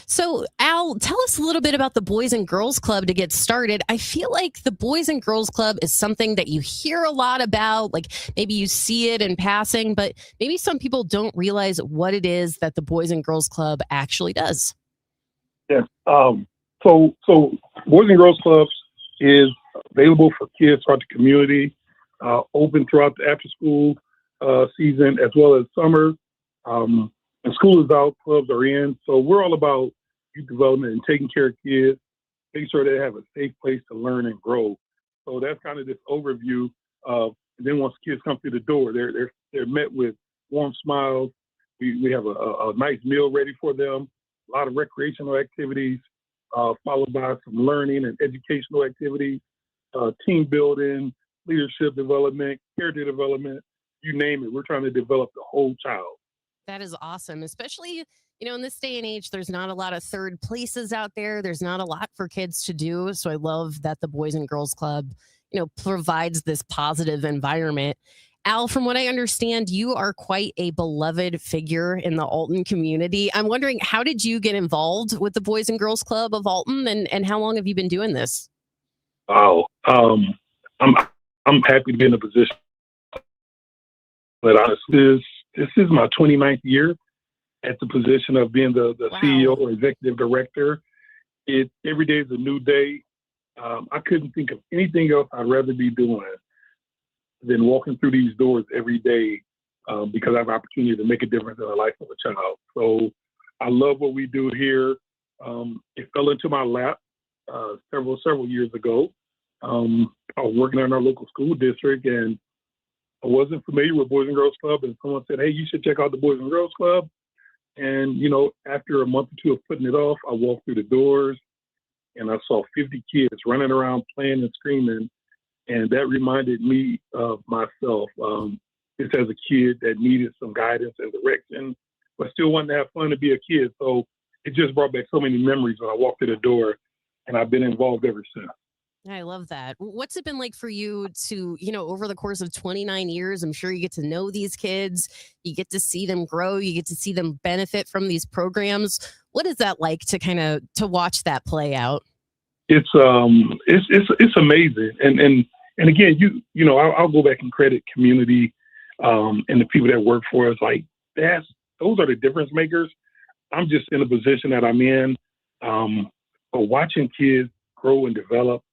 So, Al, tell us a little bit about the Boys and Girls Club to get started. I feel like the Boys and Girls Club is something that you hear a lot about, like maybe you see it in passing, but maybe some people don't realize what it is that the Boys and Girls Club actually does.
Yes. So Boys and Girls Clubs is available for kids throughout the community, open throughout the after-school season as well as summer. And school is out, clubs are in. So we're all about youth development and taking care of kids, making sure they have a safe place to learn and grow. So that's kind of this overview of, and then once kids come through the door, they're met with warm smiles. We have a nice meal ready for them, a lot of recreational activities, followed by some learning and educational activities, team building, leadership development, character development, you name it. We're trying to develop the whole child.
That is awesome, especially, in this day and age, there's not a lot of third places out there. There's not a lot for kids to do. So I love that the Boys and Girls Club, provides this positive environment. Al, from what I understand, you are quite a beloved figure in the Alton community. I'm wondering, how did you get involved with the Boys and Girls Club of Alton, and how long have you been doing this?
Oh, I'm happy to be in a position, but honestly, this is my 29th year at the position of being the wow. CEO or executive director. Every day is a new day. I couldn't think of anything else I'd rather be doing than walking through these doors every day because I have an opportunity to make a difference in the life of a child. So I love what we do here. It fell into my lap several years ago. I was working in our local school district, and I wasn't familiar with Boys and Girls Club, and someone said, hey, you should check out the Boys and Girls Club. And, after a month or two of putting it off, I walked through the doors and I saw 50 kids running around playing and screaming. And that reminded me of myself, just as a kid that needed some guidance and direction, but still wanted to have fun to be a kid. So it just brought back so many memories when I walked through the door, and I've been involved ever since.
I love that. What's it been like for you to, over the course of 29 years, I'm sure you get to know these kids, you get to see them grow, you get to see them benefit from these programs. What is that like to watch that play out?
It's amazing. And again, I'll go back and credit community and the people that work for us. Like those are the difference makers. I'm just in a position that I'm in, but watching kids grow and develop.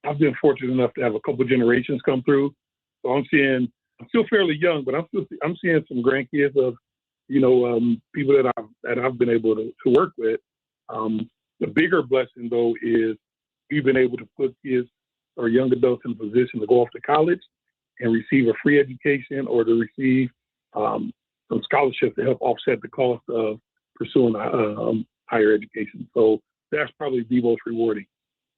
I've been fortunate enough to have a couple generations come through. So I'm still fairly young, but I'm seeing some grandkids of, people that I've been able to work with. The bigger blessing though is we've been able to put kids or young adults in a position to go off to college and receive a free education or to receive some scholarships to help offset the cost of pursuing higher education. So that's probably the most rewarding.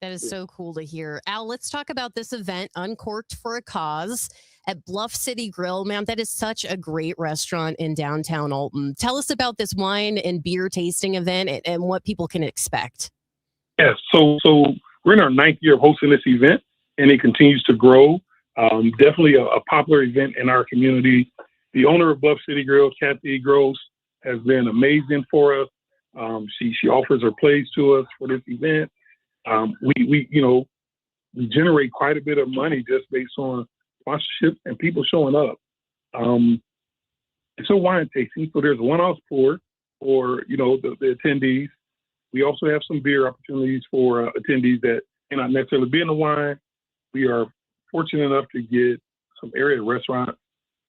That is so cool to hear. Al, let's talk about this event, Uncorked for a Cause, at Bluff City Grill. Man, that is such a great restaurant in downtown Alton. Tell us about this wine and beer tasting event and what people can expect.
Yeah, so we're in our 9th year of hosting this event, and it continues to grow. Definitely a popular event in our community. The owner of Bluff City Grill, Kathy Gross, has been amazing for us. She offers her plays to us for this event. We we generate quite a bit of money just based on sponsorship and people showing up. It's a wine tasting, so there's a one-off pour for, the attendees. We also have some beer opportunities for attendees that may not necessarily be in the wine. We are fortunate enough to get some area restaurants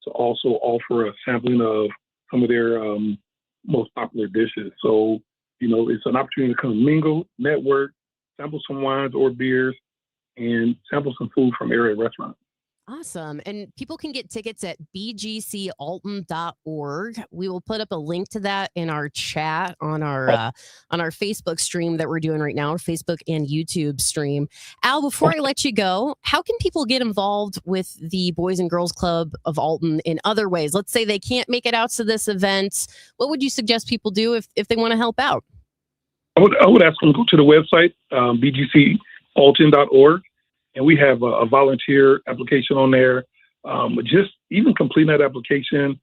to also offer a sampling of some of their most popular dishes. So, it's an opportunity to come mingle, network, sample some wines or beers, and sample some food from area restaurants.
Awesome. And people can get tickets at bgcalton.org. We will put up a link to that in our chat on our Facebook stream that we're doing right now, Facebook and YouTube stream. Al, before I let you go, how can people get involved with the Boys and Girls Club of Alton in other ways? Let's say they can't make it out to this event. What would you suggest people do if they want to help out?
I would ask them to go to the website, bgcalton.org. And we have a volunteer application on there. Just even completing that application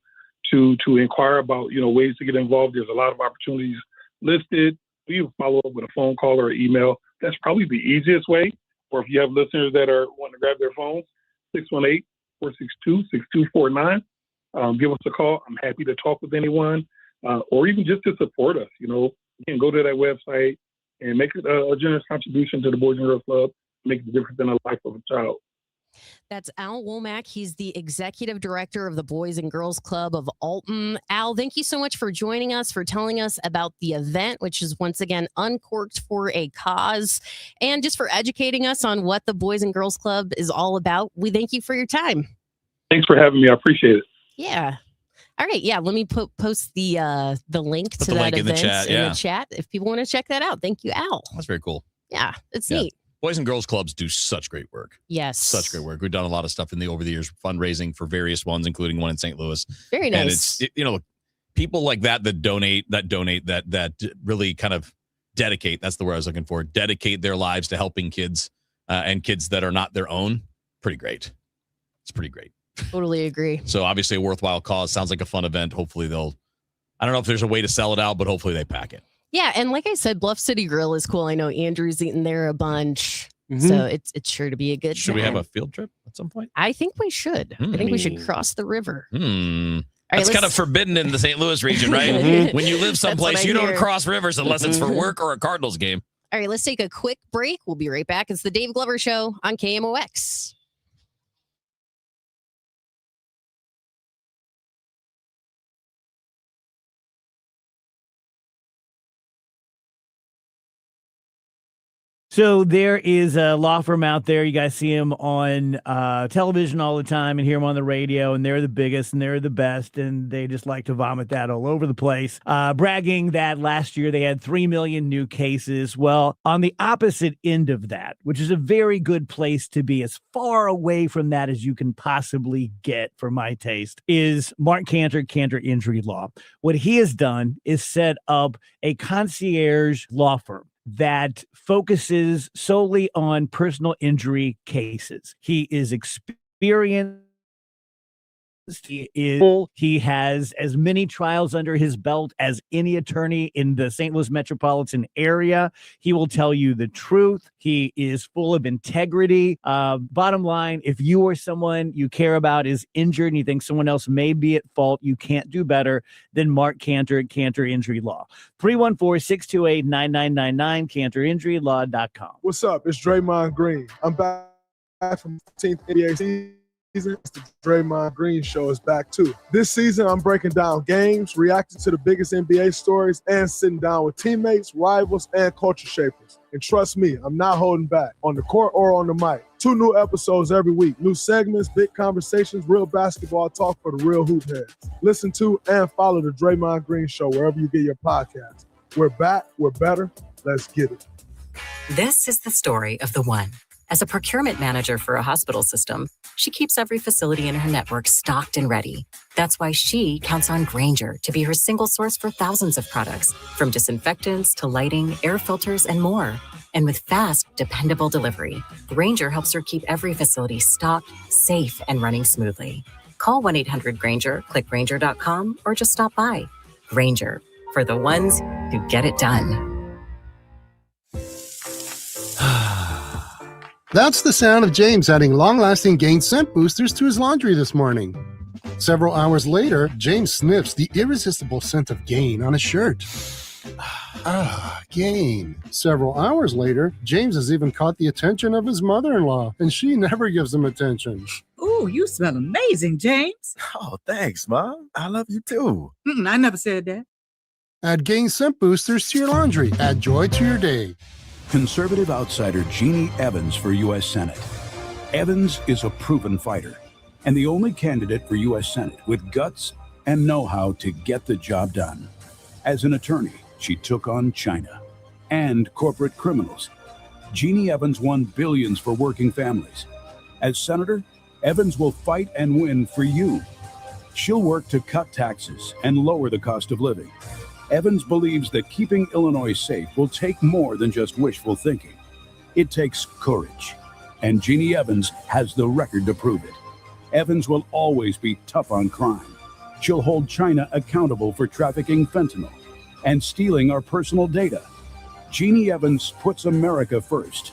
to inquire about, ways to get involved. There's a lot of opportunities listed. We follow up with a phone call or email. That's probably the easiest way. Or if you have listeners that are wanting to grab their phones, 618-462-6249. Give us a call. I'm happy to talk with anyone, or even just to support us. You can go to that website and make a generous contribution to the Boys and Girls Club. Make a difference in the life of a child.
That's Al Womack. He's the executive director of the Boys and Girls Club of Alton. Al, thank you so much for joining us, for telling us about the event, which is once again Uncorked for a Cause, and just for educating us on what the Boys and Girls Club is all about. We thank you for your time.
Thanks for having me. I appreciate it.
Yeah. All right. Yeah. Let me post the link to that event in the chat if people want to check that out. Thank you, Al.
That's very cool.
Yeah. It's neat.
Boys and Girls Clubs do such great work.
Yes.
Such great work. We've done a lot of stuff over the years, fundraising for various ones, including one in St. Louis.
Very nice.
And it's, people like that donate, that really kind of dedicate, that's the word I was looking for, dedicate their lives to helping kids and kids that are not their own. Pretty great. It's pretty great.
Totally agree.
So obviously a worthwhile cause. Sounds like a fun event. Hopefully I don't know if there's a way to sell it out, but hopefully they pack it.
Yeah, and like I said, Bluff City Grill is cool. I know Andrew's eaten there a bunch, so it's sure to be a good
Should
time.
we have a field trip at some point?
I think we should. I think we should cross the river.
That's kind of forbidden in the St. Louis region, right? When you live someplace, you don't cross rivers unless it's for work or a Cardinals game.
All right, let's take a quick break. We'll be right back. It's the Dave Glover Show on KMOX.
So there is a law firm out there. You guys see them on television all the time and hear them on the radio, and they're the biggest and they're the best, and they just like to vomit that all over the place, bragging that last year they had 3 million new cases. Well, on the opposite end of that, which is a very good place to be, as far away from that as you can possibly get for my taste, is Mark Cantor, Cantor Injury Law. What he has done is set up a concierge law firm that focuses solely on personal injury cases. He is experienced. He has as many trials under his belt as any attorney in the St. Louis metropolitan area. He will tell you the truth. He is full of integrity. Bottom line, if you or someone you care about is injured and you think someone else may be at fault, you can't do better than Mark Cantor at Cantor Injury Law. 314-628-9999, CantorInjuryLaw.com.
What's up? It's Draymond Green. I'm back from 15th NBA season. The Draymond Green Show is back too. This season, I'm breaking down games, reacting to the biggest NBA stories, and sitting down with teammates, rivals, and culture shapers. And trust me, I'm not holding back, on the court or on the mic. 2 new episodes every week. New segments, big conversations, real basketball talk for the real hoop heads. Listen to and follow the Draymond Green Show wherever you get your podcasts. We're back. We're better. Let's get it.
This is the story of the one. As a procurement manager for a hospital system, she keeps every facility in her network stocked and ready. That's why she counts on Grainger to be her single source for thousands of products, from disinfectants to lighting, air filters, and more. And with fast, dependable delivery, Grainger helps her keep every facility stocked, safe, and running smoothly. Call 1-800-GRAINGER, click Grainger.com, or just stop by. Grainger, for the ones who get it done.
That's the sound of James adding long-lasting Gain scent boosters to his laundry this morning. Several hours later, James sniffs the irresistible scent of Gain on his shirt. Gain. Several hours later, James has even caught the attention of his mother-in-law, and she never gives him attention.
Ooh, you smell amazing, James.
Oh, thanks, Mom. I love you too.
I never said that.
Add Gain scent boosters to your laundry. Add joy to your day.
Conservative outsider Jeannie Evans for U.S. Senate. Evans is a proven fighter and the only candidate for U.S. Senate with guts and know-how to get the job done. As an attorney, she took on China and corporate criminals. Jeannie Evans won billions for working families. As senator, Evans will fight and win for you. She'll work to cut taxes and lower the cost of living. Evans believes that keeping Illinois safe will take more than just wishful thinking. It takes courage, and Jeannie Evans has the record to prove it. Evans will always be tough on crime. She'll hold China accountable for trafficking fentanyl and stealing our personal data. Jeannie Evans puts America first.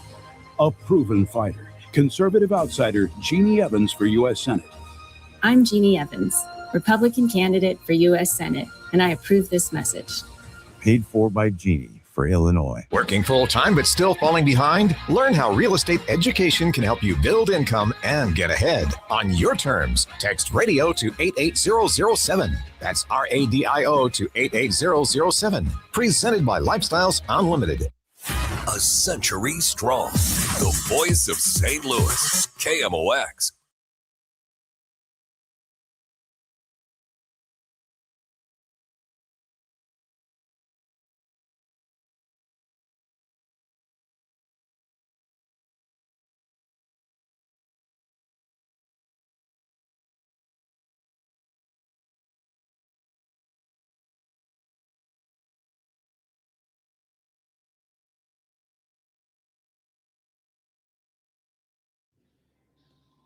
A proven fighter. Conservative outsider Jeannie Evans for U.S. Senate.
I'm Jeannie Evans, Republican candidate for U.S. Senate, and I approve this message.
Paid for by Jeannie for Illinois.
Working full-time but still falling behind? Learn how real estate education can help you build income and get ahead on your terms. Text radio to 88007. That's RADIO to 88007. Presented by Lifestyles Unlimited.
A century strong. The voice of St. Louis. KMOX.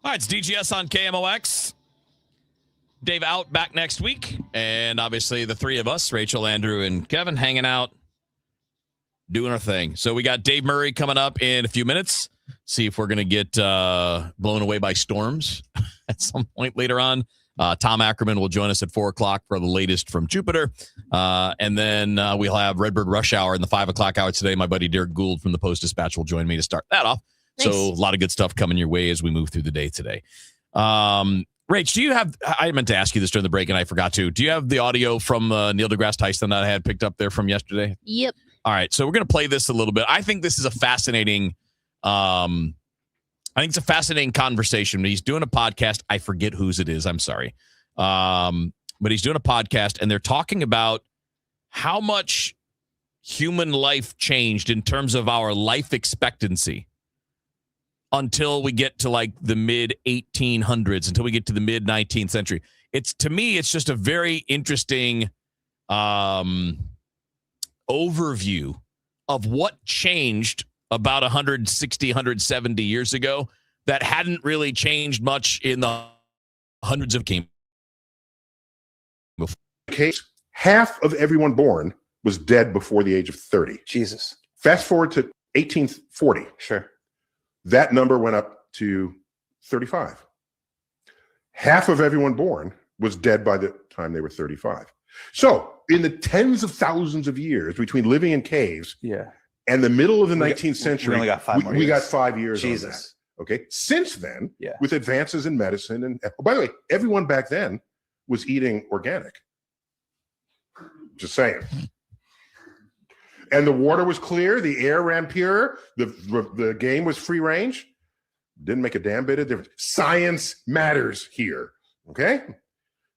All right, it's DGS on KMOX. Dave out, back next week. And obviously the three of us, Rachel, Andrew, and Kevin, hanging out, doing our thing. So we got Dave Murray coming up in a few minutes. See if we're going to get blown away by storms at some point later on. Tom Ackerman will join us at 4 o'clock for the latest from Jupiter. And then we'll have Redbird Rush Hour in the 5 o'clock hour today. My buddy Derek Gould from the Post-Dispatch will join me to start that off. Nice. So a lot of good stuff coming your way as we move through the day today. Rach, do you have, I meant to ask you this during the break and I forgot to. Do you have the audio from Neil deGrasse Tyson that I had picked up there from yesterday?
Yep.
All right. So we're going to play this a little bit. I think this is a fascinating, it's a fascinating conversation. He's doing a podcast. I forget whose it is. I'm sorry. But he's doing a podcast and they're talking about how much human life changed in terms of our life expectancy until we get to like the mid 1800s, until we get to the mid 19th century. It's, to me, it's just a very interesting overview of what changed about 160, 170 years ago that hadn't really changed much in the hundreds of came.
Case, half of everyone born was dead before the age of 30.
Jesus.
Fast forward to 1840.
Sure.
That number went up to 35. Half of everyone born was dead by the time they were 35. So in the tens of thousands of years between living in caves and the middle of the 19th century,
we only got 5 more years.
We got 5 years
Jesus.
on that. Okay. Since then, with advances in medicine, and by the way, everyone back then was eating organic. Just saying. And the water was clear, the air ran pure, the game was free range. Didn't make a damn bit of difference. Science matters here. Okay?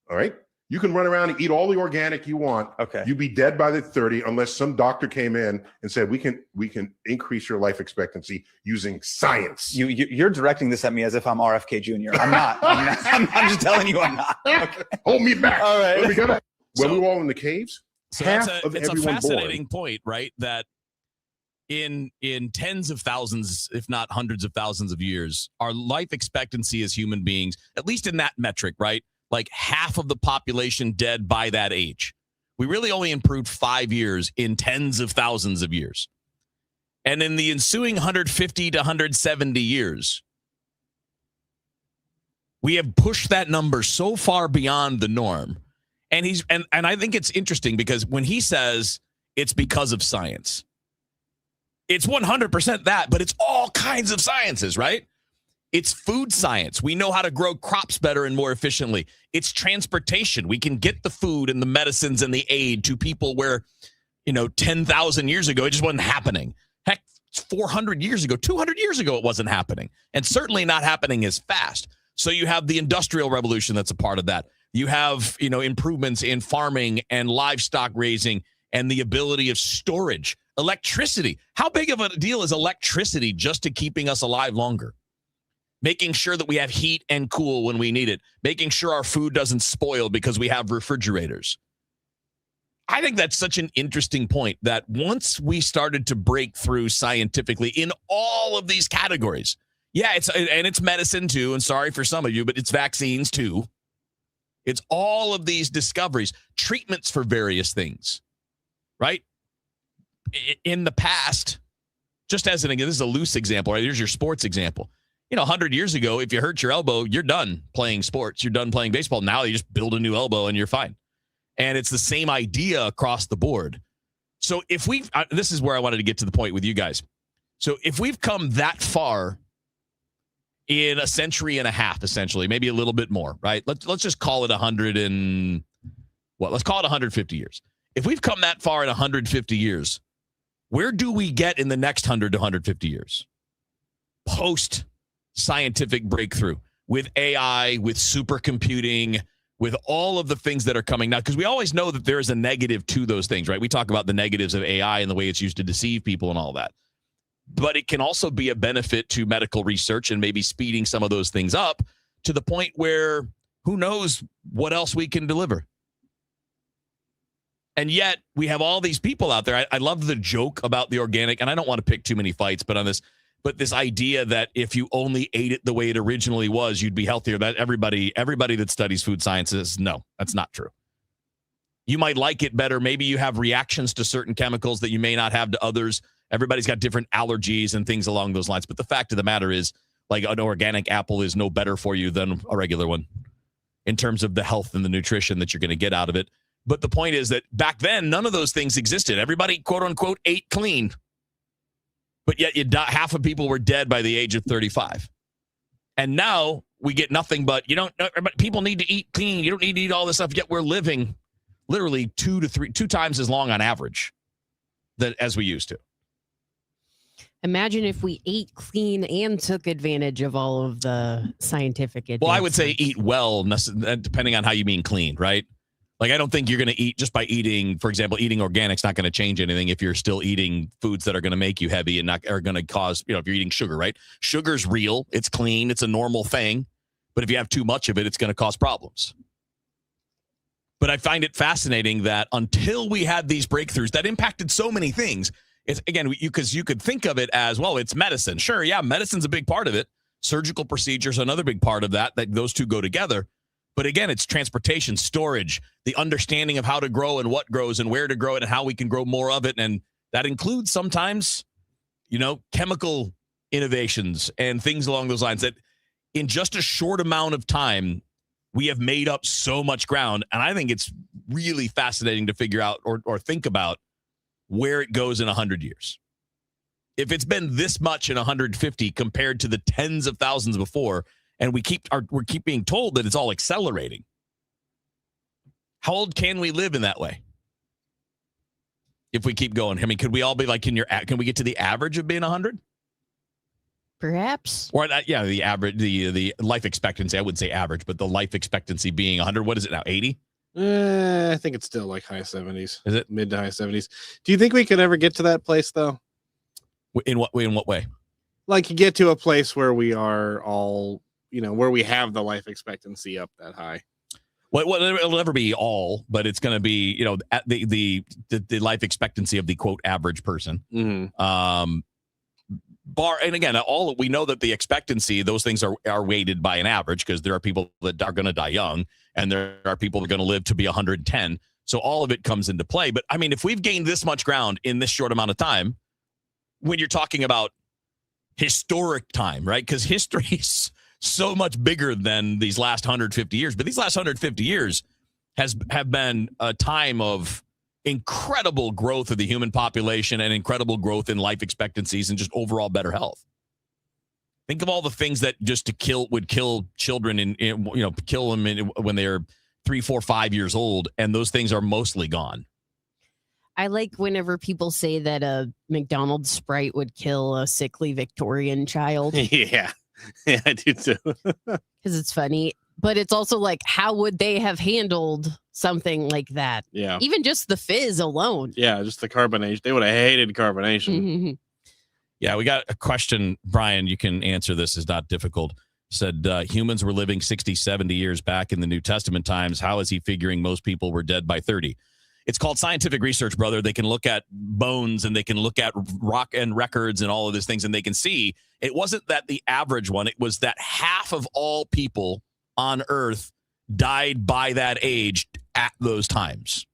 All right. You can run around and eat all the organic you want.
Okay.
You'd be dead by the 30 unless some doctor came in and said, we can increase your life expectancy using science.
You're directing this at me as if I'm RFK Jr. I'm not. I'm just telling you I'm not. Okay.
Hold me back.
All right.
When we were all in the caves,
So
half
it's
of
a
everyone
fascinating
born.
point, right? That in tens of thousands, if not hundreds of thousands of years, our life expectancy as human beings, at least in that metric, right? Like half of the population dead by that age. We really only improved 5 years in tens of thousands of years. And in the ensuing 150 to 170 years, we have pushed that number so far beyond the norm. And I think it's interesting because when he says it's because of science, it's 100% that, but it's all kinds of sciences, right? It's food science. We know how to grow crops better and more efficiently. It's transportation. We can get the food and the medicines and the aid to people where, 10,000 years ago, it just wasn't happening. Heck, 400 years ago, 200 years ago, it wasn't happening. And certainly not happening as fast. So you have the Industrial Revolution that's a part of that. You have, improvements in farming and livestock raising and the ability of storage, electricity. How big of a deal is electricity just to keeping us alive longer? Making sure that we have heat and cool when we need it. Making sure our food doesn't spoil because we have refrigerators. I think that's such an interesting point that once we started to break through scientifically in all of these categories, it's medicine too, and sorry for some of you, but it's vaccines too. It's all of these discoveries, treatments for various things, right? In the past, just as this is a loose example, right? Here's your sports example. 100 years ago, if you hurt your elbow, you're done playing sports. You're done playing baseball. Now you just build a new elbow and you're fine. And it's the same idea across the board. So if this is where I wanted to get to the point with you guys. So if we've come that far in a century and a half, essentially, maybe a little bit more, right? Let's just call it 150 years. If we've come that far in 150 years, where do we get in the next 100 to 150 years? Post scientific breakthrough with AI, with supercomputing, with all of the things that are coming now, because we always know that there is a negative to those things, right? We talk about the negatives of AI and the way it's used to deceive people and all that. But it can also be a benefit to medical research and maybe speeding some of those things up to the point where who knows what else we can deliver. And yet we have all these people out there. I love the joke about the organic, and I don't want to pick too many fights, but this idea that if you only ate it the way it originally was, you'd be healthier. That everybody that studies food sciences, no, that's not true. You might like it better. Maybe you have reactions to certain chemicals that you may not have to others. Everybody's got different allergies and things along those lines. But the fact of the matter is, like, an organic apple is no better for you than a regular one in terms of the health and the nutrition that you're going to get out of it. But the point is that back then, none of those things existed. Everybody, quote unquote, ate clean. But yet half of people were dead by the age of 35. And now we get nothing but people need to eat clean. You don't need to eat all this stuff. Yet we're living literally two times as long on average as we used to.
Imagine if we ate clean and took advantage of all of the scientific advances.
Well, I would say eat well, depending on how you mean clean, right? Like, I don't think you're going to eat just by eating, for example, eating organic's not going to change anything if you're still eating foods that are going to make you heavy and are going to cause, if you're eating sugar, right? Sugar's real. It's clean. It's a normal thing. But if you have too much of it, it's going to cause problems. But I find it fascinating that until we had these breakthroughs that impacted so many things, it's, again, because you could think of it as, well, it's medicine. Sure, yeah, medicine's a big part of it. Surgical procedures, another big part of that those two go together. But again, it's transportation, storage, the understanding of how to grow and what grows and where to grow it and how we can grow more of it. And that includes sometimes, chemical innovations and things along those lines that in just a short amount of time, we have made up so much ground. And I think it's really fascinating to figure out or think about where it goes in 100 years. If it's been this much in 150 compared to the tens of thousands before, and we keep being told that it's all accelerating. How old can we live in that way? If we keep going, I mean, could we all be like, can we get to the average of being 100?
Perhaps.
Or the average, the life expectancy. I wouldn't say average, but the life expectancy being 100. What is it now? 80?
I think it's still like high 70s.
Is it
mid to high 70s? Do you think we could ever get to that place though?
In what way?
Like you get to a place where we are all, where we have the life expectancy up that high.
Well, it'll never be all, but it's going to be, at the life expectancy of the quote average person.
Mm-hmm.
And again, we know that the expectancy, those things are weighted by an average because there are people that are going to die young and there are people that are going to live to be 110. So all of it comes into play. But I mean, if we've gained this much ground in this short amount of time, when you're talking about historic time, right? Because history is so much bigger than these last 150 years. But these last 150 years have been a time of incredible growth of the human population and incredible growth in life expectancies and just overall better health. Think of all the things that just would kill children kill them when they're 3, 4, 5 years old, and those things are mostly gone.
I like whenever people say that a McDonald's Sprite would kill a sickly Victorian child.
Yeah, I do too.
Because it's funny. But it's also like, how would they have handled something like that?
Yeah.
Even just the fizz alone.
Yeah, just the carbonation. They would have hated carbonation.
Mm-hmm.
Yeah, we got a question. Brian, you can answer this. It's not difficult. Said humans were living 60, 70 years back in the New Testament times. How is he figuring most people were dead by 30? It's called scientific research, brother. They can look at bones and they can look at rock and records and all of these things, and they can see it wasn't that the average one. It was that half of all people on Earth died by that age at those times.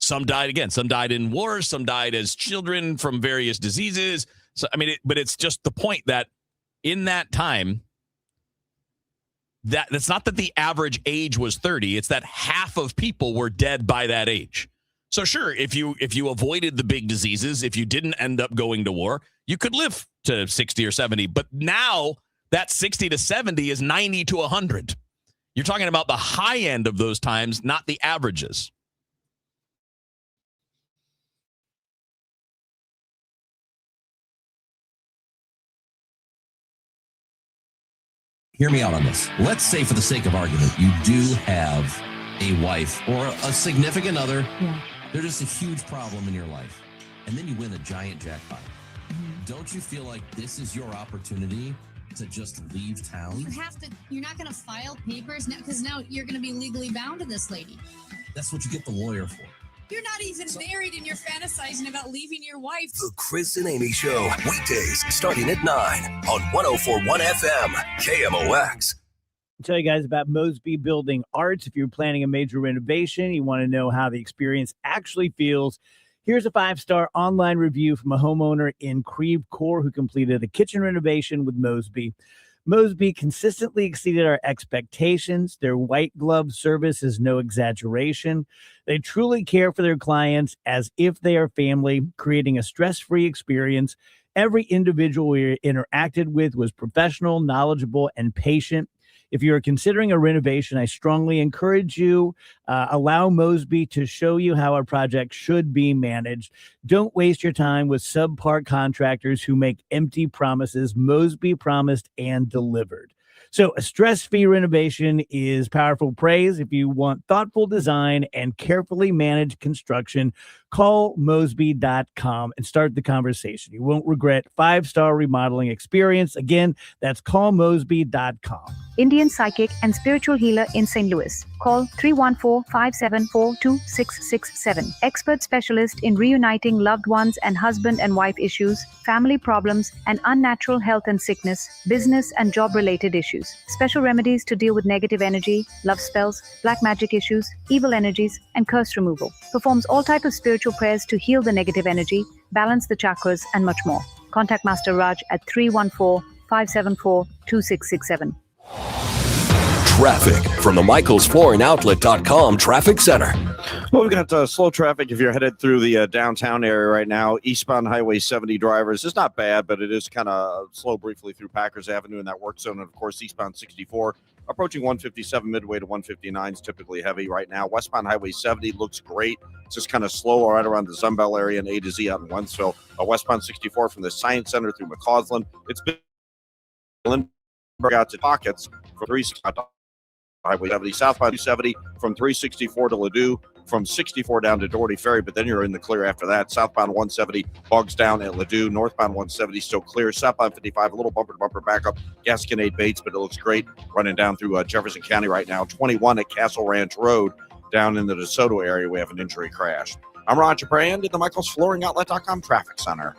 Some died in wars, some died as children from various diseases. So, I mean, but it's just the point that in that time, that's not that the average age was 30. It's that half of people were dead by that age. So sure, if you avoided the big diseases, if you didn't end up going to war, you could live to 60 or 70. But now that 60 to 70 is 90 to 100. You're talking about the high end of those times, not the averages.
Hear me out on this. Let's say, for the sake of argument, you do have a wife or a significant other.
Yeah.
They're just a huge problem in your life. And then you win a giant jackpot. Don't you feel like this is your opportunity to just leave town?
You're not going to file papers now, because now you're going to be legally bound to this lady.
That's what you get the lawyer for.
You're not even married and you're fantasizing about leaving your wife.
The Chris and Amy Show, weekdays starting at 9 on 104.1 FM, KMOX.
I'll tell you guys about Mosby Building Arts. If you're planning a major renovation, you want to know how the experience actually feels. Here's a 5-star online review from a homeowner in Creve Coeur who completed a kitchen renovation with Mosby. Mosby consistently exceeded our expectations. Their white glove service is no exaggeration. They truly care for their clients as if they are family, creating a stress-free experience. Every individual we interacted with was professional, knowledgeable, and patient. If you're considering a renovation, I strongly encourage you, allow Mosby to show you how a project should be managed. Don't waste your time with subpar contractors who make empty promises. Mosby promised and delivered. So a stress-free renovation is powerful praise. If you want thoughtful design and carefully managed construction, call Mosby.com and start the conversation. You won't regret 5-star remodeling experience. Again, that's callmosby.com.
Indian psychic and spiritual healer in St. Louis. Call 314-574-2667. Expert specialist in reuniting loved ones and husband and wife issues, family problems, and unnatural health and sickness, business and job-related issues. Special remedies to deal with negative energy, love spells, black magic issues, evil energies, and curse removal. Performs all types of spiritual prayers to heal the negative energy, balance the chakras, and much more. Contact Master Raj at 314-574-2667.
Traffic from the MichaelsFlooringOutlet.com traffic center.
Well, we've got slow traffic if you're headed through the downtown area right now. Eastbound Highway 70 drivers. It's not bad, but it is kind of slow briefly through Packers Avenue in that work zone. And, of course, eastbound 64 approaching 157 midway to 159 is typically heavy right now. Westbound Highway 70 looks great. It's just kind of slow right around the Zumbell area and A to Z out in Wentzville. Westbound 64 from the Science Center through McCausland. It's been out to pockets for 3 Highway 70, southbound 270 from 364 to Ladue, from 64 down to Doherty Ferry, but then you're in the clear after that. Southbound 170 bogs down at Ladue. Northbound 170 still clear. Southbound 55, a little bumper-to-bumper backup. Gasconade Bates, but it looks great running down through Jefferson County right now. 21 at Castle Ranch Road down in the DeSoto area. We have an injury crash. I'm Roger Brand at the MichaelsFlooringOutlet.com Traffic Center.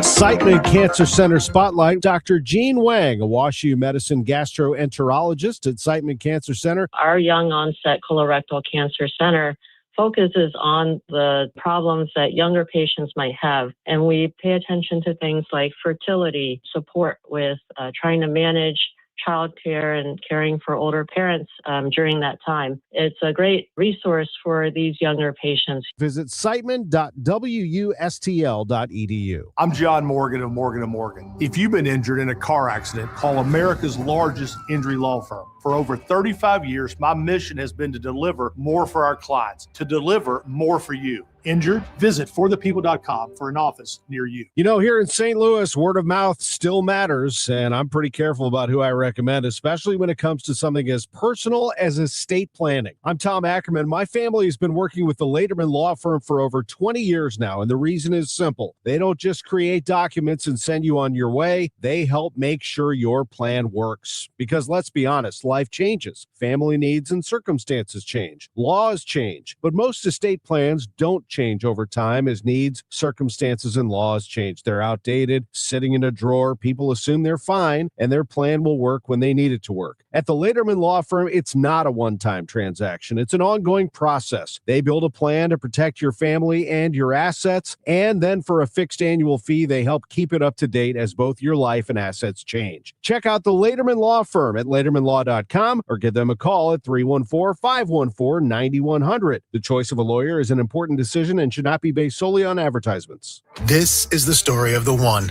Siteman Cancer Center Spotlight. Dr. Jean Wang, a WashU medicine gastroenterologist at Siteman Cancer Center.
Our young onset colorectal cancer center
focuses on the problems that younger patients might have. And we pay attention to things like fertility, support with trying to manage childcare and caring for older parents during that time. It's a great resource for these younger patients.
Visit Siteman.wustl.edu.
I'm John Morgan of Morgan & Morgan. If you've been injured in a car accident, call America's largest injury law firm. For over 35 years, my mission has been to deliver more for our clients, to deliver more for you. Injured? Visit forthepeople.com for an office near you.
You know, here in St. Louis, word of mouth still matters, and I'm pretty careful about who I recommend, especially when it comes to something as personal as estate planning. I'm Tom Ackerman. My family has been working with the Laterman Law Firm for over 20 years now, and the reason is simple. They don't just create documents and send you on your way. They help make sure your plan works. Because let's be honest, life changes. Family needs and circumstances change. Laws change. But most estate plans don't change over time as needs, circumstances, and laws change. They're outdated, sitting in a drawer. People assume they're fine, and their plan will work when they need it to work. At the Laterman Law Firm, it's not a one-time transaction. It's an ongoing process. They build a plan to protect your family and your assets, and then for a fixed annual fee, they help keep it up to date as both your life and assets change. Check out the Laterman Law Firm at latermanlaw.com or give them a call at 314-514-9100. The choice of a lawyer is an important decision and should not be based solely on advertisements.
This is the story of the one.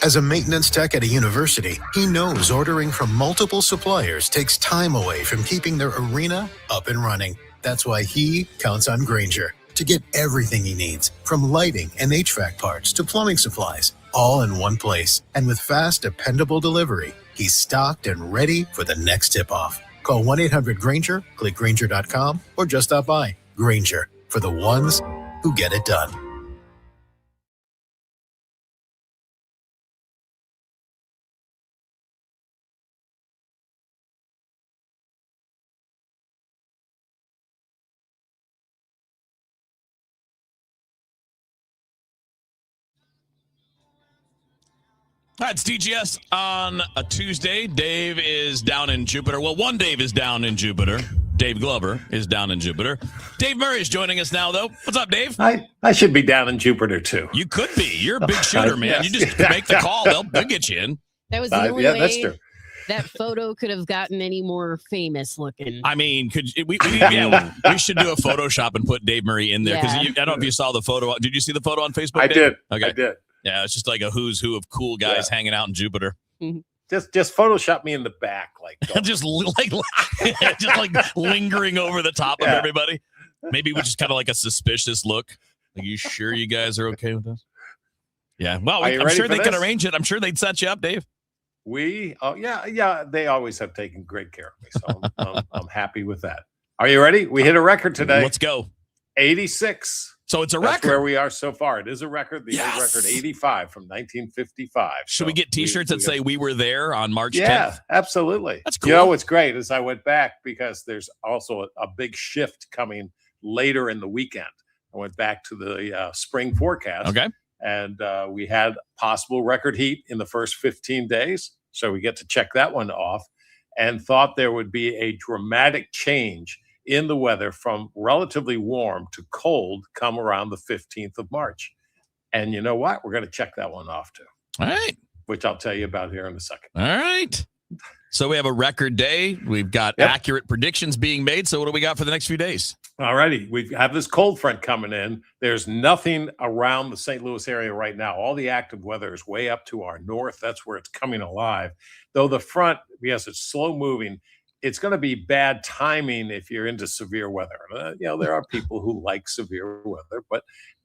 As a maintenance tech at a university, he knows ordering from multiple suppliers takes time away from keeping their arena up and running. That's why he counts on Grainger to get everything he needs, from lighting and HVAC parts to plumbing supplies, all in one place. And with fast, dependable delivery, he's stocked and ready for the next tip-off. Call 1-800-GRAINGER, click Grainger.com, or just stop by. Grainger, for the ones who get it done.
All right, it's DGS on a Tuesday. Dave is down in Jupiter. Well, one Dave is down in Jupiter. Dave Glover is down in Jupiter. Dave Murray is joining us now, though. What's up, Dave?
I should be down in Jupiter, too.
You could be. You're a big shooter, man.
Yes.
You just make the call. They'll get you in.
That was the only
yeah,
way
that's true.
that photo could have gotten any more famous looking.
I mean, we should do a Photoshop and put Dave Murray in there because
Yeah.
I don't know if you saw the photo. Did you see the photo on Facebook?
I
Dave?
did.
Okay.
I did.
Yeah, it's just like a who's who of cool guys hanging out in Jupiter.
Just Photoshop me in the back, like
just lingering over the top of everybody. Maybe we just kind of like a suspicious look. Like, you sure you guys are okay with this? Yeah. Well,
Are you
I'm
ready
sure
for
they could
this?
arrange it. I'm sure they'd set you up, Dave.
They always have taken great care of me, so I'm happy with that. Are you ready? We hit a record today.
Let's go.
86.
So it's a
That's
record.
where we are so far. It is a record. The old record, 85 from 1955.
Should we get T-shirts that say "We were there" on March 10th?
Yeah, absolutely.
That's cool.
You know what's great is I went back because there's also a big shift coming later in the weekend. I went back to the spring forecast.
Okay.
And we had possible record heat in the first 15 days. So we get to check that one off and thought there would be a dramatic change in the weather from relatively warm to cold come around the 15th of March. And you know what? We're going to check that one off too.
All right.
Which I'll tell you about here in a second.
All right. So we have a record day. We've got accurate predictions being made. So what do we got for the next few days?
All righty. We have this cold front coming in. There's nothing around the St. Louis area right now. All the active weather is way up to our north. That's where it's coming alive. Though the front, yes, it's slow moving. It's going to be bad timing if you're into severe weather. There are people who like severe weather,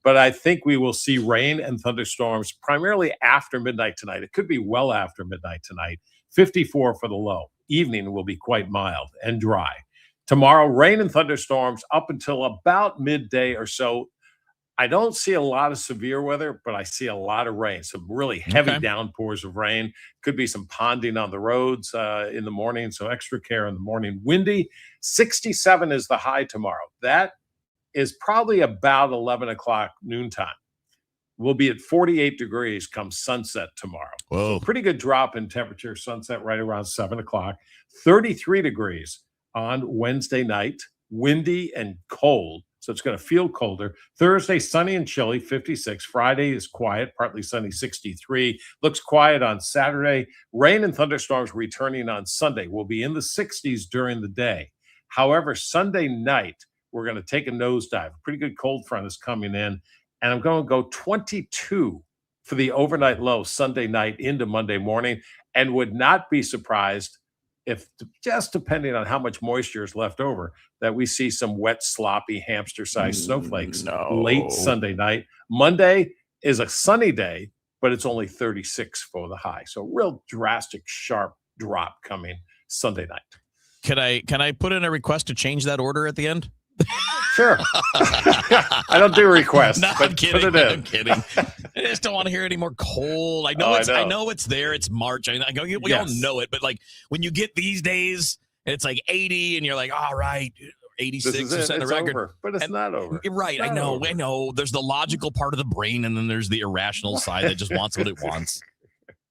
but I think we will see rain and thunderstorms primarily after midnight tonight. It could be well after midnight tonight. 54 for the low. Evening will be quite mild and dry. Tomorrow, rain and thunderstorms up until about midday or so. I don't see a lot of severe weather, but I see a lot of rain. Some really heavy downpours of rain. Could be some ponding on the roads in the morning, so extra care in the morning. Windy, 67 is the high tomorrow. That is probably about 11 o'clock noontime. We'll be at 48 degrees come sunset tomorrow.
Whoa.
So pretty good drop in temperature. Sunset right around 7 o'clock. 33 degrees on Wednesday night. Windy and cold So it's going to feel colder. Thursday, sunny and chilly, 56. Friday is quiet, partly sunny, 63. Looks quiet on Saturday. Rain and thunderstorms returning on Sunday. We'll be in the 60s during the day. However, Sunday night, we're going to take a nosedive. A pretty good cold front is coming in. And I'm going to go 22 for the overnight low Sunday night into Monday morning, and would not be surprised if, just depending on how much moisture is left over, that we see some wet, sloppy, hamster-sized snowflakes late Sunday night. Monday is a sunny day, but it's only 36 for the high. So real drastic, sharp drop coming Sunday night.
Can I put in a request to change that order at the end?
Sure. I don't do requests,
No,
but
I'm kidding.
put it in.
I'm kidding. I just don't want to hear any more cold. I know I know it's there. It's March. We all know it. But like when you get these days, it's like 80, and you're like, all right, 86 or set a record.
Over, but it's not over.
Right.
It's
I
not
know.
over.
I know. There's the logical part of the brain, and then there's the irrational side that just wants what it wants.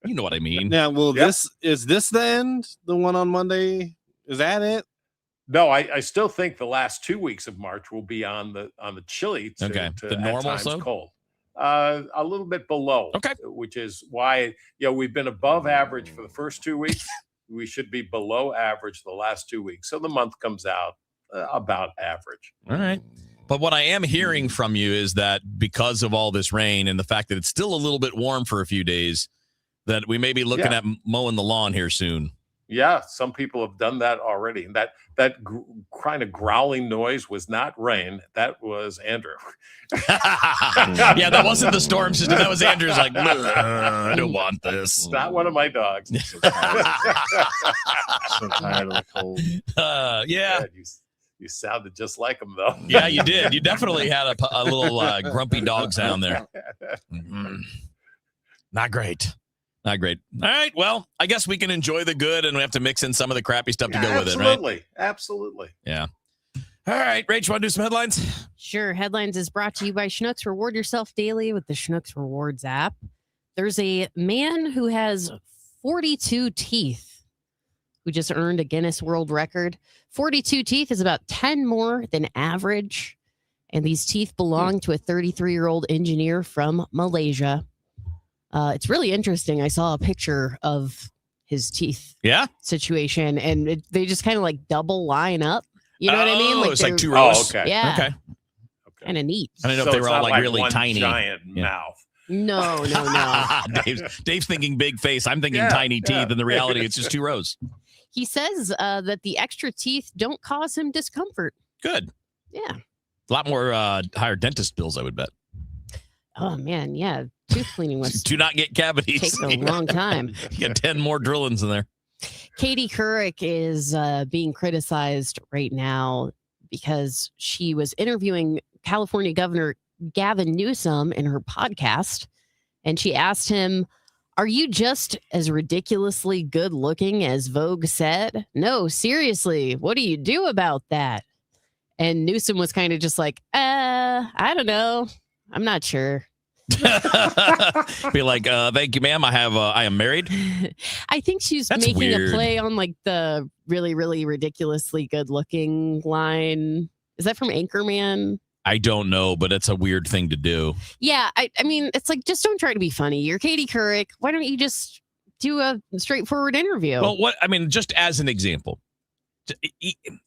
You know what I mean?
Yeah. Well, this the end. The one on Monday. Is that it?
No, I still think the last 2 weeks of March will be on the chilly to,
Okay.
to
The
at
normal
times
slope?
cold. A little bit below.
Okay.
Which is why we've been above average for the first 2 weeks. We should be below average the last 2 weeks. So the month comes out about average.
All right. But what I am hearing from you is that because of all this rain and the fact that it's still a little bit warm for a few days, that we may be looking at mowing the lawn here soon.
Yeah, some people have done that already. And that kind of growling noise was not rain. That was Andrew.
Yeah, that wasn't the storm system. That was Andrew's like, I don't want this.
Not one of my dogs.
So tired of the cold.
Yeah.
You sounded just like him, though.
Yeah, you did. You definitely had a little grumpy dog sound there. Not great. Not great. All right. Well, I guess we can enjoy the good, and we have to mix in some of the crappy stuff to go with it, right?
Absolutely.
Yeah. All right, Rach, want to do some headlines?
Sure. Headlines is brought to you by Schnucks. Reward yourself daily with the Schnucks Rewards app. There's a man who has 42 teeth who just earned a Guinness World Record. 42 teeth is about 10 more than average. And these teeth belong to a 33-year-old engineer from Malaysia. It's really interesting. I saw a picture of his teeth situation, and they just kind of like double line up. You know what I mean?
Like it's like two rows.
Okay.
Yeah.
Okay.
Kind of neat.
I don't know if they were all like really
one
tiny.
Giant mouth.
No.
Dave's thinking big face. I'm thinking tiny teeth. And the reality, it's just two rows.
He says that the extra teeth don't cause him discomfort.
Good.
Yeah.
A lot more higher dentist bills, I would bet.
Oh, man. Yeah. Tooth cleaning was
Do not get cavities.
takes a long time.
You got 10 more drillings in there.
Katie Couric is being criticized right now because she was interviewing California Governor Gavin Newsom in her podcast, and she asked him, "Are you just as ridiculously good looking as Vogue said? No, seriously, what do you do about that?" And Newsom was kind of just like, I don't know. I'm not sure.
Be like, thank you, ma'am. I am married.
I think she's
That's
making
weird.
a play on like the really, really ridiculously good looking line. Is that from Anchorman?
I don't know, but it's a weird thing to do.
Yeah. I mean, it's like, just don't try to be funny. You're Katie Couric. Why don't you just do a straightforward interview?
Well, just as an example,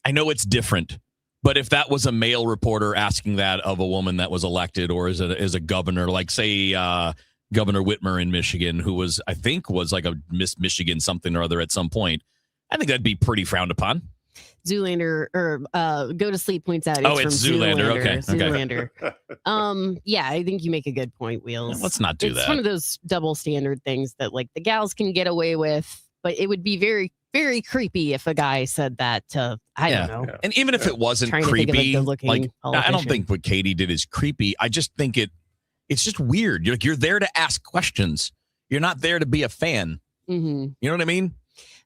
I know it's different, but if that was a male reporter asking that of a woman that was elected, or as a governor, like say Governor Whitmer in Michigan, who I think was like a Miss Michigan something or other at some point, I think that'd be pretty frowned upon.
Zoolander or Go to Sleep points out.
It's
from
Zoolander. Okay.
Zoolander. Yeah, I think you make a good point, Wheels.
Let's not do that.
It's one of those double standard things that like the gals can get away with, but it would be very, very creepy if a guy said that to, I don't know.
And even if it wasn't
Trying to think of a
creepy,
good-looking
like I don't
politician.
think what Katie did is creepy. I just think it's just weird. You're there to ask questions. You're not there to be a fan.
Mm-hmm.
You know what I mean?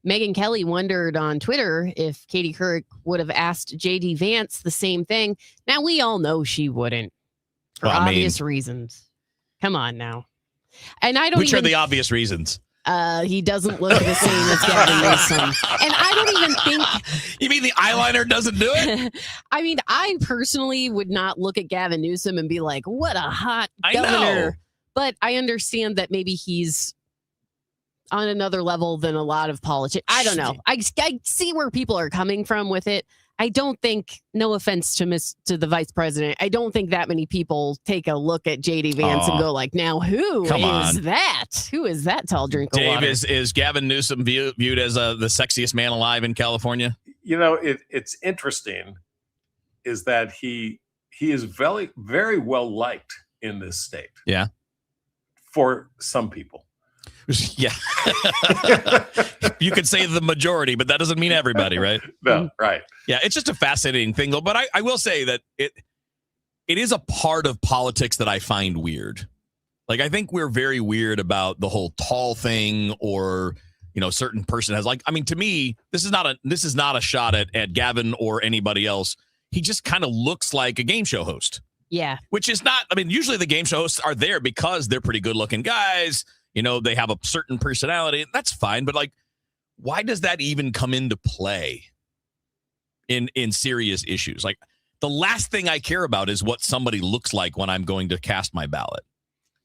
Megan Kelly wondered on Twitter if Katie Couric would have asked J.D. Vance the same thing. Now, we all know she wouldn't for obvious reasons. Come on now. And I don't
Which are the obvious reasons?
He doesn't look the same as Gavin Newsom. And I don't even think.
You mean the eyeliner doesn't do it?
I mean, I personally would not look at Gavin Newsom and be like, what a hot
I
governor.
know.
But I understand that maybe he's on another level than a lot of politicians. I don't know. I see where people are coming from with it. I don't think, no offense to the vice president, I don't think that many people take a look at JD Vance and go like, now who
Come
is
on.
that? Who is that tall drink of
Dave,
water?
is Gavin Newsom viewed as the sexiest man alive in California?
You know, it's interesting is that he is very, very well liked in this state
Yeah.
for some people.
Yeah. You could say the majority, but that doesn't mean everybody, right?
No, right.
Yeah, it's just a fascinating thing, though. But I will say that it is a part of politics that I find weird. Like, I think we're very weird about the whole tall thing, or, you know, certain person has, like, I mean, to me, this is not a shot at Gavin or anybody else. He just kind of looks like a game show host.
Yeah.
Which is not, I mean, usually the game show hosts are there because they're pretty good looking guys. You know, they have a certain personality. That's fine. But, like, why does that even come into play in serious issues? Like, the last thing I care about is what somebody looks like when I'm going to cast my ballot.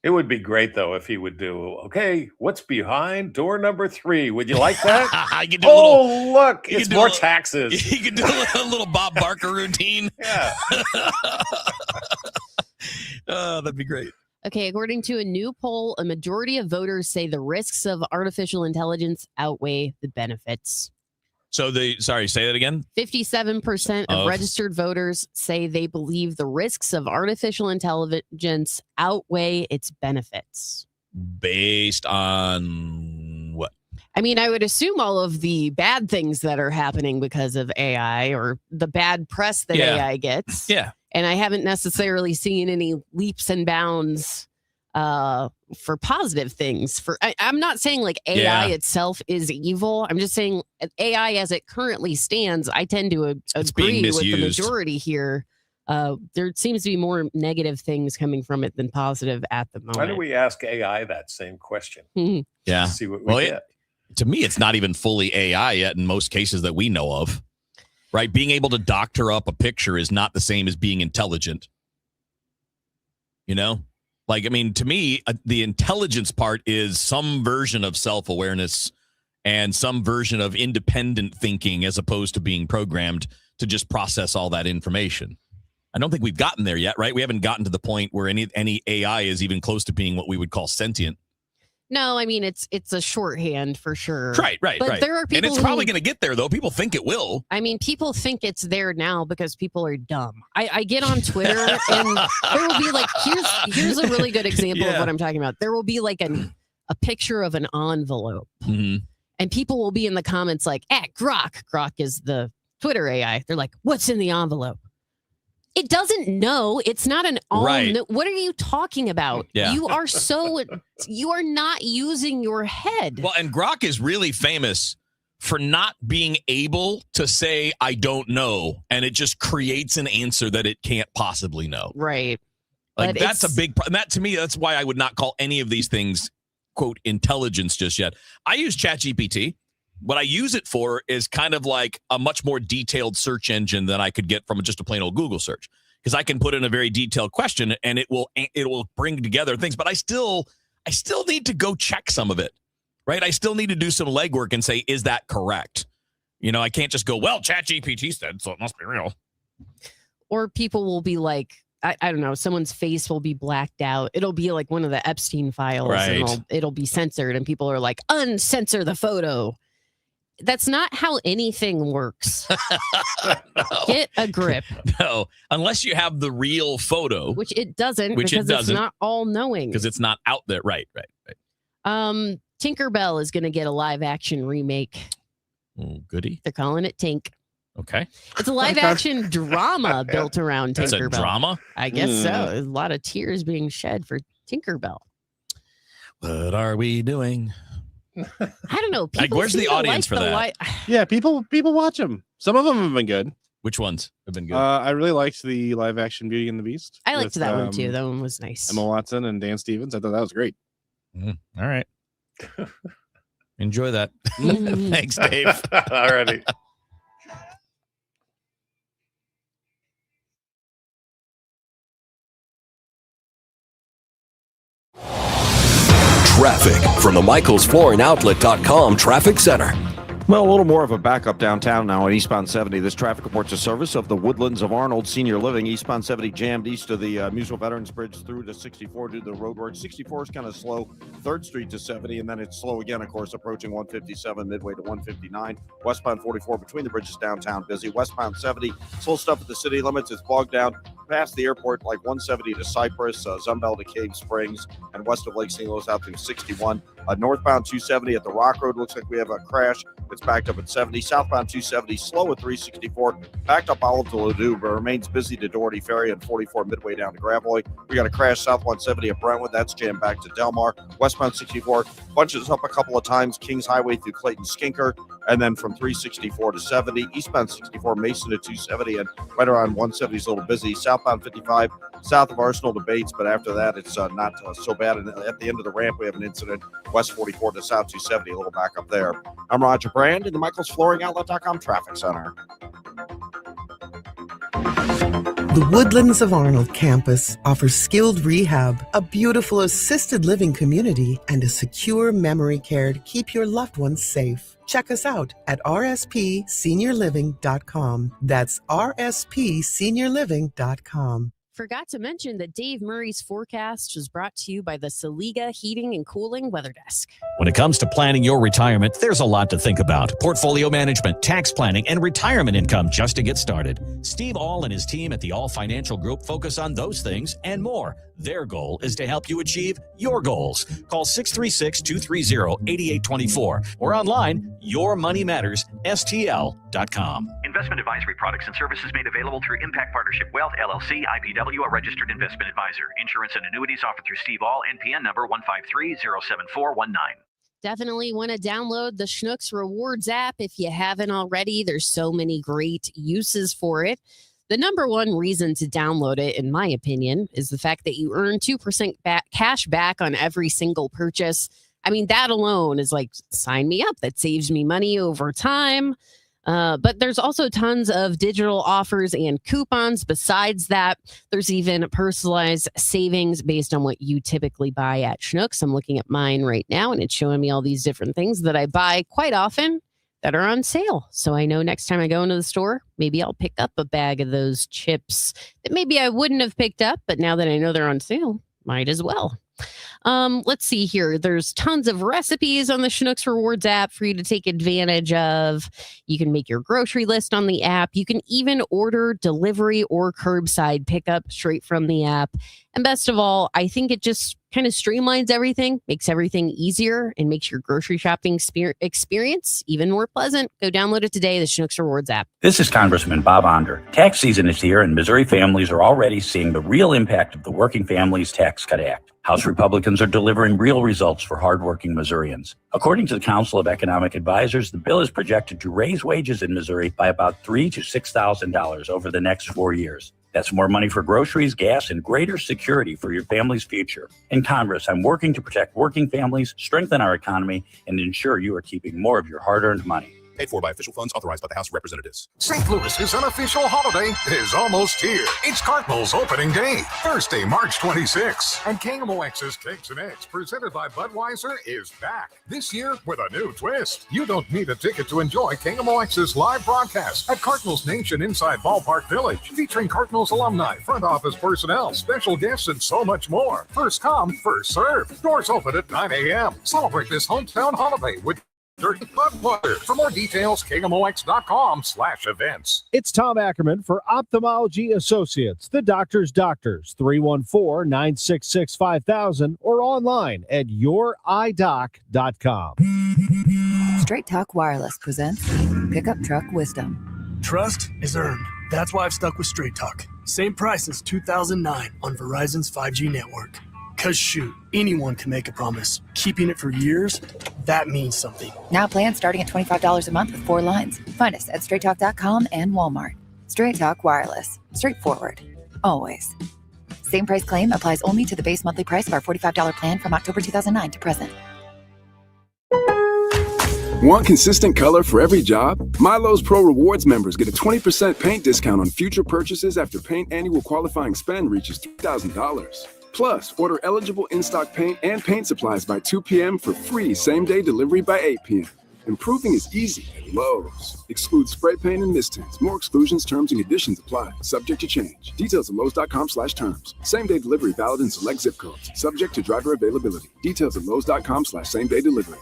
It would be great, though, if he would do, okay, what's behind door number 3? Would you like that?
I could do a little,
look,
you
it's
could do
more
a little-
taxes.
You could do a little Bob Barker routine.
Yeah.
That'd be great.
Okay, according to a new poll, a majority of voters say the risks of artificial intelligence outweigh the benefits.
So sorry, say that again.
57% of
Of-
registered voters say they believe the risks of artificial intelligence outweigh its benefits.
Based on what?
I mean, I would assume all of the bad things that are happening because of AI, or the bad press that
Yeah.
AI gets.
Yeah.
And I haven't necessarily seen any leaps and bounds for positive things. I'm not saying like AI
Yeah.
itself is evil. I'm just saying AI as it currently stands, I tend to
being
agree with the
misused.
majority here. There seems to be more negative things coming from it than positive at the moment.
Why don't we ask AI that same question?
Yeah.
See what we get.
To me, it's not even fully AI yet in most cases that we know of. Right? Being able to doctor up a picture is not the same as being intelligent. You know? Like, I mean, to me, the intelligence part is some version of self-awareness and some version of independent thinking as opposed to being programmed to just process all that information. I don't think we've gotten there yet, right? We haven't gotten to the point where any AI is even close to being what we would call sentient.
No, I mean, it's a shorthand for sure.
Right.
But there are people
and it's probably
who-
going to get there, though. People think it will.
I mean, people think it's there now because people are dumb. I get on Twitter and there will be like, here's a really good example of
Yeah.
what I'm talking about. There will be like a picture of an envelope,
Mm-hmm.
and people will be in the comments like, Grok. Grok is the Twitter AI. They're like, what's in the envelope? It doesn't know. It's not an all.
Right.
What are you talking about?
Yeah.
You are not using your head.
Well, and Grok is really famous for not being able to say, I don't know. And it just creates an answer that it can't possibly know.
Right.
Like,
But
that's a
it's-
big problem. That, to me, that's why I would not call any of these things, quote, intelligence just yet. I use ChatGPT. What I use it for is kind of like a much more detailed search engine than I could get from just a plain old Google search, because I can put in a very detailed question and it will bring together things. But I still need to go check some of it, right? I still need to do some legwork and say, is that correct? You know, I can't just go, well, ChatGPT said, so it must be real.
Or people will be like, I don't know, someone's face will be blacked out. It'll be like one of the Epstein files,
Right.
and it'll be censored, and people are like, uncensor the photo. That's not how anything works. Get a grip.
No, unless you have the real photo,
Which it doesn't,
Which it
because it's
doesn't.
not all knowing.
because it's not out there. Right.
Tinkerbell is going to get a live action remake.
Oh, goody.
They're calling it Tink.
Okay.
It's a live action drama built around
It's a
Tinkerbell.
drama?
I guess so.
Mm.
There's a lot of tears being shed for Tinkerbell.
What are we doing?
I don't know.
Like,
People
where's the
seem to
audience for
like
that?
Yeah, people watch them. Some of them have been good.
Which ones have been good?
I really liked the live action Beauty and the Beast.
I liked
with,
that one too. That one was nice.
Emma Watson and Dan Stevens. I thought that was great.
All right. Enjoy that. Thanks, Dave.
Alrighty.
Traffic from the MichaelsFlooringOutlet.com Traffic Center.
Well, a little more of a backup downtown now on eastbound 70. This traffic reports a service of the Woodlands of Arnold Senior Living. Eastbound 70 jammed east of the Musel Veterans Bridge through to 64 due to the roadwork. 64 is kind of slow. 3rd Street to 70, and then it's slow again, of course, approaching 157 midway to 159. Westbound 44 between the bridges downtown busy. Westbound 70, slow stuff at the city limits. It's bogged down past the airport, like 170 to Cypress, Zumbel to Cave Springs, and west of Lake St. Louis out through 61. Northbound 270 at the Rock Road. Looks like we have a crash. It's backed up at 70. Southbound 270, slow at 364. Backed up Olive to Ladue, but remains busy to Doherty Ferry and 44 midway down to Gravois. We got a crash south 170 at Brentwood. That's jammed back to Delmar. Westbound 64 bunches up a couple of times. Kings Highway through Clayton Skinker, and then from 364 to 70. Eastbound 64, Mason to 270, and right around 170 is a little busy. Southbound 55, south of Arsenal to Bates, but after that, it's not so bad. And at the end of the ramp, we have an incident. West 44 to South 270, a little back up there. I'm Roger Brand in the MichaelsFlooringOutlet.com Traffic Center.
The Woodlands of Arnold campus offers skilled rehab, a beautiful assisted living community, and a secure memory care to keep your loved ones safe. Check us out at rspseniorliving.com. That's rspseniorliving.com.
Forgot to mention that Dave Murray's forecast was brought to you by the Saliga Heating and Cooling Weather Desk.
When it comes to planning your retirement, there's a lot to think about. Portfolio management, tax planning, and retirement income just to get started. Steve All and his team at the All Financial Group focus on those things and more. Their goal is to help you achieve your goals. Call 636-230-8824 or online, yourmoneymattersstl.com.
Investment advisory products and services made available through Impact Partnership Wealth, LLC, IPW, a registered investment advisor. Insurance and annuities offered through Steve All, NPN number 153-07419.
Definitely want to download the Schnucks Rewards app if you haven't already. There's so many great uses for it. The number one reason to download it, in my opinion, is the fact that you earn 2% cash back on every single purchase. I mean, that alone is like, sign me up. That saves me money over time. But there's also tons of digital offers and coupons. Besides that, there's even personalized savings based on what you typically buy at Schnucks. I'm looking at mine right now, and it's showing me all these different things that I buy quite often that are on sale. So I know next time I go into the store, maybe I'll pick up a bag of those chips that maybe I wouldn't have picked up, but now that I know they're on sale, might as well. Let's see here. There's tons of recipes on the Schnucks Rewards app for you to take advantage of. You can make your grocery list on the app. You can even order delivery or curbside pickup straight from the app. And best of all, I think it just kind of streamlines everything, makes everything easier, and makes your grocery shopping experience even more pleasant. Go download it today, the Schnucks Rewards app.
This is Congressman Bob Onder. Tax season is here, and Missouri families are already seeing the real impact of the Working Families Tax Cut Act. House Republicans are delivering real results for hardworking Missourians. According to the Council of Economic Advisors, the bill is projected to raise wages in Missouri by about $3,000 to $6,000 over the next 4 years. That's more money for groceries, gas, and greater security for your family's future. In Congress, I'm working to protect working families, strengthen our economy, and ensure you are keeping more of your hard-earned money.
Paid for by official funds authorized by the House of Representatives. St. Louis's unofficial holiday is almost here. It's Cardinals opening day, Thursday, March 26th. And KMOX's Cakes and Eggs, presented by Budweiser, is back. This year with a new twist. You don't need a ticket to enjoy KMOX's live broadcast at Cardinals Nation inside Ballpark Village, featuring Cardinals alumni, front office personnel, special guests, and so much more. First come, first served. Doors open at 9 a.m. Celebrate this hometown holiday with Dirty Budweiser. For more details, KMOX.com/events.
It's Tom Ackerman for Ophthalmology Associates, the doctor's doctors, 314-966-5000 or online at youridoc.com.
Straight Talk Wireless presents Pickup Truck Wisdom.
Trust is earned. That's why I've stuck with Straight Talk. Same price as 2009 on Verizon's 5G network. Because shoot, anyone can make a promise. Keeping it for years, that means something.
Now plans starting at $25 a month with 4 lines. Find us at straighttalk.com and Walmart. Straight Talk Wireless. Straightforward. Always. Same price claim applies only to the base monthly price of our $45 plan from October 2009 to present.
Want consistent color for every job? Milo's Pro Rewards members get a 20% paint discount on future purchases after paint annual qualifying spend reaches $3,000. Plus, order eligible in-stock paint and paint supplies by 2 p.m. for free same-day delivery by 8 p.m. Improving is easy at Lowe's. Excludes spray paint and mist tints. More exclusions, terms, and conditions apply. Subject to change. Details at Lowe's.com/terms. Same-day delivery valid in select zip codes. Subject to driver availability. Details at Lowe's.com/same-day delivery.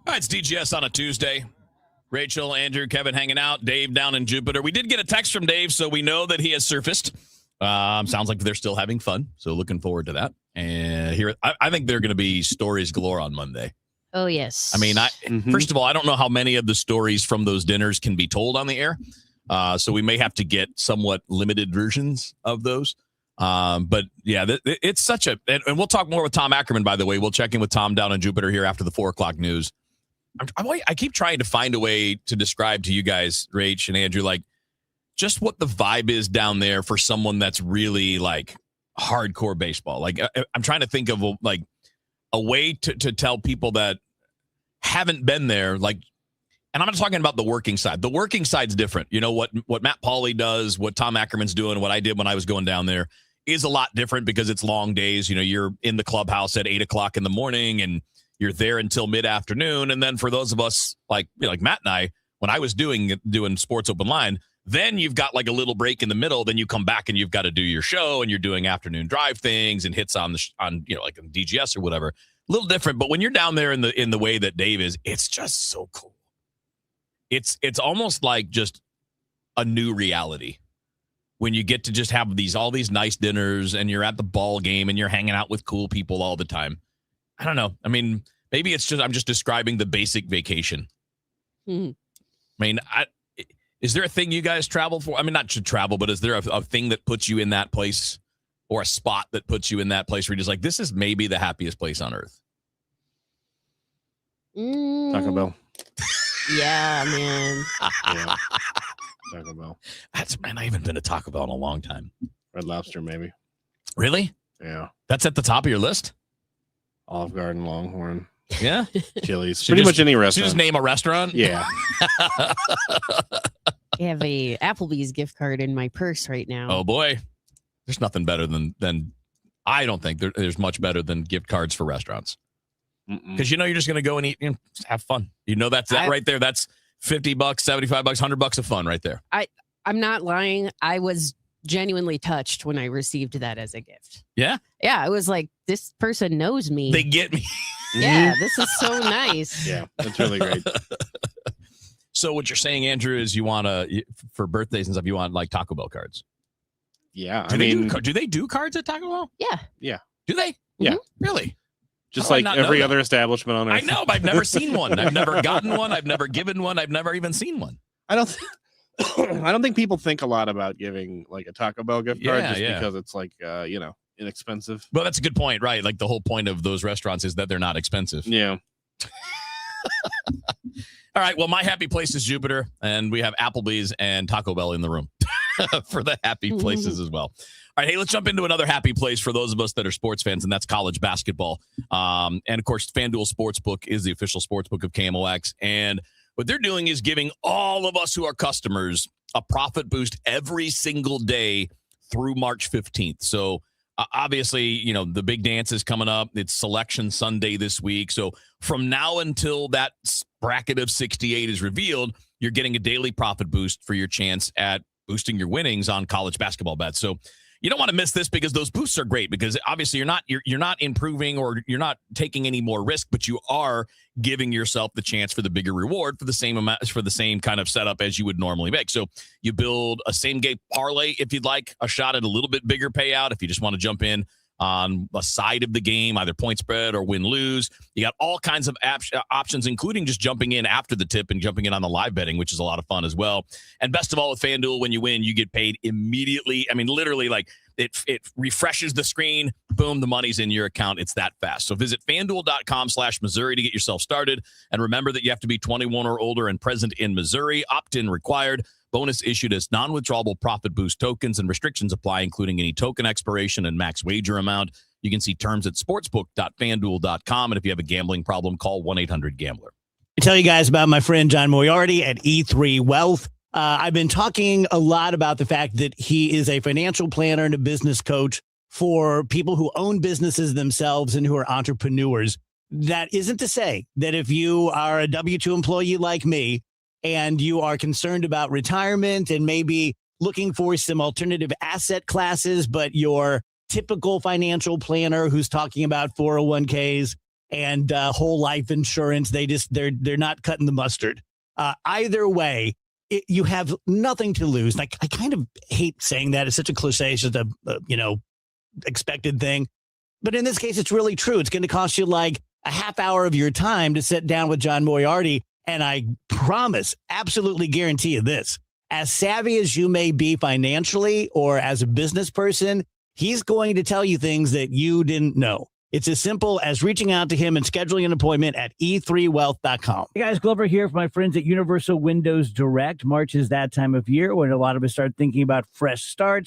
All right, it's DGS on a Tuesday. Rachel, Andrew, Kevin hanging out. Dave down in Jupiter. We did get a text from Dave, so we know that he has surfaced. Sounds like they're still having fun, so looking forward to that. And here, I think they're going to be stories galore on Monday.
Oh, yes.
I mean, first of all, I don't know how many of the stories from those dinners can be told on the air, so we may have to get somewhat limited versions of those. But yeah, it's such a, and we'll talk more with Tom Ackerman, by the way. We'll check in with Tom down in Jupiter here after the 4 o'clock news. I keep trying to find a way to describe to you guys, Rach and Andrew, like just what the vibe is down there for someone that's really like hardcore baseball. Like I'm trying to think of a way to tell people that haven't been there, like, and I'm not talking about the working side. The working side's different. You know, what Matt Pauley does, what Tom Ackerman's doing, what I did when I was going down there is a lot different because it's long days. You know, you're in the clubhouse at 8 o'clock in the morning and you're there until mid-afternoon. And then for those of us like Matt and I, when I was doing Sports Open Line, then you've got like a little break in the middle. Then you come back and you've got to do your show and you're doing afternoon drive things and hits on like on DGS or whatever. A little different. But when you're down there in the way that Dave is, it's just so cool. It's almost like just a new reality when you get to just have all these nice dinners and you're at the ball game and you're hanging out with cool people all the time. I don't know. I mean, maybe it's just I'm just describing the basic vacation.
Mm-hmm.
I mean, is there a thing you guys travel for? I mean, not to travel, but is there a thing that puts you in that place or a spot that puts you in that place where you're just like, this is maybe the happiest place on earth?
Taco Bell.
Yeah, man.
Yeah. Taco Bell.
I haven't been to Taco Bell in a long time.
Red Lobster, maybe.
Really?
Yeah.
That's at the top of your list?
Olive Garden, Longhorn.
Yeah.
Chili's. Pretty much any restaurant.
You just name a restaurant?
Yeah.
I have a Applebee's gift card in my purse right now.
Oh boy. There's nothing better than I don't think there's much better than gift cards for restaurants. Because you're just going to go and eat and have fun. That's right there. That's $50, $75, $100 of fun right there.
I'm not lying. I was genuinely touched when I received that as a gift.
Yeah?
Yeah, I was like, this person knows me.
They get me.
Yeah, this is so nice.
Yeah, that's really great.
So what you're saying, Andrew, is you want to, for birthdays and stuff, you want like Taco Bell cards.
Yeah.
Do they do cards at Taco Bell?
Yeah.
Yeah.
Do they?
Yeah.
Really?
Just
How do I
like
not know
every
that?
other establishment on earth.
I know, but I've never seen one. I've never gotten one. I've never given one. I've never even seen one.
I don't think people think a lot about giving like a Taco Bell gift card because it's like inexpensive.
Well, that's a good point, right? Like the whole point of those restaurants is that they're not expensive.
Yeah.
All right. Well, my happy place is Jupiter, and we have Applebee's and Taco Bell in the room for the happy places as well. All right. Hey, let's jump into another happy place for those of us that are sports fans, and that's college basketball. And of course, FanDuel Sportsbook is the official sportsbook of KMOX. And what they're doing is giving all of us who are customers a profit boost every single day through March 15th. So obviously, the big dance is coming up. It's Selection Sunday this week. So from now until that bracket of 68 is revealed, you're getting a daily profit boost for your chance at boosting your winnings on college basketball bets. So You don't want to miss this because those boosts are great because obviously you're not improving or you're not taking any more risk, but you are giving yourself the chance for the bigger reward for the same amount, for the same kind of setup as you would normally make. So you build a same game parlay if you'd like a shot at a little bit bigger payout. If you just want to jump in on a side of the game, either point spread or win-lose. You got all kinds of options, including just jumping in after the tip and jumping in on the live betting, which is a lot of fun as well. And best of all, with FanDuel, when you win, you get paid immediately. I mean, literally, like it refreshes the screen. Boom, the money's in your account. It's that fast. So visit FanDuel.com/Missouri to get yourself started. And remember that you have to be 21 or older and present in Missouri. Opt-in required. Bonus issued as non-withdrawable profit boost tokens, and restrictions apply, including any token expiration and max wager amount. You can see terms at sportsbook.fanduel.com. And if you have a gambling problem, call 1-800-GAMBLER.
I tell you guys about my friend John Moriarty at E3 Wealth. I've been talking a lot about the fact that he is a financial planner and a business coach for people who own businesses themselves and who are entrepreneurs. That isn't to say that if you are a W-2 employee like me, and you are concerned about retirement and maybe looking for some alternative asset classes, but your typical financial planner who's talking about 401ks and whole life insurance, they're not cutting the mustard. Either way, you have nothing to lose. Like, I kind of hate saying that. It's such a cliche, it's just a expected thing. But in this case, it's really true. It's going to cost you like a half hour of your time to sit down with John Moriarty. And I promise, absolutely guarantee you this, as savvy as you may be financially or as a business person, he's going to tell you things that you didn't know. It's as simple as reaching out to him and scheduling an appointment at e3wealth.com. Hey guys, Glover here for my friends at Universal Windows Direct. March is that time of year when a lot of us start thinking about fresh starts.